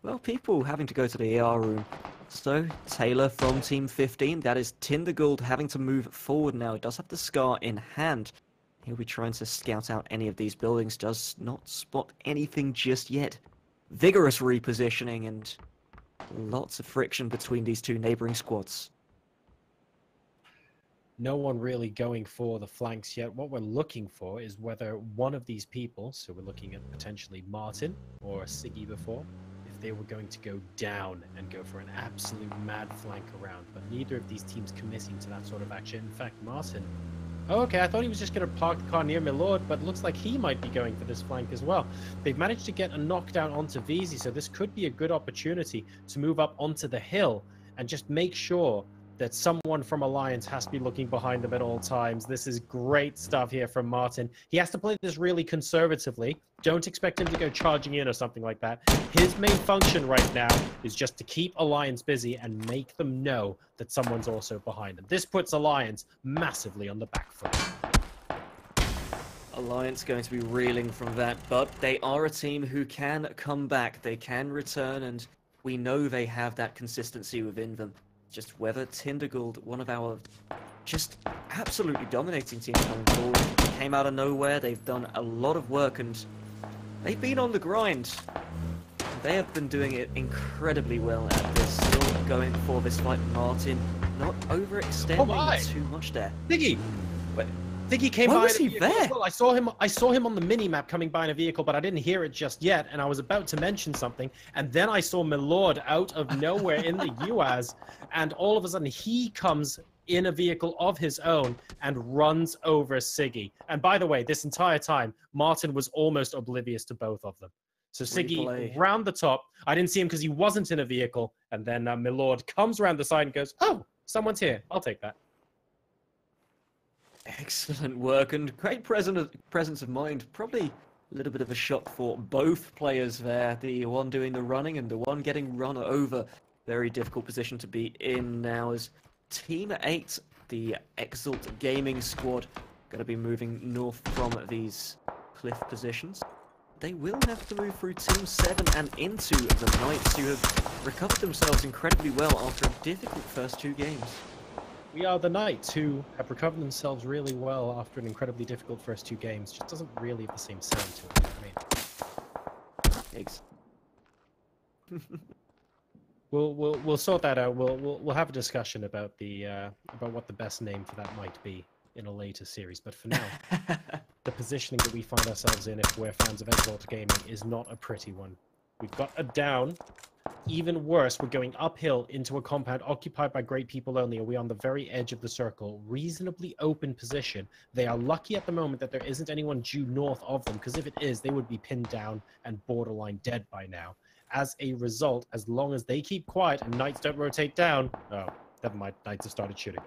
well, people having to go to the ER room. So, Taylor from Team 15, that is Tindergold having to move forward now. He does have the Scar in hand. He'll be trying to scout out any of these buildings, does not spot anything just yet. Vigorous repositioning and lots of friction between these two neighboring squads. No one really going for the flanks yet. What we're looking for is whether one of these people, so we're looking at potentially Martin or Siggy before, if they were going to go down and go for an absolute mad flank around. But neither of these teams committing to that sort of action. In fact, Martin... Oh, okay, I thought he was just going to park the car near Milord, but it looks like he might be going for this flank as well. They've managed to get a knockdown onto Veezy, so this could be a good opportunity to move up onto the hill and just make sure that someone from Alliance has to be looking behind them at all times. This is great stuff here from Martin. He has to play this really conservatively. Don't expect him to go charging in or something like that. His main function right now is just to keep Alliance busy and make them know that someone's also behind them. This puts Alliance massively on the back foot. Alliance going to be reeling from that, but they are a team who can come back. They can return, and We know they have that consistency within them. Just whether Tindergold, one of our just absolutely dominating teams coming forward, came out of nowhere. They've done a lot of work and they've been on the grind. They have been doing it incredibly well at this. Still going for this fight. Martin not overextending too much there. Diggy! Diggy came Why by. was he there? Well, I saw him on the mini-map coming by in a vehicle, but I didn't hear it just yet, and I was about to mention something, and then I saw Milord out of nowhere in the UAZ, and all of a sudden he comes in a vehicle of his own and runs over Siggy. And by the way, this entire time, Martin was almost oblivious to both of them. So Siggy round the top. I didn't see him because he wasn't in a vehicle, and then Milord comes around the side and goes, "Oh, someone's here. I'll take that." Excellent work and great presence of mind. Probably a little bit of a shock for both players there. The one doing the running and the one getting run over. Very difficult position to be in now as Team 8, the Exalt Gaming squad, going to be moving north from these cliff positions. They will have to move through Team 7 and into the Knights, who have recovered themselves incredibly well after a difficult first 2 games. We are the Knights, who have recovered themselves really well after an incredibly difficult first 2 games. Just doesn't really have the same sound to it. I mean, Thanks. we'll sort that out. We'll have a discussion about about what the best name for that might be in a later series. But for now, the positioning that we find ourselves in, if we're fans of Exalt Gaming, is not a pretty one. We've got a down. Even worse, we're going uphill into a compound occupied by great people only. Are we on the very edge of the circle? Reasonably open position. They are lucky at the moment that there isn't anyone due north of them, because if it is, they would be pinned down and borderline dead by now. As a result, as long as they keep quiet and Knights don't rotate down... Oh, never mind. Knights have started shooting.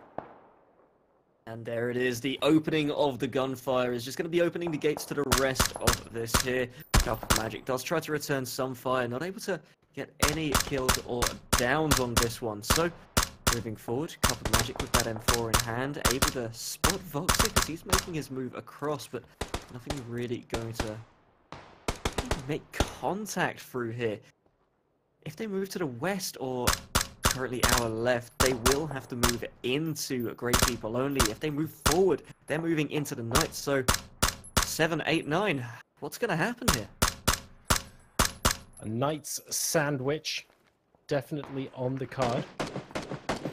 And there it is. The opening of the gunfire is just going to be opening the gates to the rest of this here. Cup of Magic does try to return some fire. Not able to get any kills or downs on this one. So, moving forward, Cup of Magic with that M4 in hand. Able to spot Voxic as he's making his move across, but nothing really going to make contact through here. If they move to the west or currently our left, they will have to move into Great People Only. If they move forward, they're moving into the Knights. So 7, 8, 9. What's going to happen here? A Knights sandwich, definitely on the card.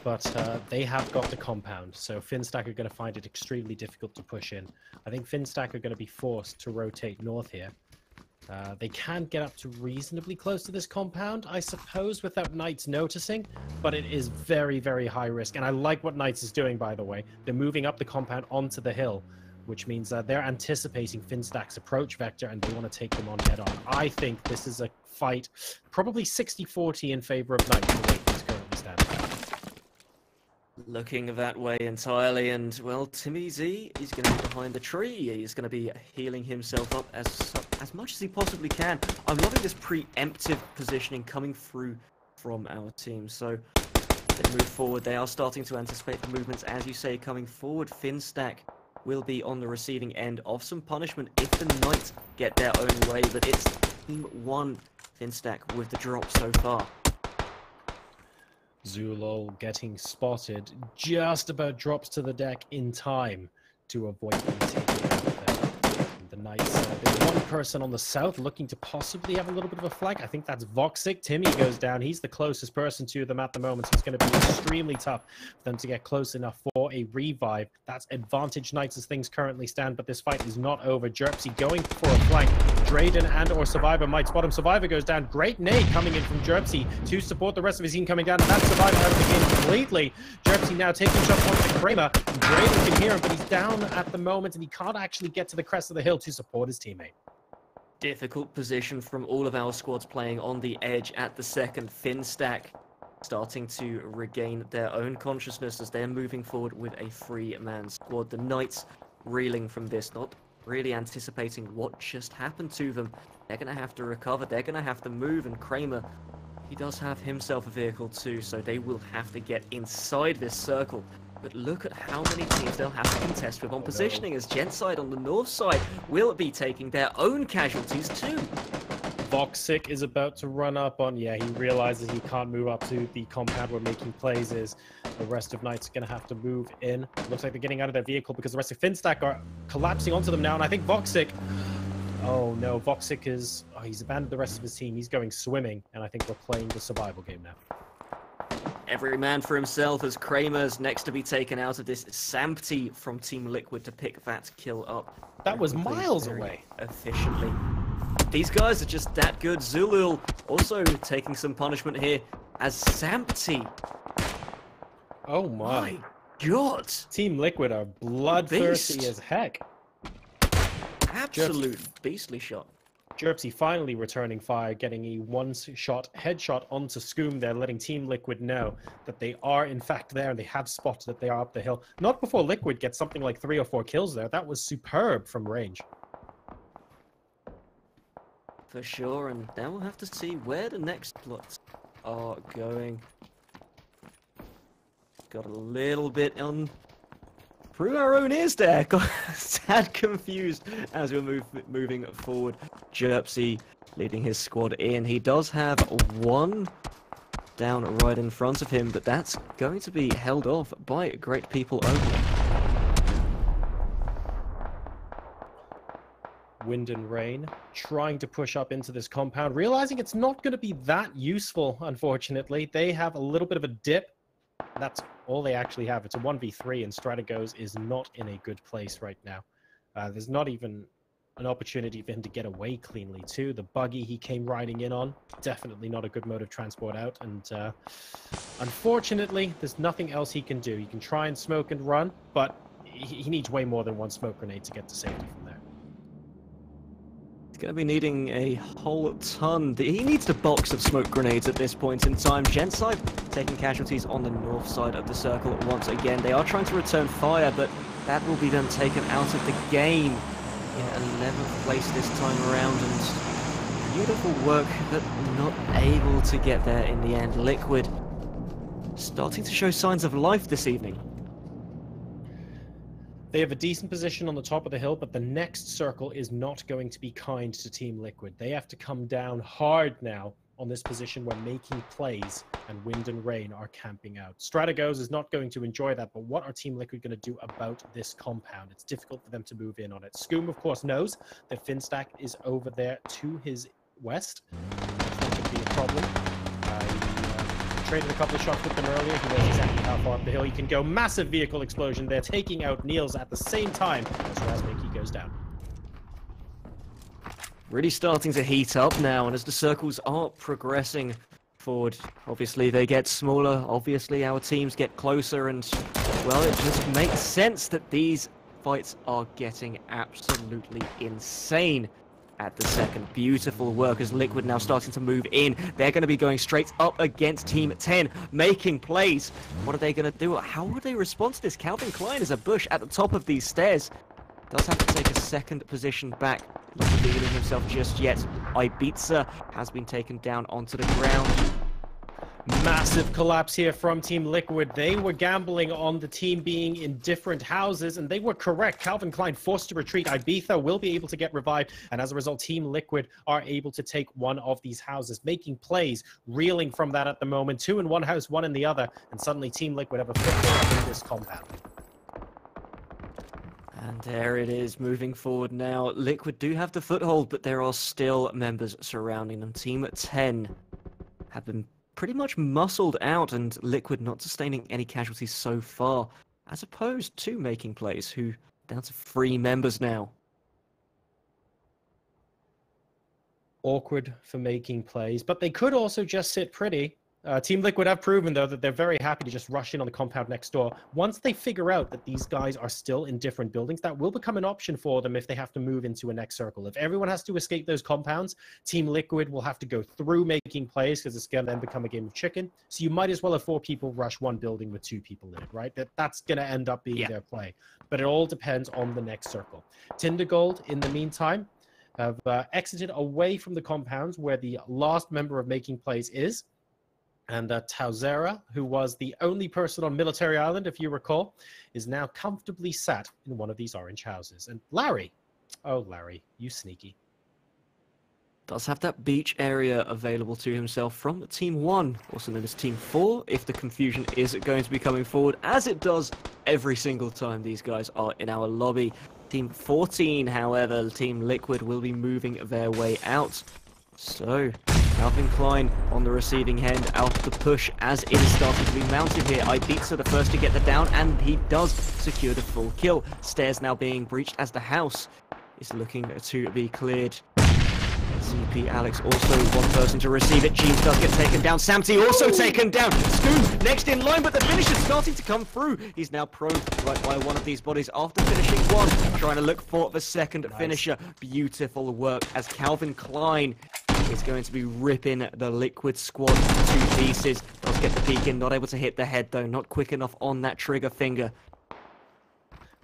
But they have got the compound, so Finstack are going to find it extremely difficult to push in. I think Finstack are going to be forced to rotate north here. They can get up to reasonably close to this compound, I suppose, without Knights noticing, but it is very, very high risk. And I like what Knights is doing, by the way. They're moving up the compound onto the hill, which means they're anticipating Finstack's approach vector, and they want to take them on head on. I think this is a fight, probably 60-40 in favor of Knights, the way things currently stand. Looking that way entirely, and well, Timmy Z, he's going to be behind the tree. He's going to be healing himself up as much as he possibly can. I'm loving this preemptive positioning coming through from our team. So they move forward. They are starting to anticipate the movements, as you say, coming forward. Finstack will be on the receiving end of some punishment if the Knights get their own way, but it's Team 1 Finstack with the drop so far. Zulol getting spotted, just about drops to the deck in time to avoid being taken out there. And the Knights, there's one person on the south looking to possibly have a little bit of a flank. I think that's Voxic. Timmy goes down. He's the closest person to them at the moment, so it's going to be extremely tough for them to get close enough for a revive. That's advantage Knights as things currently stand, but this fight is not over. Jerpsy going for a flank. Drayden and or Survivor might spot him. Survivor goes down. Great nade coming in from Jerpsy to support the rest of his team coming down. And that's Survivor out of the game completely. Jerpsy now taking shots onto Kramer. Drayden can hear him, but he's down at the moment, and he can't actually get to the crest of the hill to support his teammate. Difficult position from all of our squads playing on the edge at the second. Finstack starting to regain their own consciousness as they're moving forward with a 3-man squad. The Knights reeling from this, not really anticipating what just happened to them. They're going to have to recover, they're going to have to move, and Kramer, he does have himself a vehicle too, so they will have to get inside this circle. But look at how many teams they'll have to contest with on positioning, as Genside on the north side will be taking their own casualties too. Voxic is about to run up on. Yeah, he realizes he can't move up to the compound where making plays is. The rest of Knight's going to have to move in. Looks like they're getting out of their vehicle because the rest of Finstack are collapsing onto them now. And I think Voxic... Oh, no. Voxic is... Oh, he's abandoned the rest of his team. He's going swimming. And I think we're playing the survival game now. Every man for himself as Kramer's next to be taken out of this. Sampty from Team Liquid to pick that kill up. That was quickly, miles very away. Efficiently. These guys are just that good. Zulul also taking some punishment here as Sampty. Oh my God. Team Liquid are bloodthirsty Beast. as heck. Absolute beastly shot. Jerpsy finally returning fire, getting a one-shot headshot onto Scoom there, letting Team Liquid know that they are in fact there and they have spotted that they are up the hill. Not before Liquid gets something like 3 or 4 kills there. That was superb from range. For sure, and now we'll have to see where the next plots are going. Got a little bit on through our own ears there. Got sad confused as we're moving forward. Jerpsy leading his squad in. He does have one down right in front of him, but that's going to be held off by great people only. Wind and Rain trying to push up into this compound, realizing it's not going to be that useful, unfortunately. They have a little bit of a dip. That's all they actually have. It's a 1v3, and Strategos is not in a good place right now. There's not even an opportunity for him to get away cleanly, too. The buggy he came riding in on, definitely not a good mode of transport out. And unfortunately, there's nothing else he can do. He can try and smoke and run, but he needs way more than one smoke grenade to get to safety from there. He's going to be needing a whole ton. He needs a box of smoke grenades at this point in time. Genside taking casualties on the north side of the circle once again. They are trying to return fire, but that will be then taken out of the game in 11th place this time around. And beautiful work, but not able to get there in the end. Liquid starting to show signs of life this evening. They have a decent position on the top of the hill, but the next circle is not going to be kind to Team Liquid. They have to come down hard now on this position where making plays and Wind and Rain are camping out. Strategos is not going to enjoy that, but what are Team Liquid going to do about this compound? It's difficult for them to move in on it. Scoom, of course, knows that Finstack is over there to his west. That's not going to be a problem. Traded a couple of shots with them earlier. He knows exactly how far up the hill he can go. Massive vehicle explosion there, taking out Niels at the same time as Razmiki goes down. Really starting to heat up now, and as the circles are progressing forward, obviously they get smaller, obviously our teams get closer, and, well, it just makes sense that these fights are getting absolutely insane at the second. Beautiful work as Liquid now starting to move in. They're going to be going straight up against Team 10, making plays. What are they going to do? How would they respond to this? Calvin Klein is a bush at the top of these stairs. Does have to take a second position back. Not revealing himself just yet. Ibiza has been taken down onto the ground. Massive collapse here from Team Liquid. They were gambling on the team being in different houses, and they were correct. Calvin Klein forced to retreat. Ibiza will be able to get revived, and as a result, Team Liquid are able to take one of these houses, making plays, reeling from that at the moment. 2 in one house, 1 in the other, and suddenly Team Liquid have a foothold in this compound. And there it is, moving forward now. Liquid do have the foothold, but there are still members surrounding them. Team 10 have been pretty much muscled out, and Liquid not sustaining any casualties so far, as opposed to making plays, who down to 3 members now. Awkward for making plays, but they could also just sit pretty. Team Liquid have proven, though, that they're very happy to just rush in on the compound next door. Once they figure out that these guys are still in different buildings, that will become an option for them if they have to move into a next circle. If everyone has to escape those compounds, Team Liquid will have to go through making plays because it's going to then become a game of chicken. So you might as well have 4 people rush one building with 2 people in it, right? That's going to end up being their play. But it all depends on the next circle. Tindergold, in the meantime, have exited away from the compounds where the last member of making plays is. And Tauzera, who was the only person on Military Island, if you recall, is now comfortably sat in one of these orange houses. And Larry, oh Larry, you sneaky. Does have that beach area available to himself from Team 1, also known as Team 4, if the confusion is going to be coming forward, as it does every single time these guys are in our lobby. Team 14, however, Team Liquid will be moving their way out. So, Calvin Klein on the receiving end, out the push as it is starting to be mounted here. Ibiza the first to get the down, and he does secure the full kill. Stairs now being breached as the house is looking to be cleared. CP Alex also one person to receive it. Jeans does get taken down. Samty also taken down. Scoon next in line, but the finish is starting to come through. He's now prone right by one of these bodies after finishing one. Trying to look for the second finisher. Beautiful work as Calvin Klein is going to be ripping the Liquid squad to pieces. Does get the peek in, not able to hit the head though. Not quick enough on that trigger finger.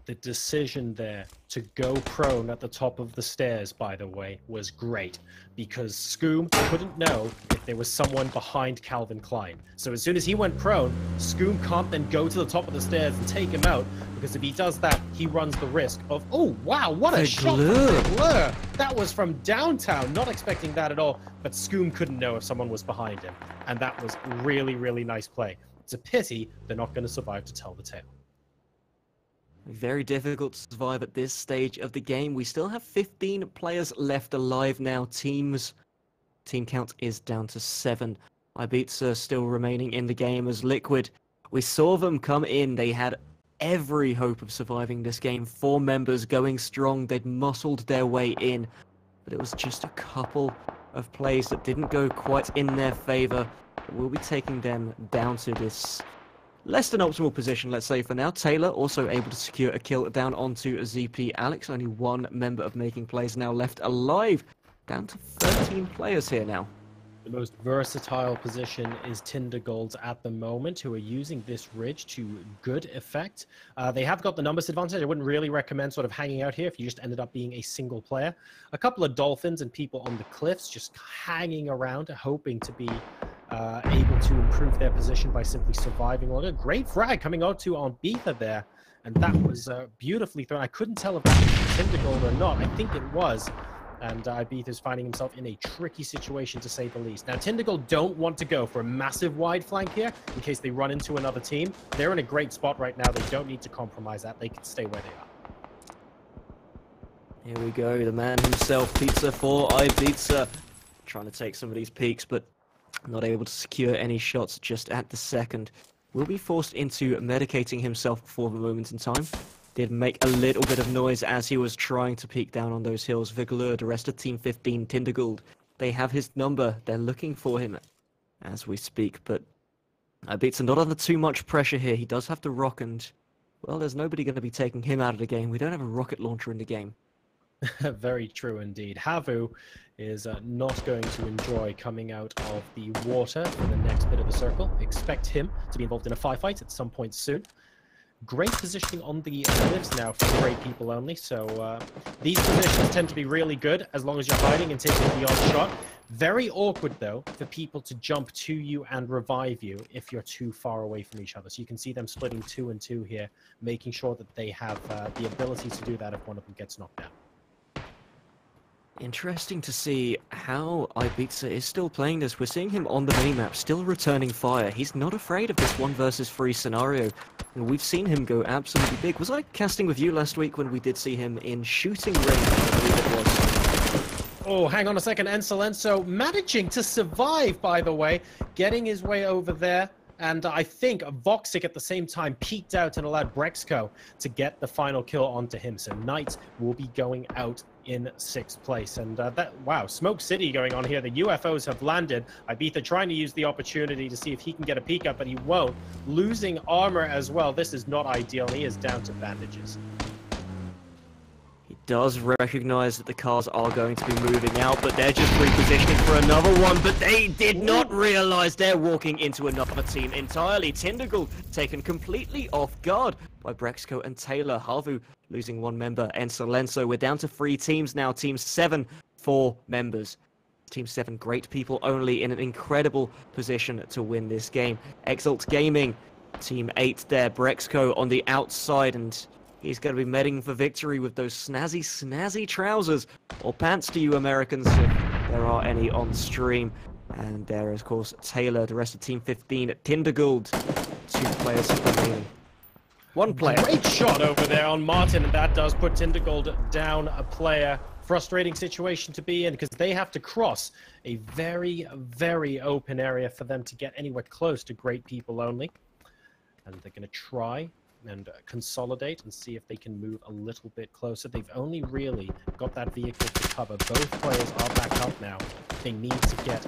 The decision there to go prone at the top of the stairs, by the way, was great, because Scoom couldn't know if there was someone behind Calvin Klein. So as soon as he went prone, Scoom can't then go to the top of the stairs and take him out, because if he does that, he runs the risk of, oh wow, what a shot from Glur! That was from downtown, not expecting that at all, but Scoom couldn't know if someone was behind him, and that was really, really nice play. It's a pity they're not going to survive to tell the tale. Very difficult to survive at this stage of the game. We still have 15 players left alive now. Team count is down to 7. Ibiza still remaining in the game as Liquid. We saw them come in. They had every hope of surviving this game. 4 members going strong. They'd muscled their way in. But it was just a couple of plays that didn't go quite in their favor. We'll be taking them down to this less than optimal position, let's say, for now. Taylor also able to secure a kill down onto ZP Alex. Only one member of Making Plays now left alive. Down to 13 players here now. The most versatile position is Tindergold's at the moment, who are using this ridge to good effect. They have got the numbers advantage. I wouldn't really recommend sort of hanging out here if you just ended up being a single player. A couple of dolphins and people on the cliffs just hanging around, hoping to be able to improve their position by simply surviving longer. Great frag coming out to on Beetha there, and that was beautifully thrown. I couldn't tell if that was Tindergold or not. I think it was, and Beetha is finding himself in a tricky situation to say the least. Now, Tindergold don't want to go for a massive wide flank here in case they run into another team. They're in a great spot right now. They don't need to compromise that. They can stay where they are. Here we go, the man himself, Pizza for Ibiza, trying to take some of these peaks, but not able to secure any shots just at the second. Will be forced into medicating himself for the moment in time. Did make a little bit of noise as he was trying to peek down on those hills. Vigileur, the rest of Team 15, Tindergold, they have his number. They're looking for him as we speak, but Ibiza not under too much pressure here. He does have to rock, and, well, there's nobody going to be taking him out of the game. We don't have a rocket launcher in the game. Very true indeed. Havu is not going to enjoy coming out of the water for the next bit of the circle. Expect him to be involved in a firefight at some point soon. Great positioning on the cliffs now for great people only, so these positions tend to be really good as long as you're hiding and taking the odd shot. Very awkward, though, for people to jump to you and revive you if you're too far away from each other. So you can see them splitting 2 and 2 here, making sure that they have the ability to do that if one of them gets knocked down. Interesting to see how Ibiza is still playing this. We're seeing him on the minimap, still returning fire. He's not afraid of this 1 versus 3 scenario. And we've seen him go absolutely big. Was I casting with you last week when we did see him in shooting range, I believe it was? Oh, hang on a second. Encelenso managing to survive, by the way. Getting his way over there. And I think Voxic at the same time peeked out and allowed Brexco to get the final kill onto him. So Knight will be going out in 6th place. And wow, Smoke City going on here. The UFOs have landed. Ibiza trying to use the opportunity to see if he can get a peek up, but he won't. Losing armor as well. This is not ideal, and he is down to bandages. He does recognize that the cars are going to be moving out, but they're just repositioning for another one. But they did not realize they're walking into another team entirely. Tindergold taken completely off guard by Brexco and Taylor. Havu losing 1 member. Encelenso, we're down to 3 teams now. Team 7, 4 members. Team 7, great people only, in an incredible position to win this game. Exalt Gaming, Team 8 there. Brexco on the outside, and he's going to be medding for victory with those snazzy trousers, or pants to you Americans. there are any on stream. And there is, of course, Taylor, the rest of Team 15, Tindergold, 2 players remaining. 1 player. Great shot over there on Martin, and that does put Tindergold down a player. Frustrating situation to be in because they have to cross a very, very open area for them to get anywhere close to Great People Only. And they're going to try and consolidate and see if they can move a little bit closer. They've only really got that vehicle to cover. Both players are back up now. They need to get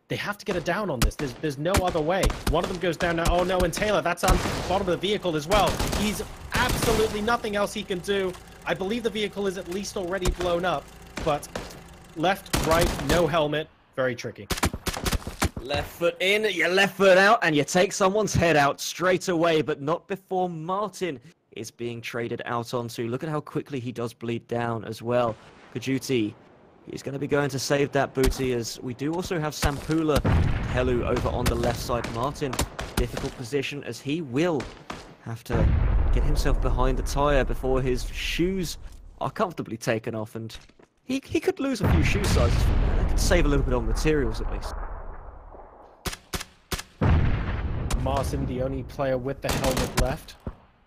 they have to get a down on this. There's no other way. One of them goes down now. Oh no, and Taylor, that's on the bottom of the vehicle as well. He's absolutely nothing else he can do. I believe the vehicle is at least already blown up, but left, right, no helmet. Very tricky. Left foot in, your left foot out, and you take someone's head out straight away, but not before Martin is being traded out onto. Look at how quickly he does bleed down as well. Kajuti, he's going to be going to save that booty, as we do also have Sampula Helu over on the left side. Martin, difficult position, as he will have to get himself behind the tyre before his shoes are comfortably taken off, and he could lose a few shoe sizes from that. That could save a little bit on materials at least. Martin, the only player with the helmet left.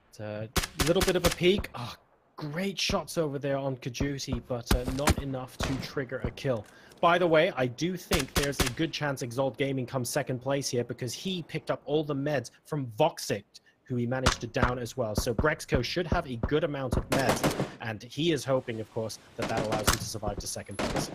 It's a little bit of a peek. Oh, great shots over there on Kajuti, but not enough to trigger a kill. By the way, I do think there's a good chance Exalt Gaming comes second place here because he picked up all the meds from Voxic, who he managed to down as well. So Brexco should have a good amount of meds, and he is hoping, of course, that that allows him to survive to second place.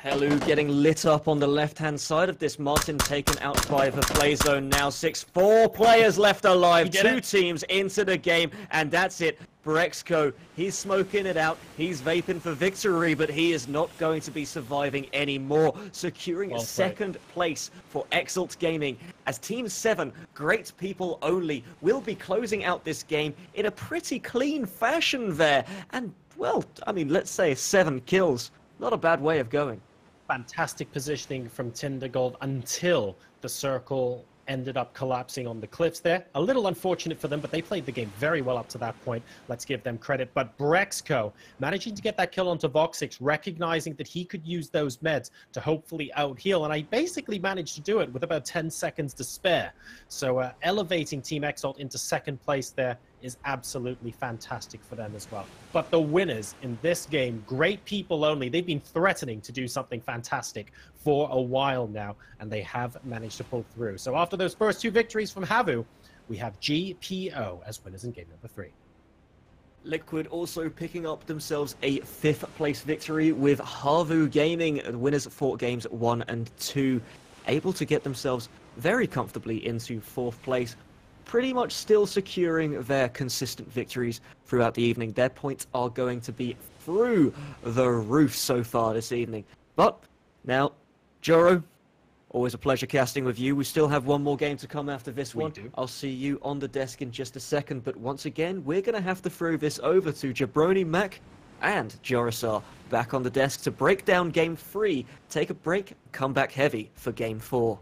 Helu getting lit up on the left-hand side of this. Martin taken out by the play zone now. 4 players left alive. 2 teams into the game, and that's it. Brexco, he's smoking it out. He's vaping for victory, but he is not going to be surviving anymore. Securing a second place for Exalt Gaming as Team 7, Great People Only, will be closing out this game in a pretty clean fashion there. And, well, I mean, let's say 7 kills. Not a bad way of going. Fantastic positioning from Tindergold until the circle ended up collapsing on the cliffs there. A little unfortunate for them, but they played the game very well up to that point. Let's give them credit. But Brexco managing to get that kill onto Voxix, recognizing that he could use those meds to hopefully out-heal. And I basically managed to do it with about 10 seconds to spare. So elevating Team Exalt into second place there is absolutely fantastic for them as well. But the winners in this game, Great People Only, they've been threatening to do something fantastic for a while now, and they have managed to pull through. So after those first 2 victories from Havu, we have GPO as winners in game number 3. Liquid also picking up themselves a 5th place victory with Havu Gaming, the winners for games 1 and 2, able to get themselves very comfortably into 4th place. Pretty much still securing their consistent victories throughout the evening. Their points are going to be through the roof so far this evening. But now, Joro, always a pleasure casting with you. We still have one more game to come after this week. I'll see you on the desk in just a second. But once again, we're going to have to throw this over to Jabroni Mac and Jorasar back on the desk to break down Game 3, take a break, come back heavy for Game 4.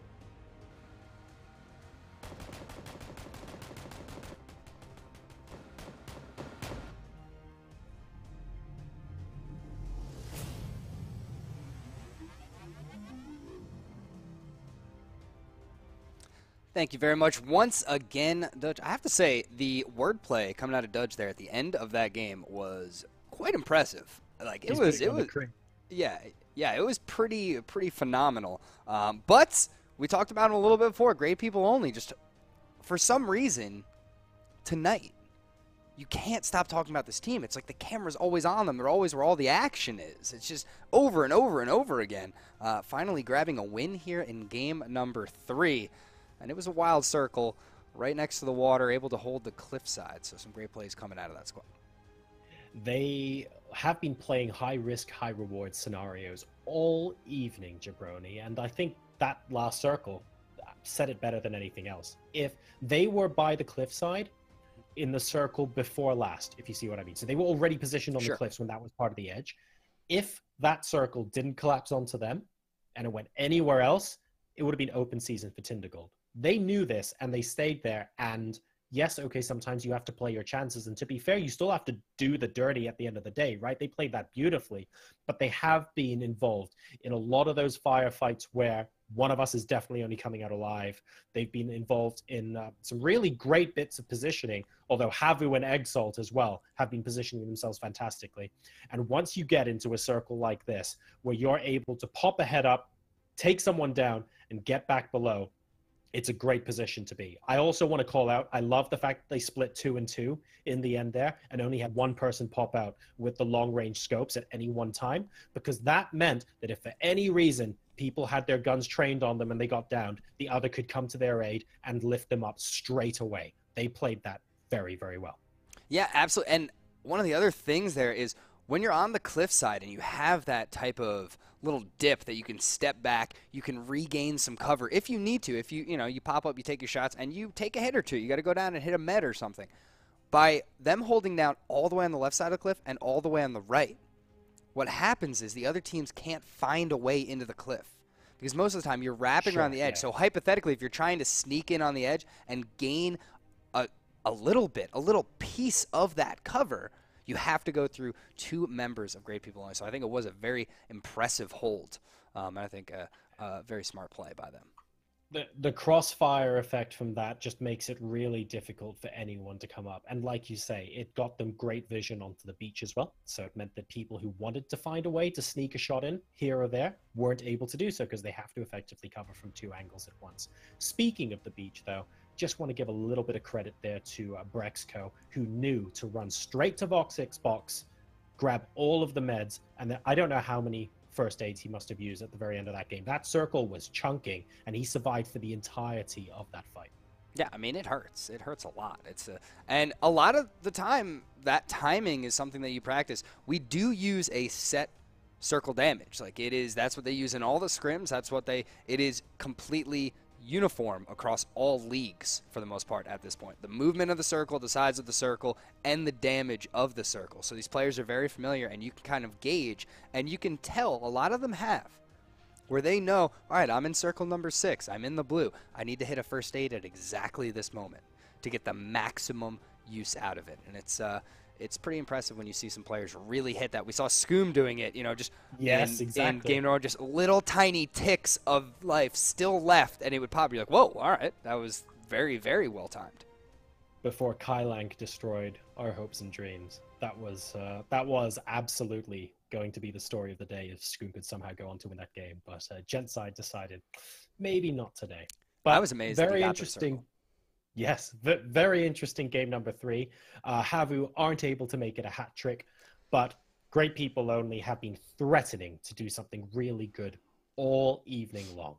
Thank you very much once again, Dutch. I have to say, the wordplay coming out of Dutch there at the end of that game was quite impressive. Like it was, yeah, it was pretty phenomenal. But we talked about it a little bit before. Great People Only. Just for some reason, tonight, you can't stop talking about this team. It's like the camera's always on them. They're always where all the action is. It's just over and over and over again. Finally grabbing a win here in game number 3. And it was a wild circle right next to the water, able to hold the cliffside. So some great plays coming out of that squad. They have been playing high-risk, high-reward scenarios all evening, Jabroni. And I think that last circle said it better than anything else. If they were by the cliffside in the circle before last, if you see what I mean. So they were already positioned on the cliffs when that was part of the edge. If that circle didn't collapse onto them and it went anywhere else, it would have been open season for Tindergold. They knew this, and they stayed there, and yes, okay, sometimes you have to play your chances. And to be fair, you still have to do the dirty at the end of the day, right? They played that beautifully, but they have been involved in a lot of those firefights where one of us is definitely only coming out alive. They've been involved in some really great bits of positioning, although Havu and Exalt as well have been positioning themselves fantastically. And once you get into a circle like this, where you're able to pop a head up, take someone down, and get back below, it's a great position to be. I also want to call out, I love the fact that they split 2 and 2 in the end there and only had one person pop out with the long range scopes at any one time, because that meant that if for any reason people had their guns trained on them and they got downed, the other could come to their aid and lift them up straight away. They played that very, very well. Yeah, absolutely. And one of the other things there is when you're on the cliffside and you have that type of little dip that you can step back, you can regain some cover if you need to. If you pop up, you take your shots, and you take a hit or two. You got to go down and hit a med or something. By them holding down all the way on the left side of the cliff and all the way on the right, what happens is the other teams can't find a way into the cliff. Because most of the time you're wrapping around the edge. Yeah. So hypothetically, if you're trying to sneak in on the edge and gain a little piece of that cover, you have to go through 2 members of Great People Only. So I think it was a very impressive hold. And I think a very smart play by them. The crossfire effect from that just makes it really difficult for anyone to come up. And like you say, it got them great vision onto the beach as well. So it meant that people who wanted to find a way to sneak a shot in here or there weren't able to do so because they have to effectively cover from 2 angles at once. Speaking of the beach, though, just want to give a little bit of credit there to Brexco, who knew to run straight to Vox Xbox, grab all of the meds, and then I don't know how many first aids he must have used at the very end of that game. That circle was chunking, and he survived for the entirety of that fight. Yeah, I mean, it hurts. It hurts a lot. And a lot of the time, that timing is something that you practice. We do use a set circle damage. Like that's what they use in all the scrims. It is completely uniform across all leagues for the most part at this point. The movement of the circle, the size of the circle, and the damage of the circle. So these players are very familiar, and you can kind of gauge, and you can tell a lot of them have, where they know, all right, I'm in circle number 6. I'm in the blue. I need to hit a first aid at exactly this moment to get the maximum use out of it. And it's pretty impressive when you see some players really hit that. We saw Scoom doing it, just in game number, just little tiny ticks of life still left, and it would pop. You're like, whoa, all right, that was very, very well timed. Before Kailank destroyed our hopes and dreams, that was absolutely going to be the story of the day if Scoom could somehow go on to win that game. But Gentside decided maybe not today. But I was amazed. Very interesting. Yes, very interesting game number 3. Havu aren't able to make it a hat trick, but Great People Only have been threatening to do something really good all evening long.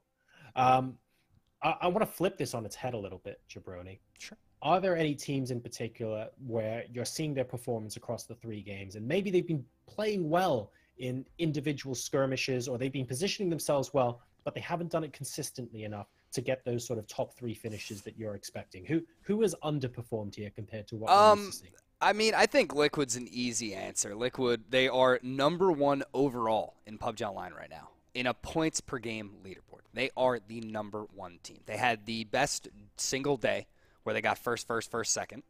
I want to flip this on its head a little bit, Jabroni. Sure. Are there any teams in particular where you're seeing their performance across the 3 games, and maybe they've been playing well in individual skirmishes, or they've been positioning themselves well, but they haven't done it consistently enough to get those sort of top 3 finishes that you're expecting? Who has underperformed here compared to what we're used to seeing? I mean, I think Liquid's an easy answer. Liquid, they are number 1 overall in PUBG Online right now in a points per game leaderboard. They are the number 1 team. They had the best single day where they got first, second,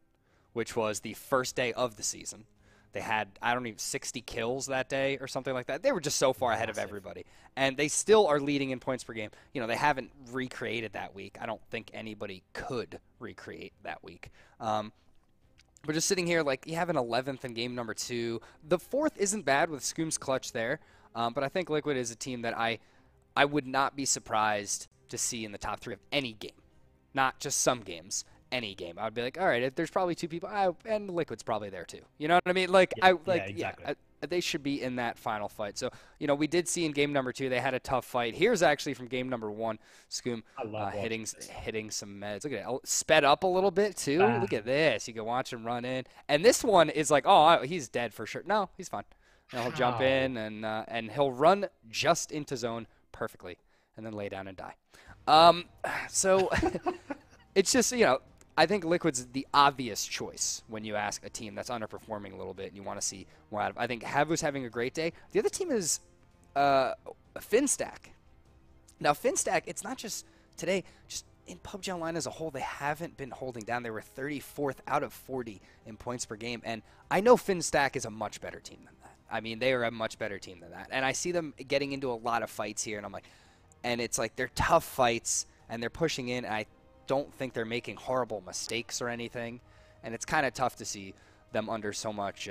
which was the first day of the season. They had, 60 kills that day or something like that. They were just so far ahead of everybody. And they still are leading in points per game. They haven't recreated that week. I don't think anybody could recreate that week. But just sitting here, like, you have an 11th in game number 2. The 4th isn't bad with Scoom's clutch there. But I think Liquid is a team that I would not be surprised to see in the top 3 of any game. Not just some games. Any game. I would be like, all right, if there's probably 2 people, and Liquid's probably there too. You know what I mean? Like, exactly. They should be in that final fight. So, we did see in game number 2, they had a tough fight. Here's actually from game number 1, Scoom hitting some meds. Look at it. Sped up a little bit too. Look at this. You can watch him run in. And this one is like, oh, he's dead for sure. No, he's fine. And he'll jump in and he'll run just into zone perfectly and then lay down and die. So it's just, I think Liquid's the obvious choice when you ask a team that's underperforming a little bit and you want to see more out of. I think Havu's having a great day. The other team is Finstack. Now, Finstack, it's not just today, just in PUBG Online as a whole, they haven't been holding down. They were 34th out of 40 in points per game. And I know FinStack is a much better team than that. I mean, they are a much better team than that. And I see them getting into a lot of fights here, and I'm like, and it's like they're tough fights, and they're pushing in, and I don't think they're making horrible mistakes or anything. And it's kind of tough to see them under so much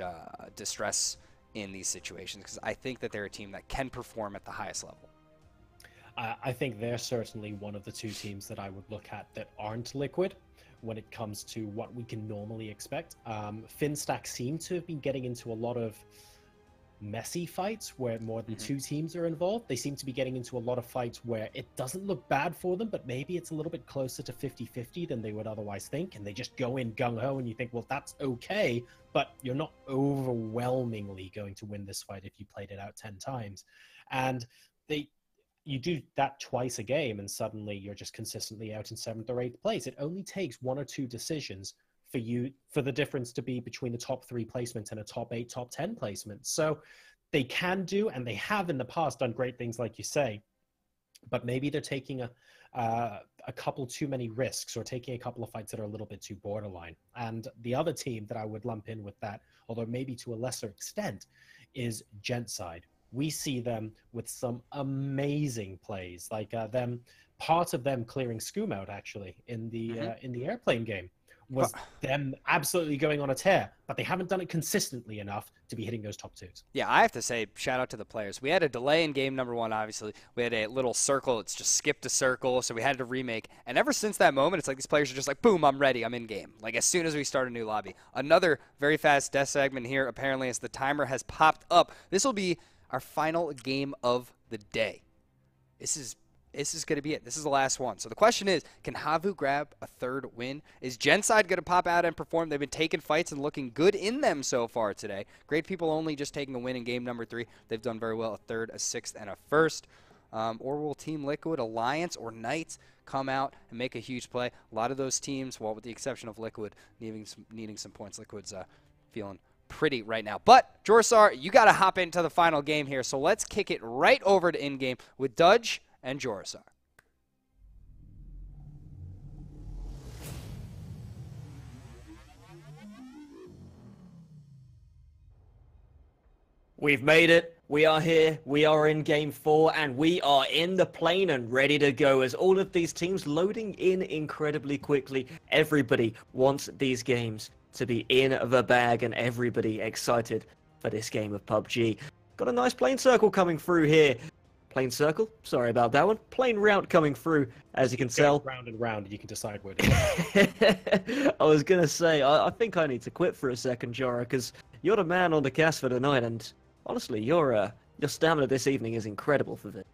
distress in these situations, because I think that they're a team that can perform at the highest level. I think they're certainly one of the two teams that I would look at that aren't Liquid when it comes to what we can normally expect. FinStack seem to have been getting into a lot of messy fights where more than two teams are involved. They seem to be getting into a lot of fights where it doesn't look bad for them, but maybe it's a little bit closer to 50-50 than they would otherwise think, and they just go in gung-ho, and you think, well, that's okay, but you're not overwhelmingly going to win this fight if you played it out 10 times. And you do that twice a game, and suddenly you're just consistently out in 7th or 8th place. It only takes 1 or 2 decisions for the difference to be between a top 3 placement and a top 8, top 10 placement. So they can do, and they have in the past done great things, like you say, but maybe they're taking a couple too many risks, or taking a couple of fights that are a little bit too borderline. And the other team that I would lump in with that, although maybe to a lesser extent, is Gentside. We see them with some amazing plays, like part of them clearing Scoom out actually in the airplane game was them absolutely going on a tear, but they haven't done it consistently enough to be hitting those top 2s. Yeah, I have to say, shout out to the players. We had a delay in game number 1, obviously. We had a little circle. It's just skipped a circle, so we had to remake. And ever since that moment, it's like these players are just like, boom, I'm ready. I'm in game. Like, as soon as we start a new lobby. Another very fast death segment here, apparently, as the timer has popped up. This will be our final game of the day. This is going to be it. This is the last one. So the question is, can Havu grab a 3rd win? Is Gentside going to pop out and perform? They've been taking fights and looking good in them so far today. Great People only just taking a win in game number 3. They've done very well, a 3rd, a 6th, and a 1st. Or will Team Liquid, Alliance, or Knights come out and make a huge play? A lot of those teams, well, with the exception of Liquid, needing some points. Liquid's feeling pretty right now. But, Jorsar, you got to hop into the final game here. So let's kick it right over to in-game with Dudge and Jorsar. We've made it. We are here. We are in game 4, and we are in the plane and ready to go as all of these teams loading in incredibly quickly. Everybody wants these games to be in the bag, and everybody excited for this game of PUBG. Got a nice plane circle coming through here. Plane circle? Sorry about that one. Plane route coming through, as you can tell. Round and round, and you can decide where to go. I was going to say, I think I need to quit for a second, Jora, because you're the man on the cast for tonight, and honestly, your stamina this evening is incredible for this.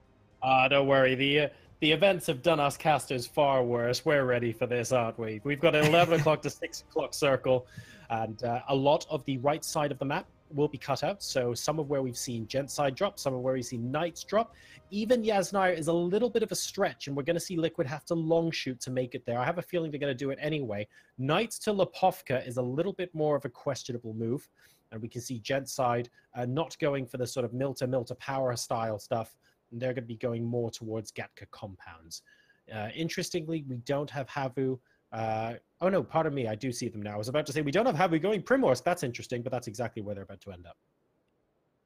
Don't worry. The events have done us casters far worse. We're ready for this, aren't we? We've got an 11 o'clock to 6 o'clock circle, and a lot of the right side of the map will be cut out. So some of where we've seen Gentside drop, some of where we've seen Knights drop. Even Yasnaya is a little bit of a stretch, and we're going to see Liquid have to long shoot to make it there. I have a feeling they're going to do it anyway. Knights to Lepovka is a little bit more of a questionable move, and we can see Gentside not going for the sort of Milta power style stuff. They're going to be going more towards Gatka compounds. Interestingly, we don't have Havu. Oh no, pardon me, I do see them now. I was about to say we don't have Havu going Primorsk. That's interesting, but that's exactly where they're about to end up.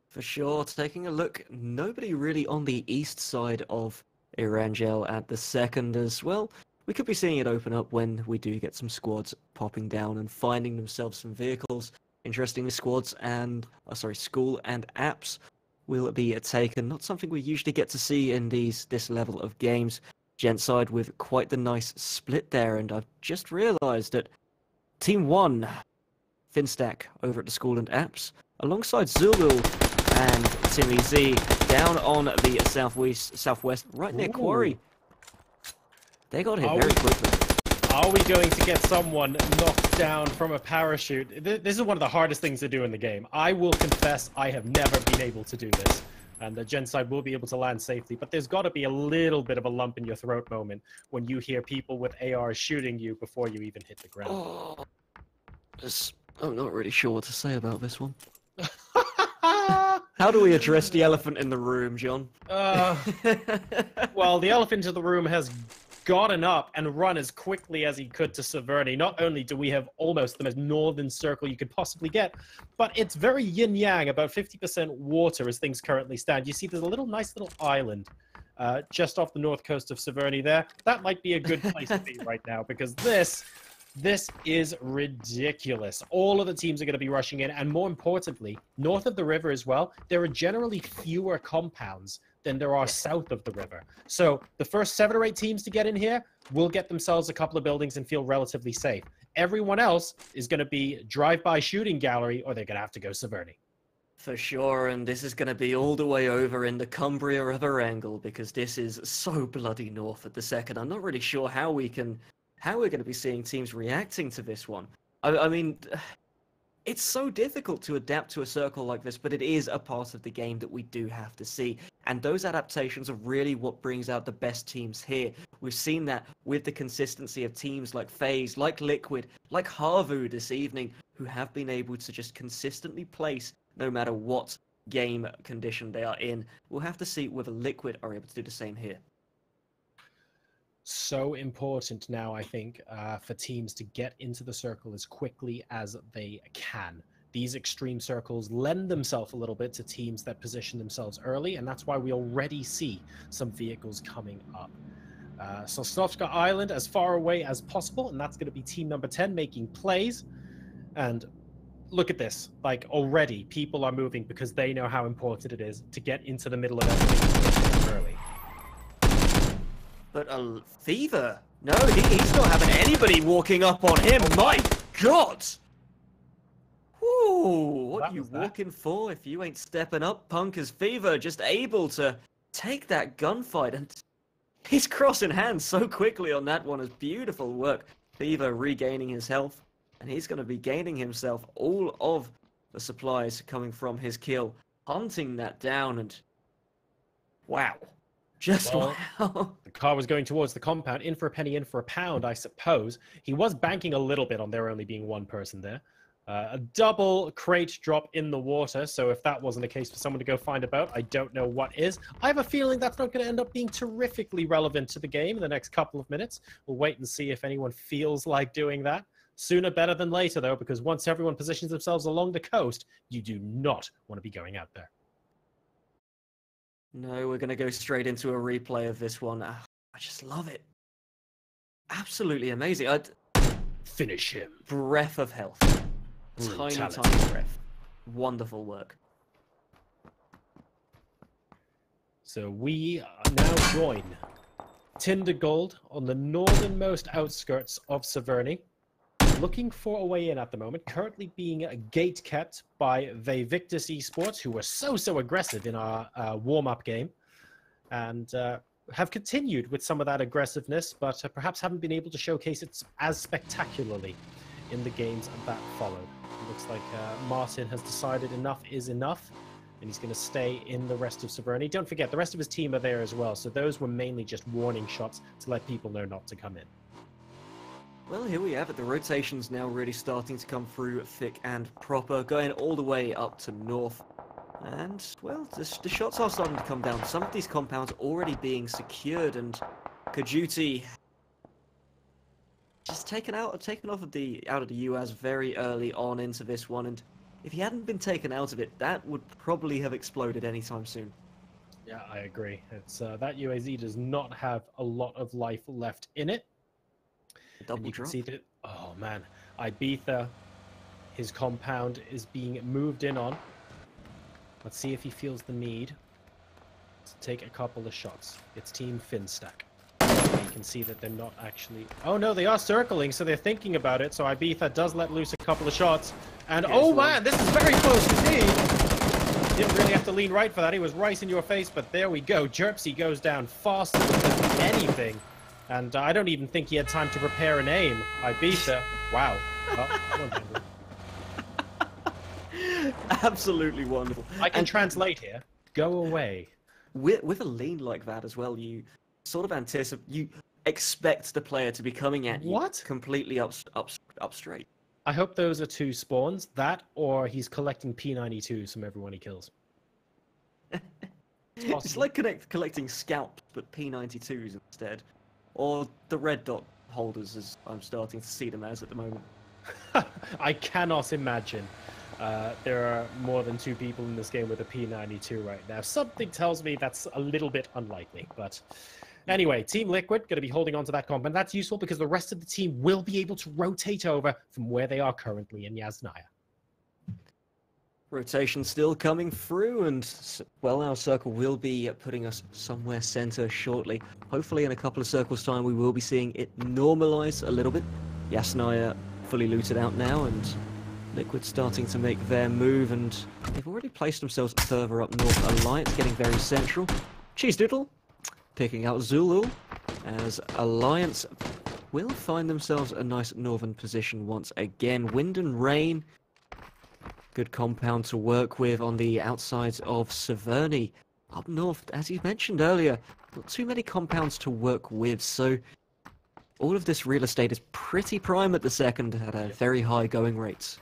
For sure. Taking a look, nobody really on the east side of Erangel at the second as well. We could be seeing it open up when we do get some squads popping down and finding themselves some vehicles. Interestingly, squads and, school and apps will be taken. Not something we usually get to see in this level of games. Gentside with quite the nice split there, and I've just realised that Team 1, FinStack over at the school and apps, alongside Zulu and Timmy Z down on the southwest, right near Quarry. They got hit very quickly. Are we going to get someone knocked down from a parachute? This is one of the hardest things to do in the game. I will confess I have never been able to do this. And the Gentside will be able to land safely, but there's got to be a little bit of a lump in your throat moment when you hear people with ARs shooting you before you even hit the ground. Oh, I'm not really sure what to say about this one. How do we address the elephant in the room, John? Well, the elephant in the room has gotten up and run as quickly as he could to Severny. Not only do we have almost the most northern circle you could possibly get, but it's very yin-yang, about 50% water as things currently stand. You see there's a nice little island just off the north coast of Severny there. That might be a good place to be right now, because this is ridiculous. All of the teams are going to be rushing in, and more importantly, north of the river as well, there are generally fewer compounds than there are south of the river. So the first 7 or 8 teams to get in here will get themselves a couple of buildings and feel relatively safe. Everyone else is going to be drive-by shooting gallery, or they're going to have to go Severny. For sure, and this is going to be all the way over in the Cumbria of Erangel, because this is so bloody north at the second. I'm not really sure how we're going to be seeing teams reacting to this one. I mean, it's so difficult to adapt to a circle like this, but it is a part of the game that we do have to see. And those adaptations are really what brings out the best teams here. We've seen that with the consistency of teams like FaZe, like Liquid, like Harvu this evening, who have been able to just consistently place no matter what game condition they are in. We'll have to see whether Liquid are able to do the same here. So important now, I think, for teams to get into the circle as quickly as they can. These extreme circles lend themselves a little bit to teams that position themselves early, and that's why we already see some vehicles coming up. Sosnovska Island as far away as possible, and that's going to be team number 10 making plays. And look at this, like already people are moving because they know how important it is to get into the middle of everything early. But Fever, no, he's not having anybody walking up on him. My God! Whoo, what are you walking for if you ain't stepping up? Punk as Fever just able to take that gunfight, and he's crossing hands so quickly on that one. Is beautiful work. Fever regaining his health, and he's going to be gaining himself all of the supplies coming from his kill, hunting that down, and wow. Just wow. The car was going towards the compound, in for a penny, in for a pound, I suppose. He was banking a little bit on there only being one person there. A double crate drop in the water, so if that wasn't a case for someone to go find a boat, I don't know what is. I have a feeling that's not going to end up being terrifically relevant to the game in the next couple of minutes. We'll wait and see if anyone feels like doing that. Sooner better than later, though, because once everyone positions themselves along the coast, you do not want to be going out there. No, we're going to go straight into a replay of this one. I just love it. Absolutely amazing. Finish him. Breath of health. Brutality. Tiny breath. Wonderful work. So we now join Tindergold on the northernmost outskirts of Severny, looking for a way in at the moment, currently being gate kept by Victus Esports, who were so aggressive in our warm-up game, and have continued with some of that aggressiveness, but perhaps haven't been able to showcase it as spectacularly in the games that followed. It looks like Martin has decided enough is enough, and he's going to stay in the rest of Severny. Don't forget, the rest of his team are there as well, so those were mainly just warning shots to let people know not to come in. Well, here we have it. The rotation's now really starting to come through thick and proper, going all the way up to north. And, well, the shots are starting to come down. Some of these compounds already being secured, and Kajuti just taken off of the UAS very early on into this one. And if he hadn't been taken out of it, that would probably have exploded anytime soon. Yeah, I agree. It's that UAZ does not have a lot of life left in it. Double you drop. can see that, oh man, Ibiza, his compound is being moved in on. Let's see if he feels the need to take a couple of shots. It's Team Finstack. You can see that they're not actually... Oh no, they are circling, so they're thinking about it. So Ibiza does let loose a couple of shots. And oh man, this is very close indeed. Didn't really have to lean right for that. He was right in your face, but there we go. Jerpsy goes down faster than anything. And I don't even think he had time to prepare an aim. Ibiza. Wow. Absolutely wonderful. I can translate here. Go away. With a lean like that as well, you sort of anticipate, you expect the player to be coming at you completely up straight. I hope those are 2 spawns. That, or he's collecting P92s from everyone he kills. It's like collecting scalps, but P92s instead. or the red dot holders, as I'm starting to see them as at the moment. I cannot imagine there are more than 2 people in this game with a P92 right now. Something tells me that's a little bit unlikely, but anyway, Team Liquid going to be holding on to that comp, and that's useful because the rest of the team will be able to rotate over from where they are currently in Yasnaya. Rotation still coming through, and well, our circle will be putting us somewhere center shortly. Hopefully in a couple of circles time we will be seeing it normalize a little bit. Yasnaya fully looted out now, and Liquid starting to make their move, and they've already placed themselves further up north. Alliance getting very central. Cheese Doodle picking out Zulu, as Alliance will find themselves a nice northern position once again. Wind and Rain, good compound to work with on the outsides of Severny. Up north, as you mentioned earlier, not too many compounds to work with, so all of this real estate is pretty prime at the second at a very high going rates.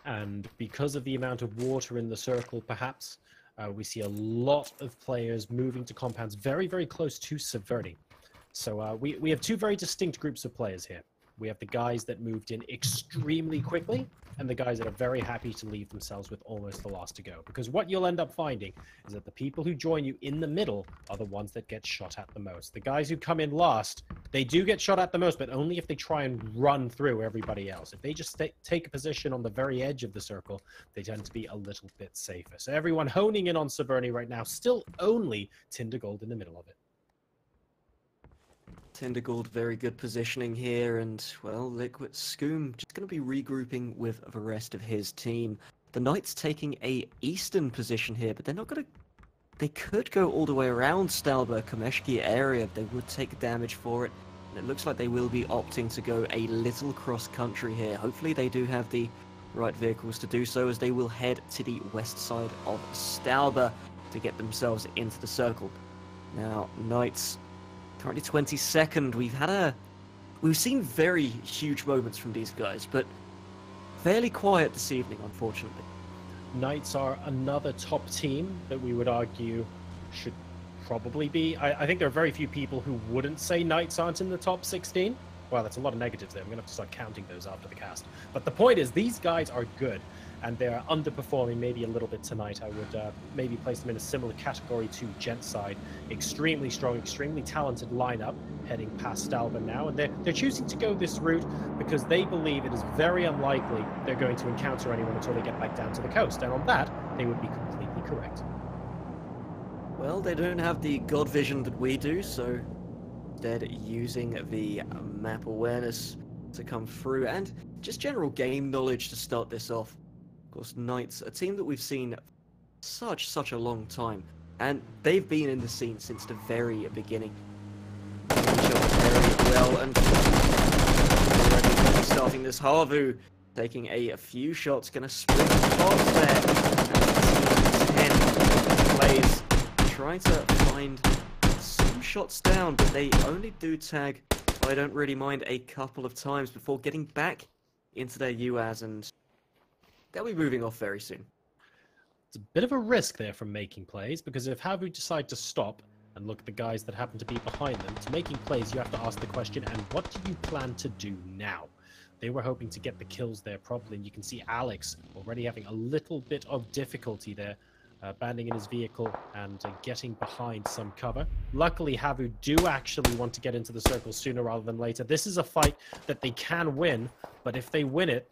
And because of the amount of water in the circle, perhaps, we see a lot of players moving to compounds very, very close to Severny. So we have 2 very distinct groups of players here. We have the guys that moved in extremely quickly, and the guys that are very happy to leave themselves with almost the last to go. Because what you'll end up finding is that the people who join you in the middle are the ones that get shot at the most. The guys who come in last, they do get shot at the most, but only if they try and run through everybody else. If they just take a position on the very edge of the circle, they tend to be a little bit safer. So everyone honing in on Severny right now, still only Tindergold in the middle of it. Tindergold, very good positioning here, and, well, Liquid Scoom just going to be regrouping with the rest of his team. The Knights taking a eastern position here, but they're not going to... They could go all the way around Stalber, Kameshki area. They would take damage for it, and it looks like they will be opting to go a little cross-country here. Hopefully they do have the right vehicles to do so, as they will head to the west side of Stalber to get themselves into the circle. Now, Knights... currently 22nd. We've seen very huge moments from these guys, but fairly quiet this evening, unfortunately. Knights are another top team that we would argue should probably be. I think there are very few people who wouldn't say Knights aren't in the top 16. Well, that's a lot of negatives there. I'm going to have to start counting those after the cast. But the point is, these guys are good, and they're underperforming maybe a little bit tonight. I would maybe place them in a similar category to Gentside. Extremely strong, extremely talented lineup heading past Stalber now, and they're choosing to go this route because they believe it is very unlikely they're going to encounter anyone until they get back down to the coast, and on that, they would be completely correct. Well, they don't have the god vision that we do, so instead using the map awareness to come through, and just general game knowledge to start this off. Of course, Knights, a team that we've seen such a long time, and they've been in the scene since the very beginning. Very well, and already starting this, Harvu taking a few shots, gonna split apart there, and 10 plays, trying to find some shots down, but they only do tag, I don't really mind, a couple of times before getting back into their UAS, and they'll be moving off very soon. It's a bit of a risk there from making plays, because if Havu decide to stop and look at the guys that happen to be behind them, to making plays you have to ask the question, and what do you plan to do now? They were hoping to get the kills there probably, and you can see Alex already having a little bit of difficulty there, abandoning his vehicle and getting behind some cover. Luckily, Havu do actually want to get into the circle sooner rather than later. This is a fight that they can win, but if they win it,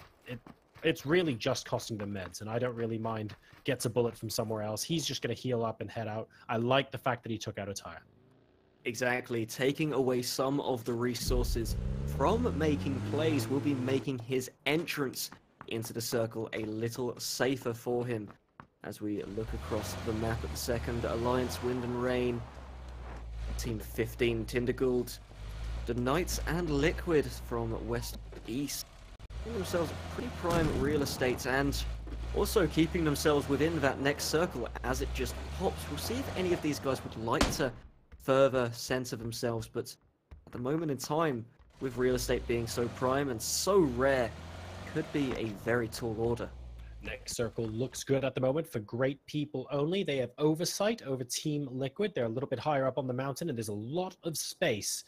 it's really just costing them meds, and I don't really mind gets a bullet from somewhere else. He's just going to heal up and head out. I like the fact that he took out a tire. Exactly, taking away some of the resources from making plays will be making his entrance into the circle a little safer for him. As we look across the map at the second, Alliance, Wind and Rain, Team 15, Tindergold, the Knights and Liquid from west east, giving themselves pretty prime real estate, and also keeping themselves within that next circle as it just pops. We'll see if any of these guys would like to further center themselves, but at the moment in time, with real estate being so prime and so rare, could be a very tall order. Next circle looks good at the moment for great people only. They have oversight over Team Liquid. They're a little bit higher up on the mountain, and there's a lot of space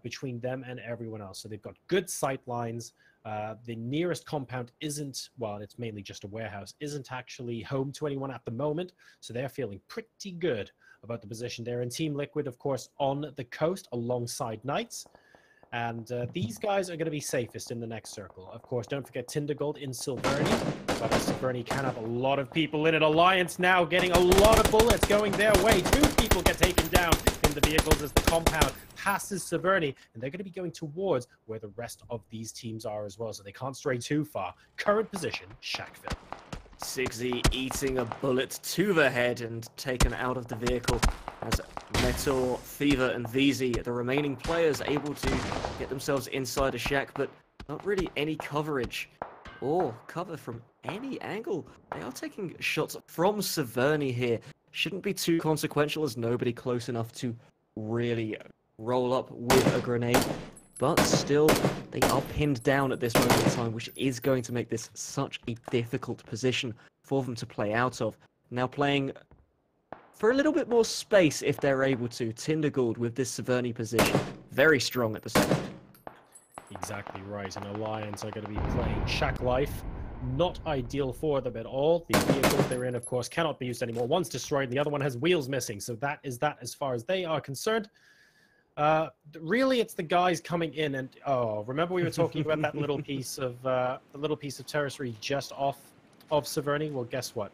between them and everyone else. So they've got good sight lines. The nearest compound isn't, well, it's mainly just a warehouse, isn't actually home to anyone at the moment. So they're feeling pretty good about the position there. And Team Liquid, of course, on the coast alongside Knights. And these guys are going to be safest in the next circle. Of course, don't forget Tindergold in Silverny. But Silverny can have a lot of people in it. Alliance now getting a lot of bullets going their way. 2 people get taken down in the vehicles as the compound passes Silverny. And they're going to be going towards where the rest of these teams are as well. So they can't stray too far. Current position, Shackville. Sigsy eating a bullet to the head and taken out of the vehicle as Metal, Fever, and VZ, the remaining players, able to get themselves inside a shack, but not really any coverage or cover from any angle. They are taking shots from Silverny here. Shouldn't be too consequential as nobody close enough to really roll up with a grenade. But still, they are pinned down at this moment in time, which is going to make this such a difficult position for them to play out of. Now playing for a little bit more space if they're able to. Tindergold with this Silverny position, very strong at the second. Exactly right, and Alliance are going to be playing Shack Life. Not ideal for them at all. The vehicles they're in, of course, cannot be used anymore. One's destroyed and the other one has wheels missing, so that is that as far as they are concerned. Really, it's the guys coming in and remember we were talking about that little piece of territory just off of Silverny? Well, guess what?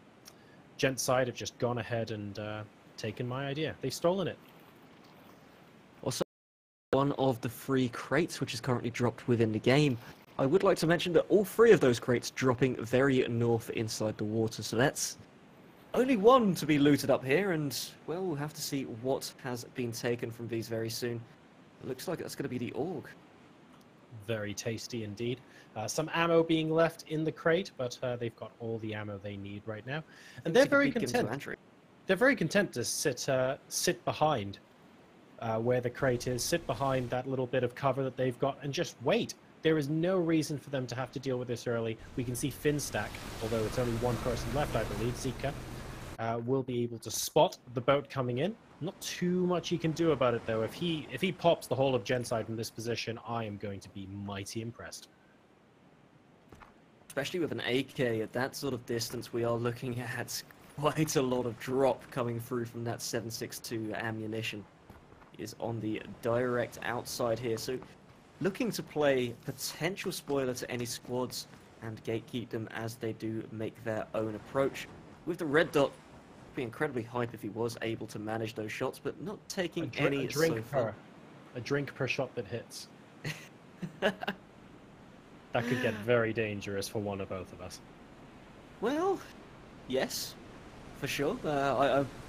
Gent side have just gone ahead and taken my idea. They've stolen it. Also, one of the 3 crates which is currently dropped within the game. I would like to mention that all 3 of those crates dropping very north inside the water, so that's only one to be looted up here, and, well, we'll have to see what has been taken from these very soon. It looks like that's going to be the AUG. Very tasty indeed. Some ammo being left in the crate, but they've got all the ammo they need right now. And they're very content. They're very content to sit behind where the crate is, sit behind that little bit of cover that they've got, and just wait. There is no reason for them to have to deal with this early. We can see Finstack, although it's only one person left, I believe, Zika, will be able to spot the boat coming in. Not too much he can do about it, though. If he pops the whole of Genside from this position, I am going to be mighty impressed. Especially with an AK at that sort of distance, we are looking at quite a lot of drop coming through from that 7.62 ammunition. Is on the direct outside here, so looking to play potential spoiler to any squads and gatekeep them as they do make their own approach. With the red dot, be incredibly hype if he was able to manage those shots, but not taking any so far. A drink per shot that hits. That could get very dangerous for one or both of us. Well, yes, for sure.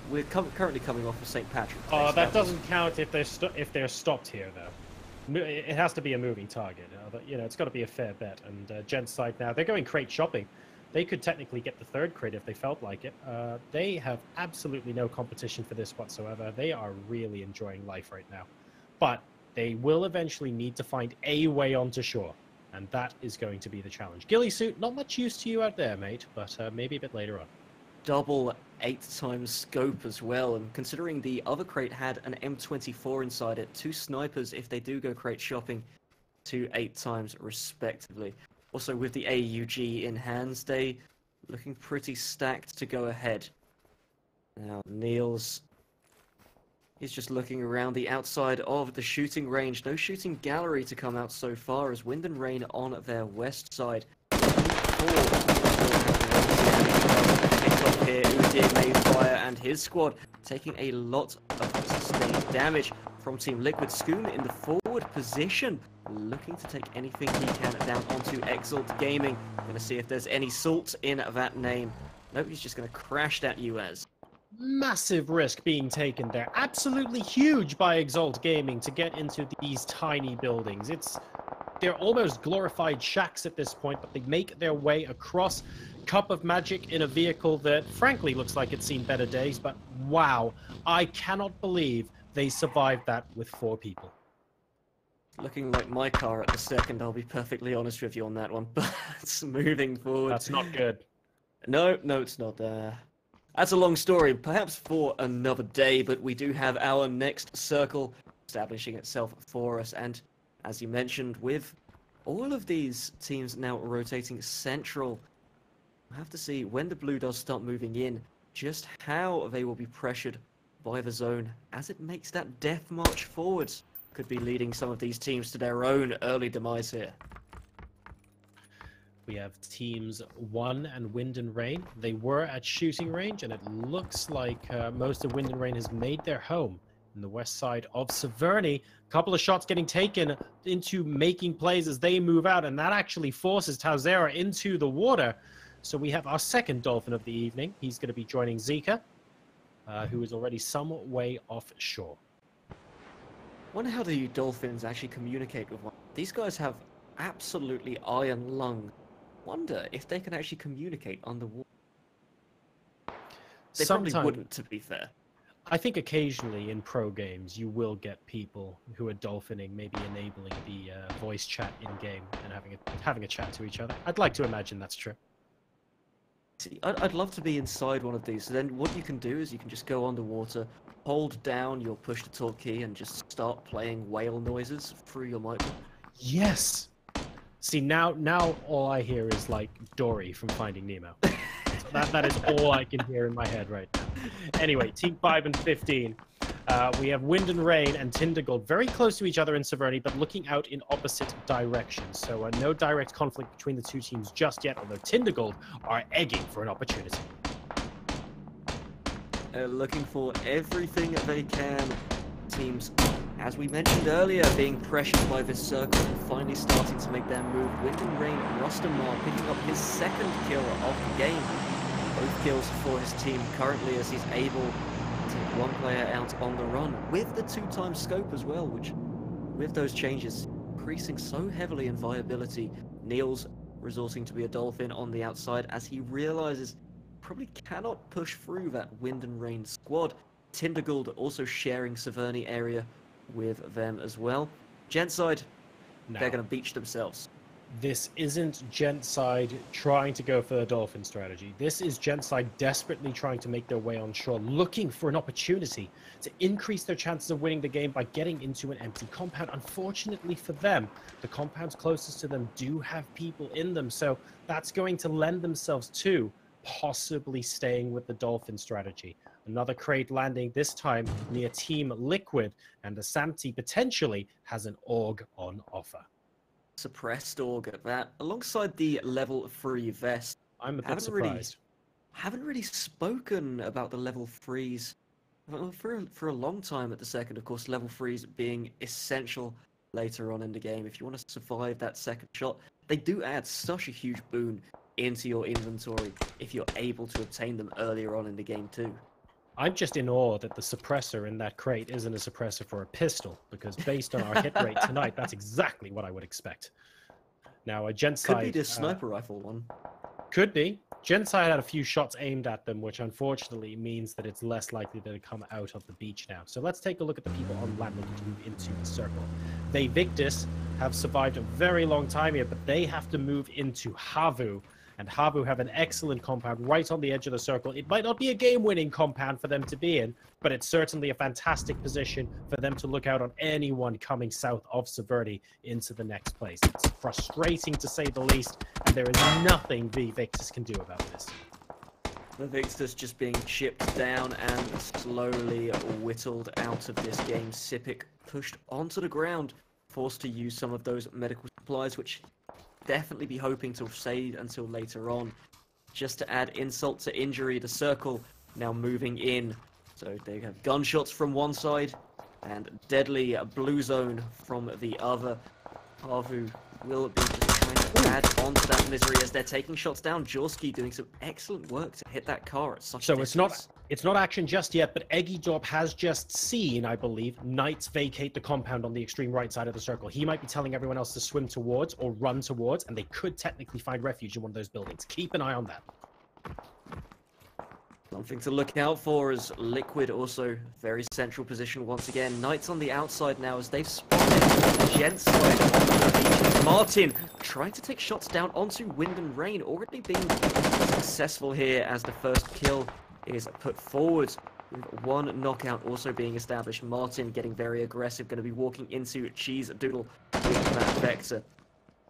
We're currently coming off of St. Patrick's Day. Oh, that doesn't count if they're stopped here, though. It has to be a moving target. You know, it's got to be a fair bet. And Gent's side now, they're going crate shopping. They could technically get the 3rd crate if they felt like it. They have absolutely no competition for this whatsoever. They are really enjoying life right now. But they will eventually need to find a way onto shore. And that is going to be the challenge. Ghillie Suit, not much use to you out there, mate, but maybe a bit later on. Double 8x scope as well, and considering the other crate had an M24 inside it, 2 snipers if they do go crate shopping, 2 8x respectively. Also with the AUG in hands, they looking pretty stacked to go ahead. Now Niels is just looking around the outside of the shooting range. No shooting gallery to come out so far as Wind and Rain on their west side. Here, Udir, Mayfire, and his squad taking a lot of sustained damage from Team Liquid. Scoom in the forward position, looking to take anything he can down onto Exalt Gaming. Gonna see if there's any salt in that name. Nope, he's just gonna crash that US. Massive risk being taken there. Absolutely huge by Exalt Gaming to get into these tiny buildings. They're almost glorified shacks at this point, but they make their way across. Cup of Magic in a vehicle that frankly looks like it's seen better days, but wow, I cannot believe they survived that with 4 people. Looking like my car at the second, I'll be perfectly honest with you on that one, but moving forward. That's not good. No, it's not. That's a long story, perhaps for another day, but we do have our next circle establishing itself for us. And as you mentioned, with all of these teams now rotating central, we'll have to see when the blue does start moving in, just how they will be pressured by the zone as it makes that death march forwards. Could be leading some of these teams to their own early demise here. We have teams 1 and Wind and Rain. They were at shooting range, and it looks like most of Wind and Rain has made their home in the west side of Severny. A couple of shots getting taken into making plays as they move out, and that actually forces Tauzera into the water. So we have our second Dolphin of the evening. He's going to be joining Zika, who is already some way offshore. Wonder how the Dolphins actually communicate with one. These guys have absolutely iron lung. Wonder if they can actually communicate underwater. They probably wouldn't, to be fair. I think occasionally in pro games you will get people who are dolphining, maybe enabling the voice chat in game and having a chat to each other. I'd like to imagine that's true. See, I'd love to be inside one of these. So then what you can do is you can just go underwater, hold down your push to talk key, and just start playing whale noises through your microphone. Yes. See, now all I hear is like Dory from Finding Nemo. that is all I can hear in my head right now. Anyway, Team 5 and 15. We have Wind and Rain and Tindergold very close to each other in Severny, but looking out in opposite directions. So no direct conflict between the two teams just yet, although Tindergold are egging for an opportunity. Looking for everything they can. Teams, as we mentioned earlier, being pressured by this circle and finally starting to make their move. Wind and Rain, Rostamar picking up his second kill of the game. Both kills for his team currently as he's able to take one player out on the run with the 2x scope as well, which with those changes increasing so heavily in viability. Neil's resorting to be a Dolphin on the outside as he realizes probably cannot push through that Wind and Rain squad. Tindergold also sharing Severny area with them as well. Gentside, they're going to beach themselves. This isn't Gentside trying to go for the Dolphin strategy. This is Gentside desperately trying to make their way on shore, looking for an opportunity to increase their chances of winning the game by getting into an empty compound. Unfortunately for them, the compounds closest to them do have people in them, so that's going to lend themselves to possibly staying with the Dolphin strategy. Another crate landing, this time near Team Liquid, and the Samti potentially has an AUG on offer. Suppressed AUG at that, alongside the level 3 vest. I'm a bit surprised. Haven't really spoken about the level 3s for a long time at the second. Of course, level 3s being essential later on in the game. If you want to survive that second shot, they do add such a huge boon into your inventory if you're able to obtain them earlier on in the game too. I'm just in awe that the suppressor in that crate isn't a suppressor for a pistol, because based on our hit rate tonight, that's exactly what I would expect. Now, a Gentside... Could be the sniper rifle one. Could be. Gentside had a few shots aimed at them, which unfortunately means that it's less likely to come out of the beach now. So let's take a look at the people on land looking to move into the circle. They, Victus, have survived a very long time here, but they have to move into Havu. And Havu have an excellent compound right on the edge of the circle. It might not be a game-winning compound for them to be in, but it's certainly a fantastic position for them to look out on anyone coming south of Severny into the next place. It's frustrating to say the least, and there is nothing the Victus can do about this. The Victus just being chipped down and slowly whittled out of this game. Sipik pushed onto the ground, forced to use some of those medical supplies, which definitely be hoping to save until later on. Just to add insult to injury, the circle now moving in. So they have gunshots from one side and deadly blue zone from the other. Havu will be just trying to add on to that misery as they're taking shots down. Jorski doing some excellent work to hit that car at such a distance. It's not action just yet, but Eggydorp has just seen, I believe, Knights vacate the compound on the extreme right side of the circle. He might be telling everyone else to swim towards or run towards, and they could technically find refuge in one of those buildings. Keep an eye on that. Something to look out for as Liquid also very central position once again. Knights on the outside now as they've spotted Gentside on the beach. Martin trying to take shots down onto Wind and Rain, already being successful here as the first kill is put forward. With one knockout also being established. Martin getting very aggressive, going to be walking into Cheese Doodle with that Vector.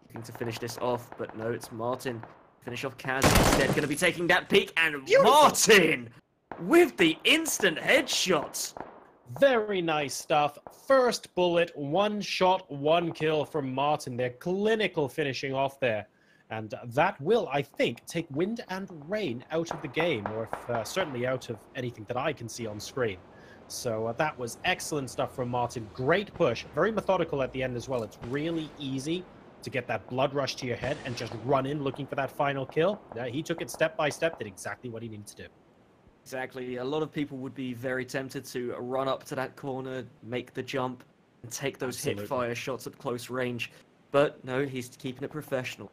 Looking to finish this off, but no, it's Martin. Finish off Kaz instead, going to be taking that peek, and beautiful. Martin with the instant headshots. Very nice stuff. First bullet, one shot, one kill from Martin. They're clinical finishing off there. And that will, I think, take Wind and Rain out of the game, or if, certainly out of anything that I can see on screen. So that was excellent stuff from Martin. Great push. Very methodical at the end as well. It's really easy to get that blood rush to your head and just run in looking for that final kill. He took it step by step, did exactly what he needed to do. Exactly. A lot of people would be very tempted to run up to that corner, make the jump, and take those hip-fire shots at close range. But no, he's keeping it professional.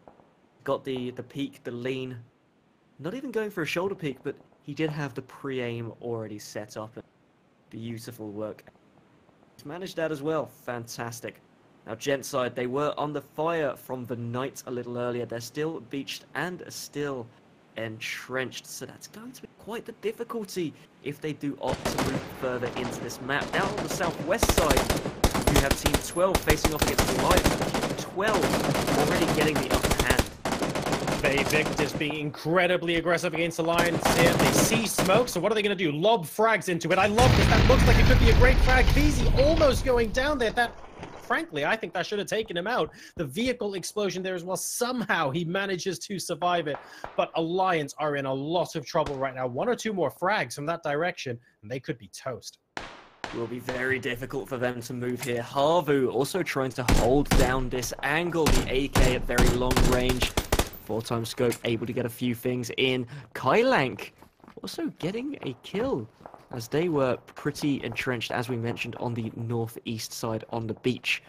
Got the peek, the lean. Not even going for a shoulder peek, but he did have the pre-aim already set up. Beautiful work. He's managed that as well. Fantastic. Now, Gent side, they were under fire from the Knight a little earlier. They're still beached and still entrenched, so that's going to be quite the difficulty if they do opt to move further into this map. Now on the southwest side, you have Team 12 facing off against Live. 12 already getting the upper hand. Victus being incredibly aggressive against Alliance here. They see smoke, so what are they going to do? Lob frags into it. I love this. That looks like it could be a great frag. VZ almost going down there. That, frankly, I think that should have taken him out. The vehicle explosion there as well. Somehow he manages to survive it. But Alliance are in a lot of trouble right now. One or two more frags from that direction, and they could be toast. It will be very difficult for them to move here. Harvu also trying to hold down this angle. The AK at very long range. 4x scope, able to get a few things in. Kailank also getting a kill, as they were pretty entrenched, as we mentioned, on the northeast side on the beach.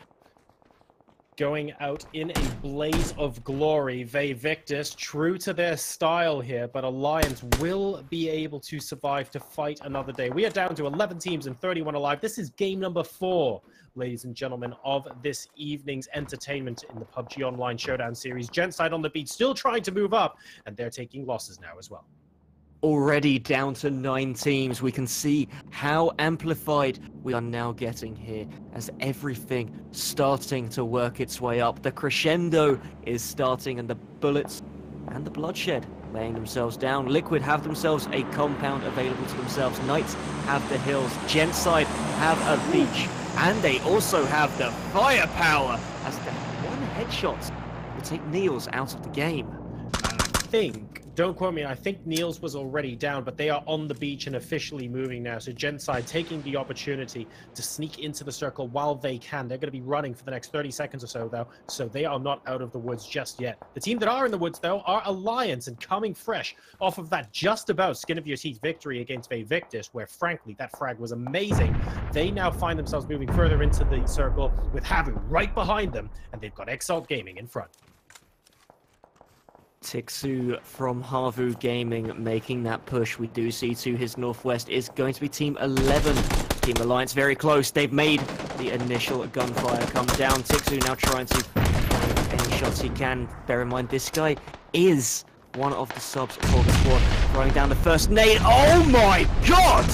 Going out in a blaze of glory, Victus, true to their style here, but Alliance will be able to survive to fight another day. We are down to 11 teams and 31 alive. This is game number 4, ladies and gentlemen, of this evening's entertainment in the PUBG Online Showdown series. Gentside on the beat, still trying to move up, and they're taking losses now as well. Already down to 9 teams. We can see how amplified we are now getting here as everything starting to work its way up. The crescendo is starting, and the bullets and the bloodshed laying themselves down. Liquid have themselves a compound available to themselves. Knights have the hills. Gentside have a beach. And they also have the firepower, as the one headshot will take Niels out of the game. I think, don't quote me, I think Niels was already down, but they are on the beach and officially moving now. So Gentside taking the opportunity to sneak into the circle while they can. They're going to be running for the next 30 seconds or so, though, so they are not out of the woods just yet. The team that are in the woods, though, are Alliance, and coming fresh off of that just about skin-of-your-teeth victory against Victus, where, frankly, that frag was amazing. They now find themselves moving further into the circle with Havu right behind them, and they've got Exalt Gaming in front. Tixu from Harvu Gaming making that push. We do see to his northwest is going to be Team 11. Team Alliance very close. They've made the initial gunfire come down. Tixu now trying to find any shots he can. Bear in mind, this guy is one of the subs for the squad. Throwing down the first nade. Oh my god!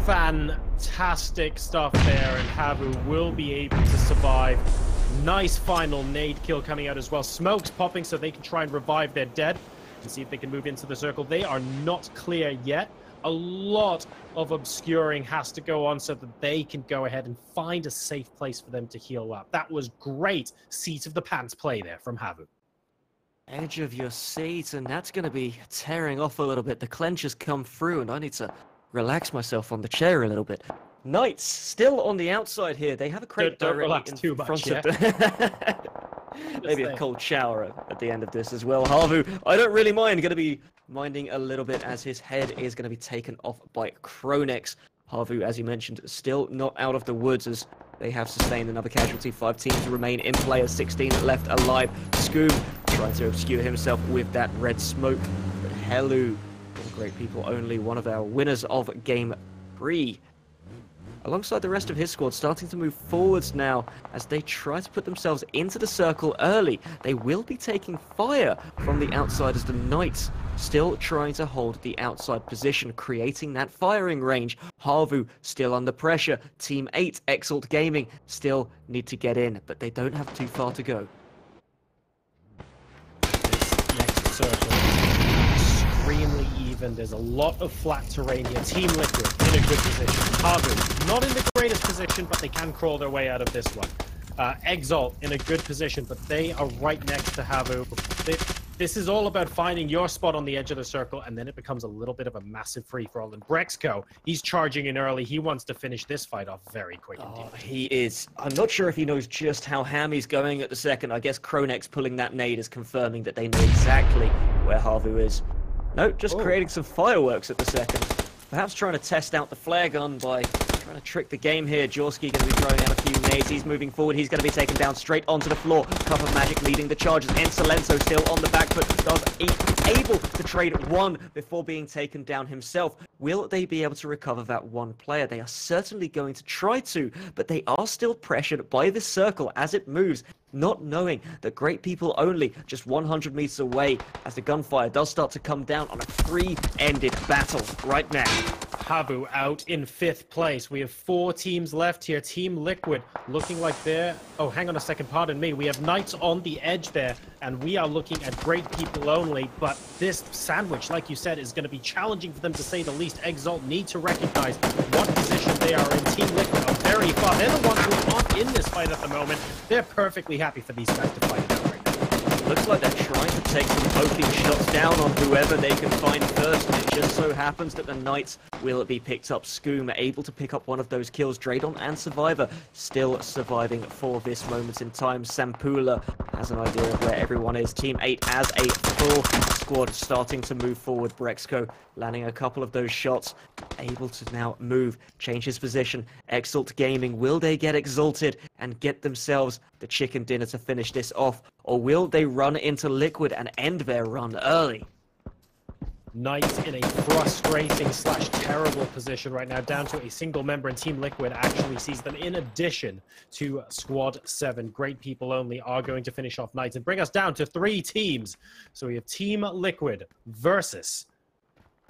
Fantastic stuff there, and Havu will be able to survive. Nice final nade kill coming out as well. Smoke's popping so they can try and revive their dead and see if they can move into the circle. They are not clear yet. A lot of obscuring has to go on so that they can go ahead and find a safe place for them to heal up. That was great seat of the pants play there from Havu. Edge of your seat, and that's going to be tearing off a little bit. The clench has come through, and I need to relax myself on the chair a little bit. Knights still on the outside here. They have a crate directly in front of them. Maybe a cold shower at the end of this as well. Harvu, I don't really mind. Going to be minding a little bit as his head is going to be taken off by Chronex. Harvu, as you mentioned, still not out of the woods as they have sustained another casualty. 5 teams remain in play, 16 left alive. Scoob trying to obscure himself with that red smoke. But Helu, great people only, one of our winners of Game 3. Alongside the rest of his squad, starting to move forwards now as they try to put themselves into the circle early. They will be taking fire from the outside as the Knights still trying to hold the outside position, creating that firing range. Harvu still under pressure. Team 8, Exalt Gaming, still need to get in, but they don't have too far to go. This next circle extremely even. There's a lot of flat terrain here. Team Liquid in a good position. Harvu not in the greatest position, but they can crawl their way out of this one. Exalt in a good position, but they are right next to Havu. This is all about finding your spot on the edge of the circle, and then it becomes a little bit of a massive free-for-all. And Brexco, he's charging in early. He wants to finish this fight off very quick indeed. Oh, he is. I'm not sure if he knows just how Hammy's going at the second. I guess Kronex pulling that nade is confirming that they know exactly where Harvu is. No, just creating some fireworks at the second. Perhaps trying to test out the flare gun by trying to trick the game here. Jorski going to be throwing out a few nades. He's moving forward. He's going to be taken down straight onto the floor. Cup of Magic leading the charges. Encelenso still on the back foot. Does able to trade one before being taken down himself. Will they be able to recover that one player? They are certainly going to try to, but they are still pressured by this circle as it moves, not knowing that Great People Only just 100 meters away as the gunfire does start to come down on a three-ended battle right now. Havu out in 5th place. We have 4 teams left here. Team Liquid looking like they're... Oh, hang on a second, pardon me. We have Knights on the edge there, and we are looking at Great People Only, but this sandwich, like you said, is going to be challenging for them to say the least. Exalt need to recognize what position they are in. Team Liquid are very far. They're the ones who aren't in this fight at the moment. They're perfectly happy for these guys to fight it out right now. Looks like they're trying to take some poking shots down on whoever they can find first, and it just so happens that the Knights will be picked up. Skoom able to pick up one of those kills. Dradon and Survivor still surviving for this moment in time. Sampula has an idea of where everyone is. Team 8 as a full squad starting to move forward. Brexco landing a couple of those shots, able to now move, change his position. Exalt Gaming, will they get exalted and get themselves the chicken dinner to finish this off, or will they run into Liquid and end their run early? Knights in a frustrating / terrible position right now, down to a single member, and Team Liquid actually sees them in addition to Squad 7. Great People Only are going to finish off Knights and bring us down to 3 teams. So we have Team Liquid versus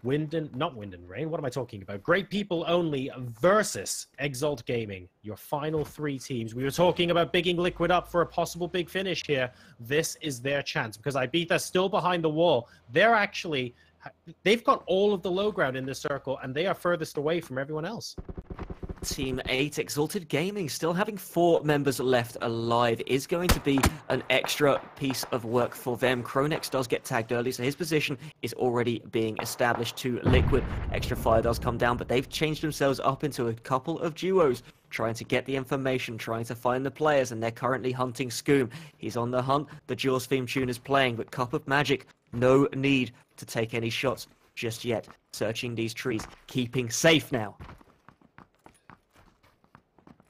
not Wind and Rain, what am I talking about? Great People Only versus Exalt Gaming. Your final 3 teams. We were talking about bigging Liquid up for a possible big finish here. This is their chance, because Ibiza still behind the wall. They've got all of the low ground in this circle, and they are furthest away from everyone else. Team 8, Exalted Gaming, still having 4 members left alive, is going to be an extra piece of work for them. Kronex does get tagged early, so his position is already being established to Liquid. Extra fire does come down, but they've changed themselves up into a couple of duos, trying to get the information, trying to find the players, and they're currently hunting Skoom. He's on the hunt. The Jaws theme tune is playing, but Cup of Magic, no need to take any shots just yet. Searching these trees, keeping safe now.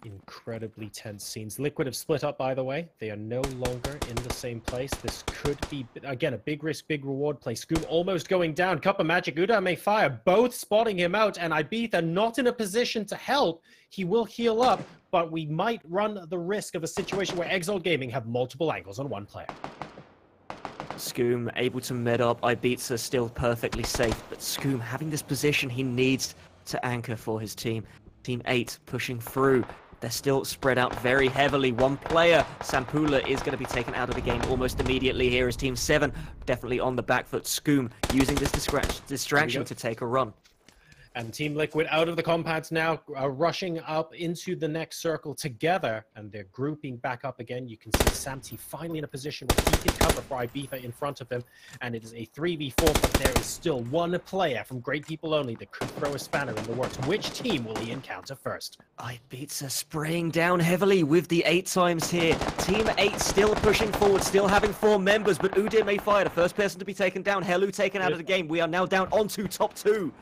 Incredibly tense scenes. Liquid have split up, by the way. They are no longer in the same place. This could be, again, a big risk, big reward play. Skoom almost going down. Cup of Magic, Uda may fire, both spotting him out, and Ibiza not in a position to help. He will heal up, but we might run the risk of a situation where Exalt Gaming have multiple angles on one player. Skoom able to med up. Ibiza still perfectly safe, but Skoom having this position he needs to anchor for his team. Team 8 pushing through. They're still spread out very heavily. One player, Sampula, is going to be taken out of the game almost immediately. Here is Team 7, definitely on the back foot. Skoom using this distraction to take a run. And Team Liquid out of the compounds now, rushing up into the next circle together, and they're grouping back up again. You can see Samty finally in a position where he can cover for Ibiza in front of him, and it is a 3v4, but there is still one player from Great People Only that could throw a spanner in the works. Which team will he encounter first? Ibiza spraying down heavily with the 8 times here. Team 8 still pushing forward, still having 4 members, but Udir may fire. The first person to be taken down, Helu taken out of the game. We are now down onto top 2.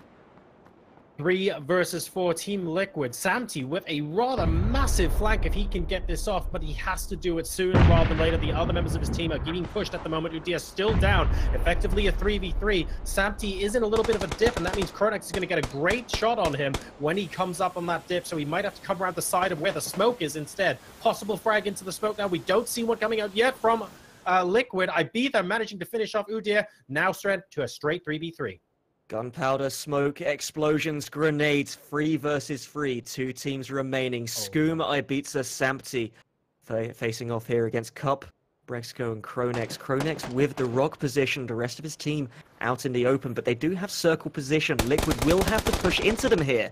3 versus 4, Team Liquid. Samty with a rather massive flank if he can get this off, but he has to do it sooner rather than later. The other members of his team are getting pushed at the moment. Udia still down, effectively a 3v3. Samty is in a little bit of a dip, and that means Kronex is going to get a great shot on him when he comes up on that dip, so he might have to come around the side of where the smoke is instead. Possible frag into the smoke now. We don't see one coming out yet from Liquid. Ibiza managing to finish off Udyr. Now strength to a straight 3v3. Gunpowder, smoke, explosions, grenades, 3 versus 3. 2 teams remaining. Skoom, Ibiza, Sampty facing off here against Cup, Brexco, and Kronex. Kronex with the rock position, the rest of his team out in the open, but they do have circle position. Liquid will have to push into them here.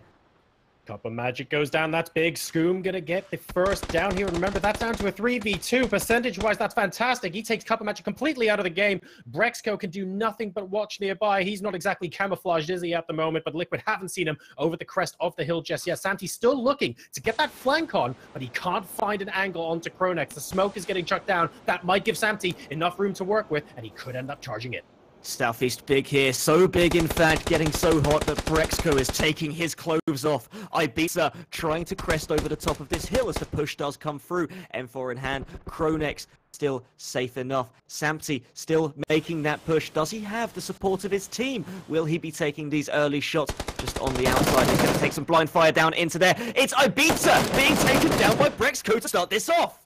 Cup of Magic goes down. That's big. Skoom gonna get the first down here. Remember, that's down to a 3v2. Percentage-wise, that's fantastic. He takes Cup of Magic completely out of the game. Brexco can do nothing but watch nearby. He's not exactly camouflaged, is he, at the moment? But Liquid haven't seen him over the crest of the hill just yet. Samty's still looking to get that flank on, but he can't find an angle onto Kronex. The smoke is getting chucked down. That might give Sampty enough room to work with, and he could end up charging it. Southeast big here, so big in fact, getting so hot that Brexco is taking his clothes off. Ibiza trying to crest over the top of this hill as the push does come through. M4 in hand, Kronex still safe enough. Sampty still making that push. Does he have the support of his team? Will he be taking these early shots just on the outside? He's going to take some blind fire down into there. It's Ibiza being taken down by Brexco to start this off.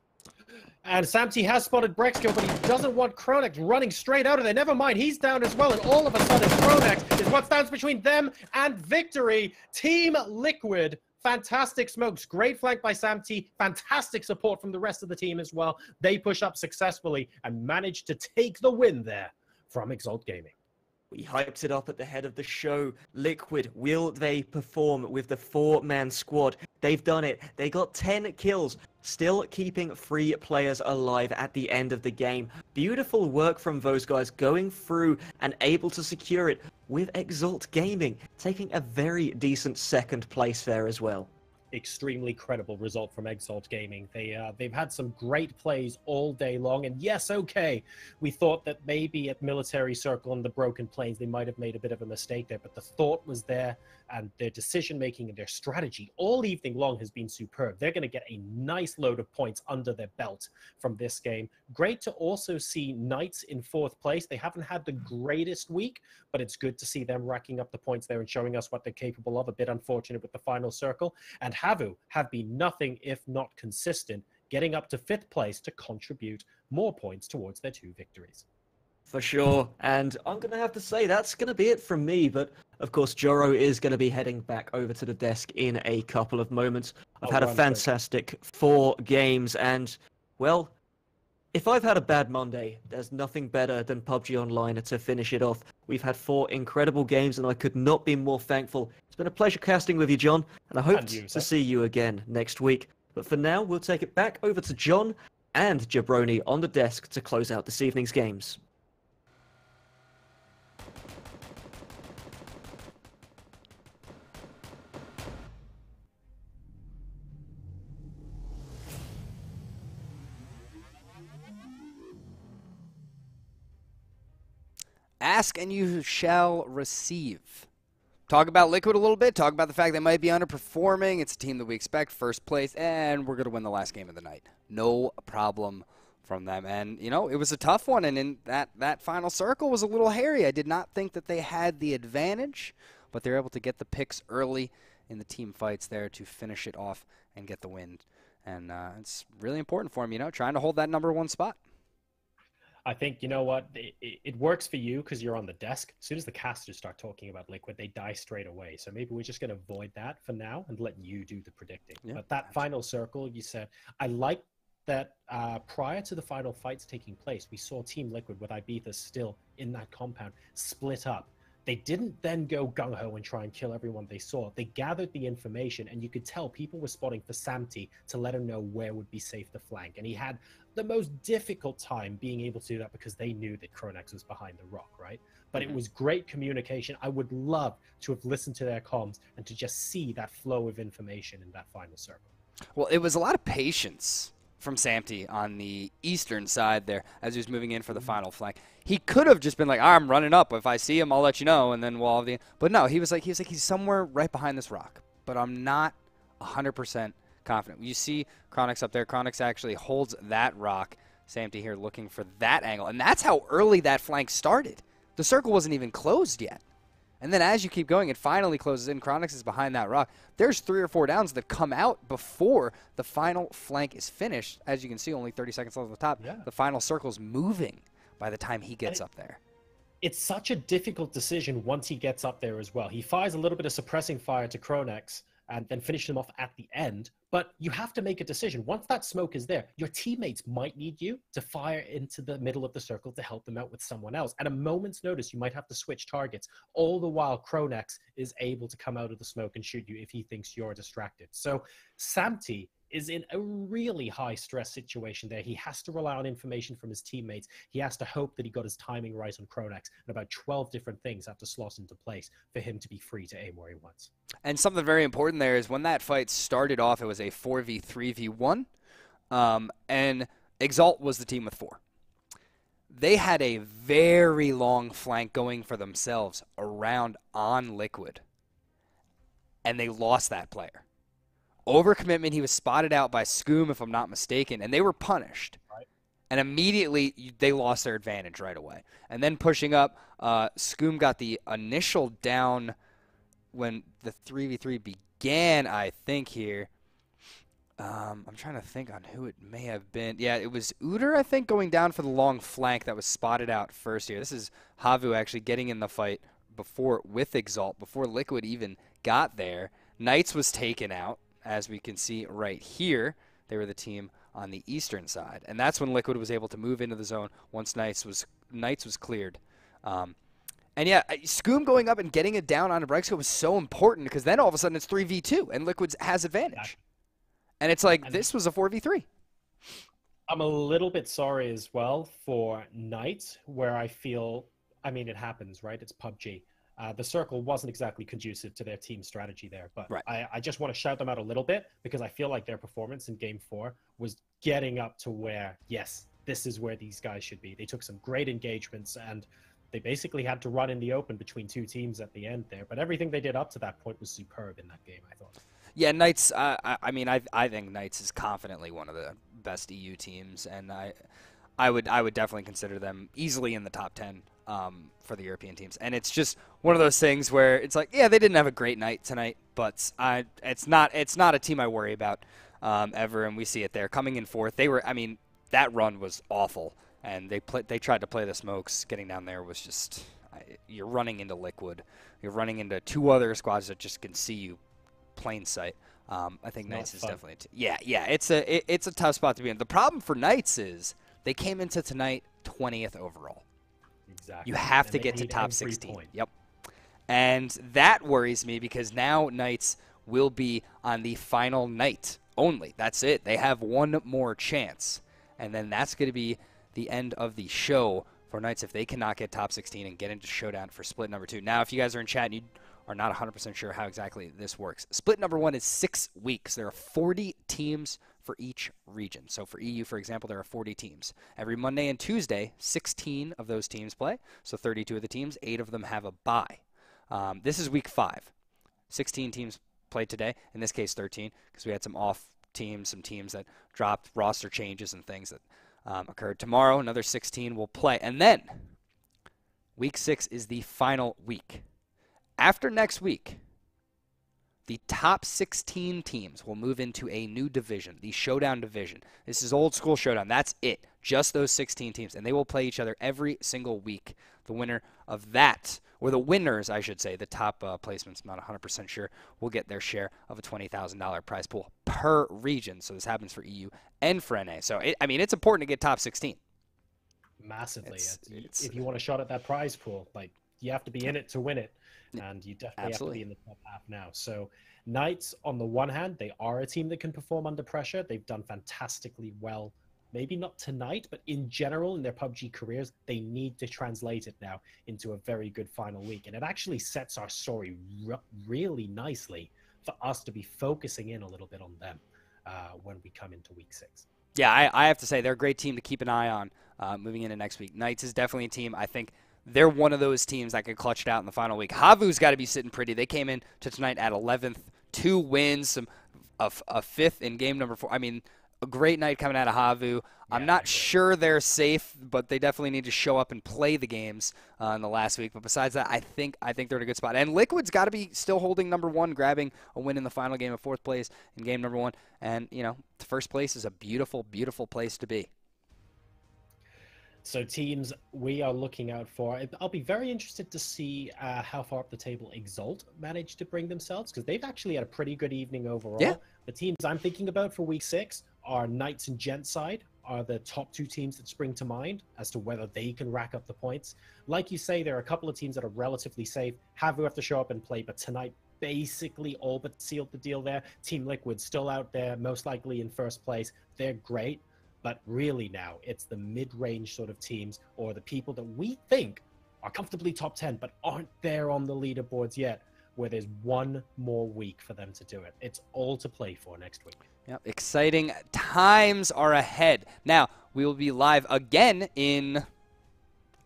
And Sampty has spotted Brexco, but he doesn't want Kronex running straight out of there. Never mind, he's down as well. And all of a sudden, Kronex is what stands between them and victory. Team Liquid. Fantastic smokes. Great flank by Sampty. Fantastic support from the rest of the team as well. They push up successfully and manage to take the win there from Exalt Gaming. We hyped it up at the head of the show. Liquid, will they perform with the 4-man squad? They've done it. They got 10 kills, still keeping 3 players alive at the end of the game. Beautiful work from those guys going through and able to secure it with Exalt Gaming, taking a very decent second place there as well. Extremely credible result from Exalt Gaming. They've had some great plays all day long, and yes, okay, we thought that maybe at Military Circle and the Broken Plains they might have made a bit of a mistake there, but the thought was there, and their decision making and their strategy all evening long has been superb. They're going to get a nice load of points under their belt from this game. Great to also see Knights in 4th place. They haven't had the greatest week, but it's good to see them racking up the points there and showing us what they're capable of. A bit unfortunate with the final circle. And Havu have been nothing if not consistent, getting up to 5th place to contribute more points towards their 2 victories. For sure, and I'm going to have to say that's going to be it from me, but of course Joro is going to be heading back over to the desk in a couple of moments. I've had a fantastic 4 games, and, well, if I've had a bad Monday, there's nothing better than PUBG Online to finish it off. We've had 4 incredible games, and I could not be more thankful. It's been a pleasure casting with you, John, and I hope to see you again next week. But for now, we'll take it back over to John and Jabroni on the desk to close out this evening's games. Ask and you shall receive. Talk about Liquid a little bit. Talk about the fact they might be underperforming. It's a team that we expect 1st place, and we're going to win the last game of the night. No problem from them. And, you know, it was a tough one, and in that final circle was a little hairy. I did not think that they had the advantage, but they're able to get the picks early in the team fights there to finish it off and get the win. And it's really important for them, you know, trying to hold that #1 spot. I think, you know what, it works for you because you're on the desk. As soon as the casters start talking about Liquid, they die straight away. So maybe we're just going to avoid that for now and let you do the predicting. Yeah, but that final circle, you said, I like that prior to the final fights taking place, we saw Team Liquid with Ibiza still in that compound split up. They didn't then go gung-ho and try and kill everyone they saw. They gathered the information, and you could tell people were spotting for Sampty to let him know where would be safe to flank. And he had the most difficult time being able to do that because they knew that Kronex was behind the rock, right? But it was great communication. I would love to have listened to their comms and to just see that flow of information in that final circle. Well, it was a lot of patience from Sampty on the eastern side there as he was moving in for the final flank. He could have just been like, I'm running up. If I see him, I'll let you know, and then we'll have the... But no, he was like, he's somewhere right behind this rock. But I'm not 100% confident. You see Kronex up there. Kronex actually holds that rock. Sampty here looking for that angle. And that's how early that flank started. The circle wasn't even closed yet. And then as you keep going, it finally closes in. Chronix is behind that rock. There's 3 or 4 downs that come out before the final flank is finished. As you can see, only 30 seconds left on the top. Yeah. The final circle's moving by the time he gets up there. It's such a difficult decision once he gets up there as well. He fires a little bit of suppressing fire to Chronex and then finishes him off at the end. But you have to make a decision. Once that smoke is there, your teammates might need you to fire into the middle of the circle to help them out with someone else. At a moment's notice, you might have to switch targets. All the while, Chronex is able to come out of the smoke and shoot you if he thinks you're distracted. So Samty is in a really high stress situation there. He has to rely on information from his teammates. He has to hope that he got his timing right on Chronex, and about 12 different things have to slot into place for him to be free to aim where he wants. And something very important there is when that fight started off, it was a 4v3v1, and Exalt was the team with 4. They had a very long flank going for themselves around on Liquid, and they lost that player. Overcommitment, he was spotted out by Scoom, if I'm not mistaken, and they were punished. Right. And immediately, they lost their advantage right away. And then pushing up, Scoom got the initial down when the 3v3 began, I think, here. I'm trying to think on who it may have been. Yeah, it was Uter, I think, going down for the long flank that was spotted out first here. This is Havu actually getting in the fight with Exalt, before Liquid even got there. Knights was taken out. As we can see right here, they were the team on the eastern side. And that's when Liquid was able to move into the zone once Knights was cleared. And yeah, Scoom going up and getting it down on a Brexco was so important, because then all of a sudden it's 3v2 and Liquid has advantage. And it's like, this was a 4v3. I'm a little bit sorry as well for Knights, where I feel, I mean, it happens, right? It's PUBG. The circle wasn't exactly conducive to their team strategy there, but right. I just want to shout them out a little bit, because I feel like their performance in Game 4 was getting up to where, yes, this is where these guys should be. They took some great engagements, and they basically had to run in the open between 2 teams at the end there. But everything they did up to that point was superb in that game, I thought. Yeah, Knights, I mean, I think Knights is confidently one of the best EU teams, and I would definitely consider them easily in the top 10. For the European teams. And it's just one of those things where it's like, yeah, they didn't have a great night tonight, but it's not a team I worry about ever, and we see it there. Coming in 4th, they were, I mean, that run was awful, and they tried to play the smokes. Getting down there was just, you're running into Liquid. You're running into 2 other squads that just can see you plain sight. I think Knights is definitely, yeah, it's a tough spot to be in. The problem for Knights is they came into tonight 20th overall. Exactly. You have to get to top 16. Yep. And that worries me, because now Knights will be on the final night only. That's it. They have one more chance. And then that's going to be the end of the show for Knights if they cannot get top 16 and get into showdown for split number 2. Now, if you guys are in chat and you are not 100% sure how exactly this works, split number 1 is 6 weeks. There are 40 teams for each region. So for EU, for example, there are 40 teams. Every Monday and Tuesday, 16 of those teams play. So 32 of the teams, 8 of them have a bye. This is week 5. 16 teams played today. In this case, 13, because we had some off teams, some teams that dropped roster changes and things that occurred. Tomorrow, another 16 will play. And then week 6 is the final week. After next week, the top 16 teams will move into a new division, the Showdown Division. This is old school Showdown. That's it. Just those 16 teams. And they will play each other every single week. The winner of that, or the winners, I should say, the top placements, I'm not 100% sure, will get their share of a $20,000 prize pool per region. So this happens for EU and for NA. So, it's important to get top 16. Massively. If you want a shot at that prize pool, like, you have to be in it to win it. And you definitely have to be in the top half now. So Knights, on the one hand, they are a team that can perform under pressure. They've done fantastically well. Maybe not tonight, but in general in their PUBG careers, they need to translate it now into a very good final week. And it actually sets our story really nicely for us to be focusing in a little bit on them when we come into week 6. Yeah, I have to say they're a great team to keep an eye on moving into next week. Knights is definitely a team, I think, they're one of those teams that could clutch it out in the final week. Havu's got to be sitting pretty. They came in to tonight at 11th, 2 wins, a 5th in game number 4. I mean, A great night coming out of Havu. I'm not sure they're safe, but they definitely need to show up and play the games in the last week. But besides that, I think they're in a good spot. And Liquid's got to be still holding number one, grabbing a win in the final game of fourth place in game number one. And, you know, first place is a beautiful, beautiful place to be. So teams we are looking out for. I'll be very interested to see how far up the table Exalt managed to bring themselves, because they've actually had a pretty good evening overall. Yeah. The teams I'm thinking about for week 6 are Knights and Gentside are the top 2 teams that spring to mind as to whether they can rack up the points. Like you say, there are a couple of teams that are relatively safe. Havu have to show up and play, but tonight basically all but sealed the deal there. Team Liquid still out there, most likely in first place. They're great. But really now, it's the mid-range sort of teams, or the people that we think are comfortably top 10, but aren't there on the leaderboards yet, where there's one more week for them to do it. It's all to play for next week. Yep, exciting times are ahead. Now, we will be live again in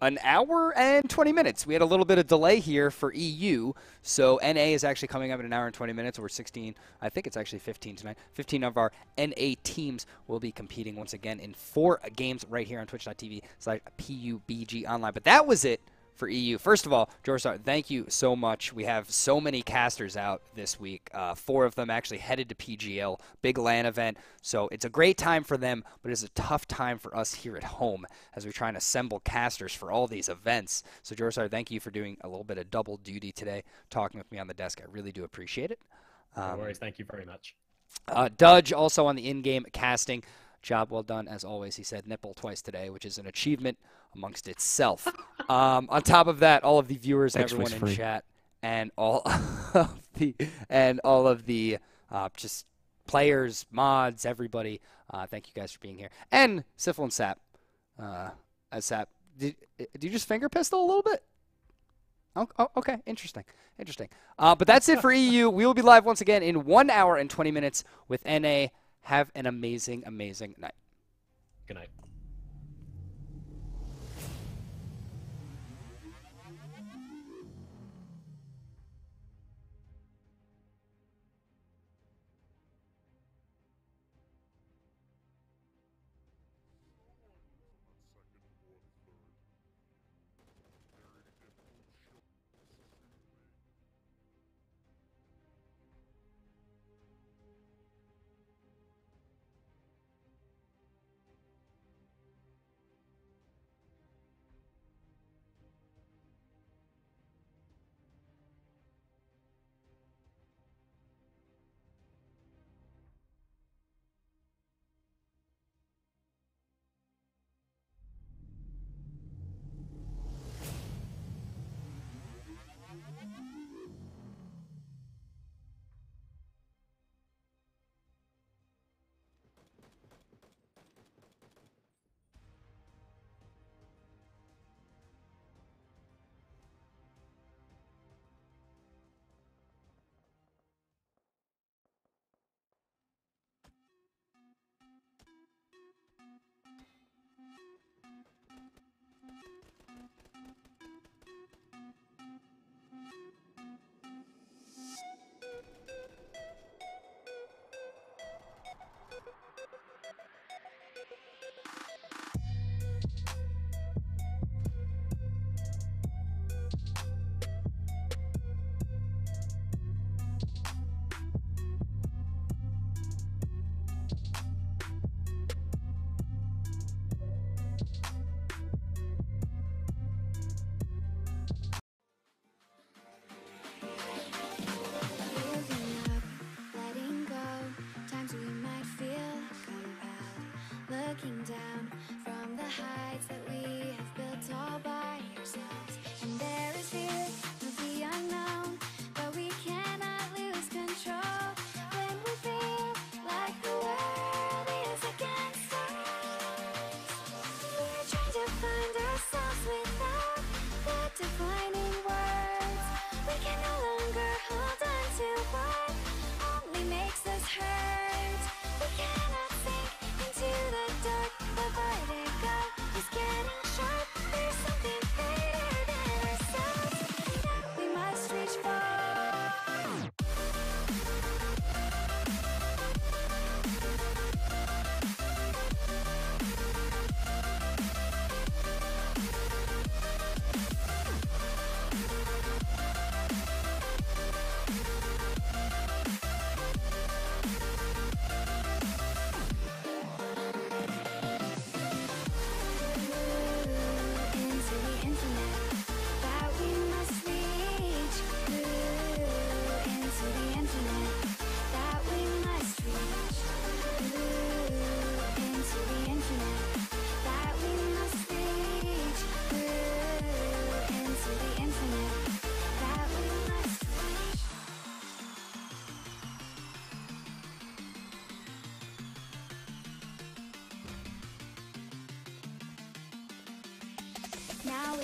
an hour and 20 minutes. We had a little bit of delay here for EU, so NA is actually coming up in an hour and 20 minutes. We're 16, I think it's actually 15 tonight. 15 of our NA teams will be competing once again in 4 games right here on twitch.tv/PUBGOnline. But that was it for EU. First of all, Jorstar, thank you so much. We have so many casters out this week. 4 of them actually headed to PGL, big LAN event. So it's a great time for them, but it's a tough time for us here at home as we try and assemble casters for all these events. So Jorstar, thank you for doing a little bit of double duty today, talking with me on the desk. I really do appreciate it. No worries. Thank you very much. Dudge also on the in-game casting. Job well done, as always. He said nipple twice today, which is an achievement amongst itself. On top of that, all of the viewers, everyone in chat, and all of the just players, mods, everybody. Thank you guys for being here. And Syphil and Sap. Sap, did you just finger pistol a little bit? Oh, okay, interesting. But that's it for EU. We will be live once again in 1 hour and 20 minutes with NA. Have an amazing, amazing night. Good night.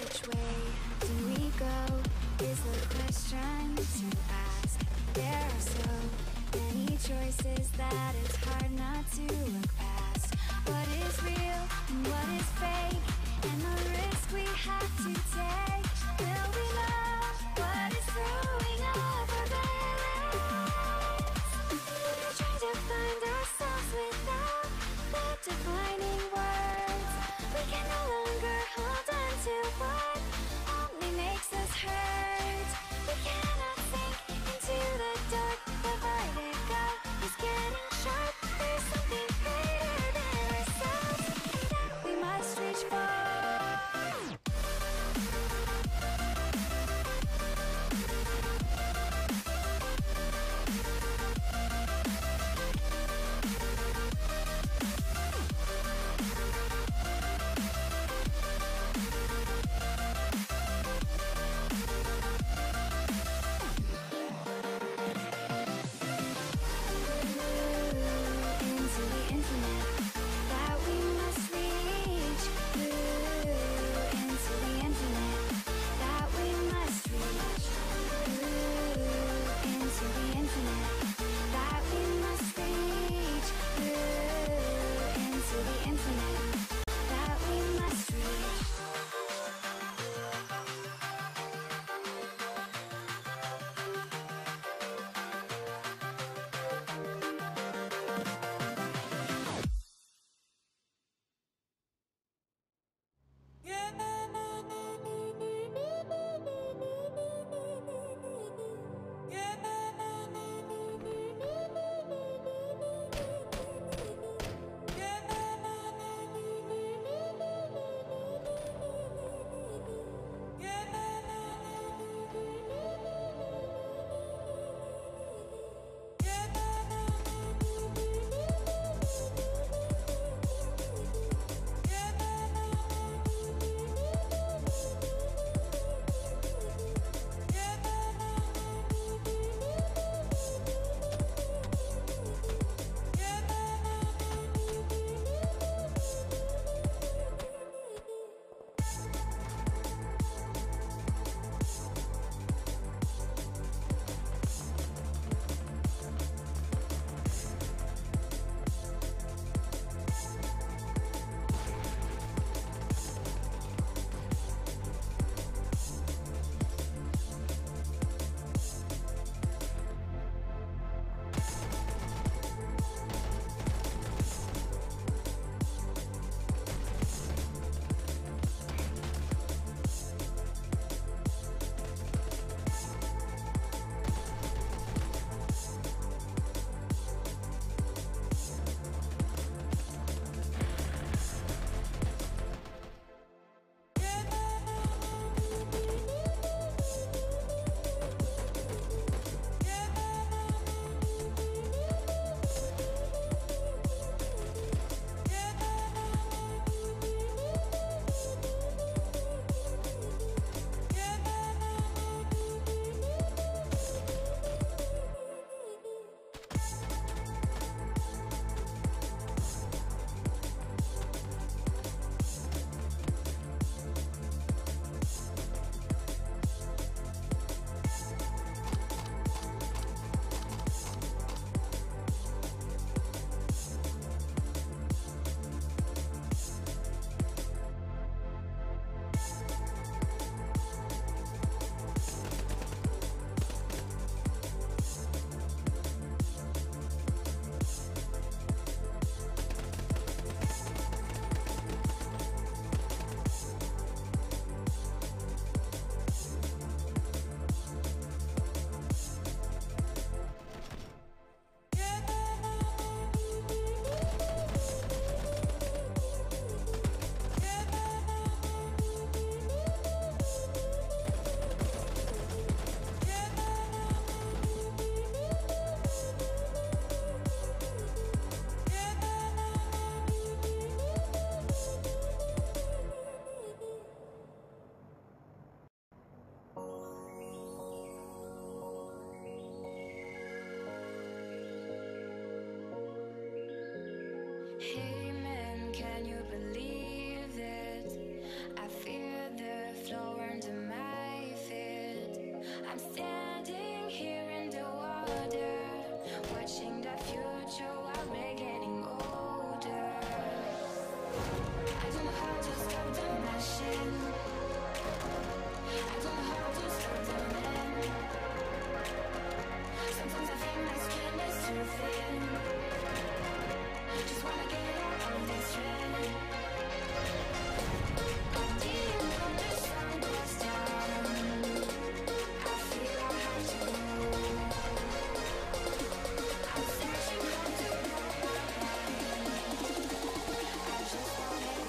which way do we go is the question to ask. There are so many choices that it's hard not to look past. What is real and what is fake, and the risk we have to take. Will we know what is throwing off our balance? We're trying to find ourselves without the defining words. We can no longer hold on to what only makes us hurt. We cannot sink into the dark. The vertigo is getting sharp. There's something greater than ourselves that we must reach for. I'm standing here in the water, watching the future while we're getting older. I don't know how to stop the machine. I don't know how to stop the man. Sometimes I think my skin is too thin. Just wanna get out of this trend. Deep when the sun goes down, I feel I have to go. I'm searching how to blow my mind. I just want it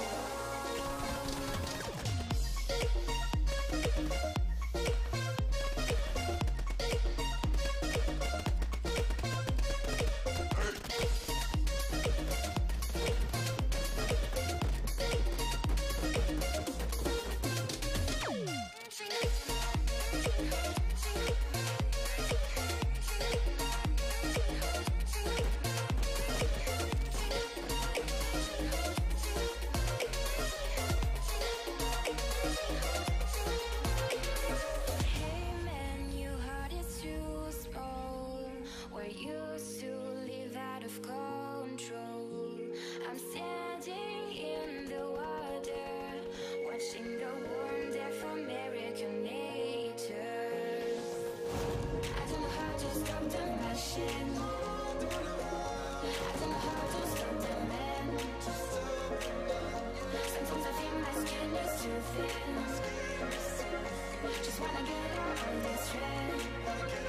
Hey man, you heard it's too small. We're used to live out of control. I'm standing in the water, watching the warm death from American nature. I don't know how to stop the machine. I don't know how to stop the man. Sometimes I feel my skin is too thin. Just wanna get out of this trend.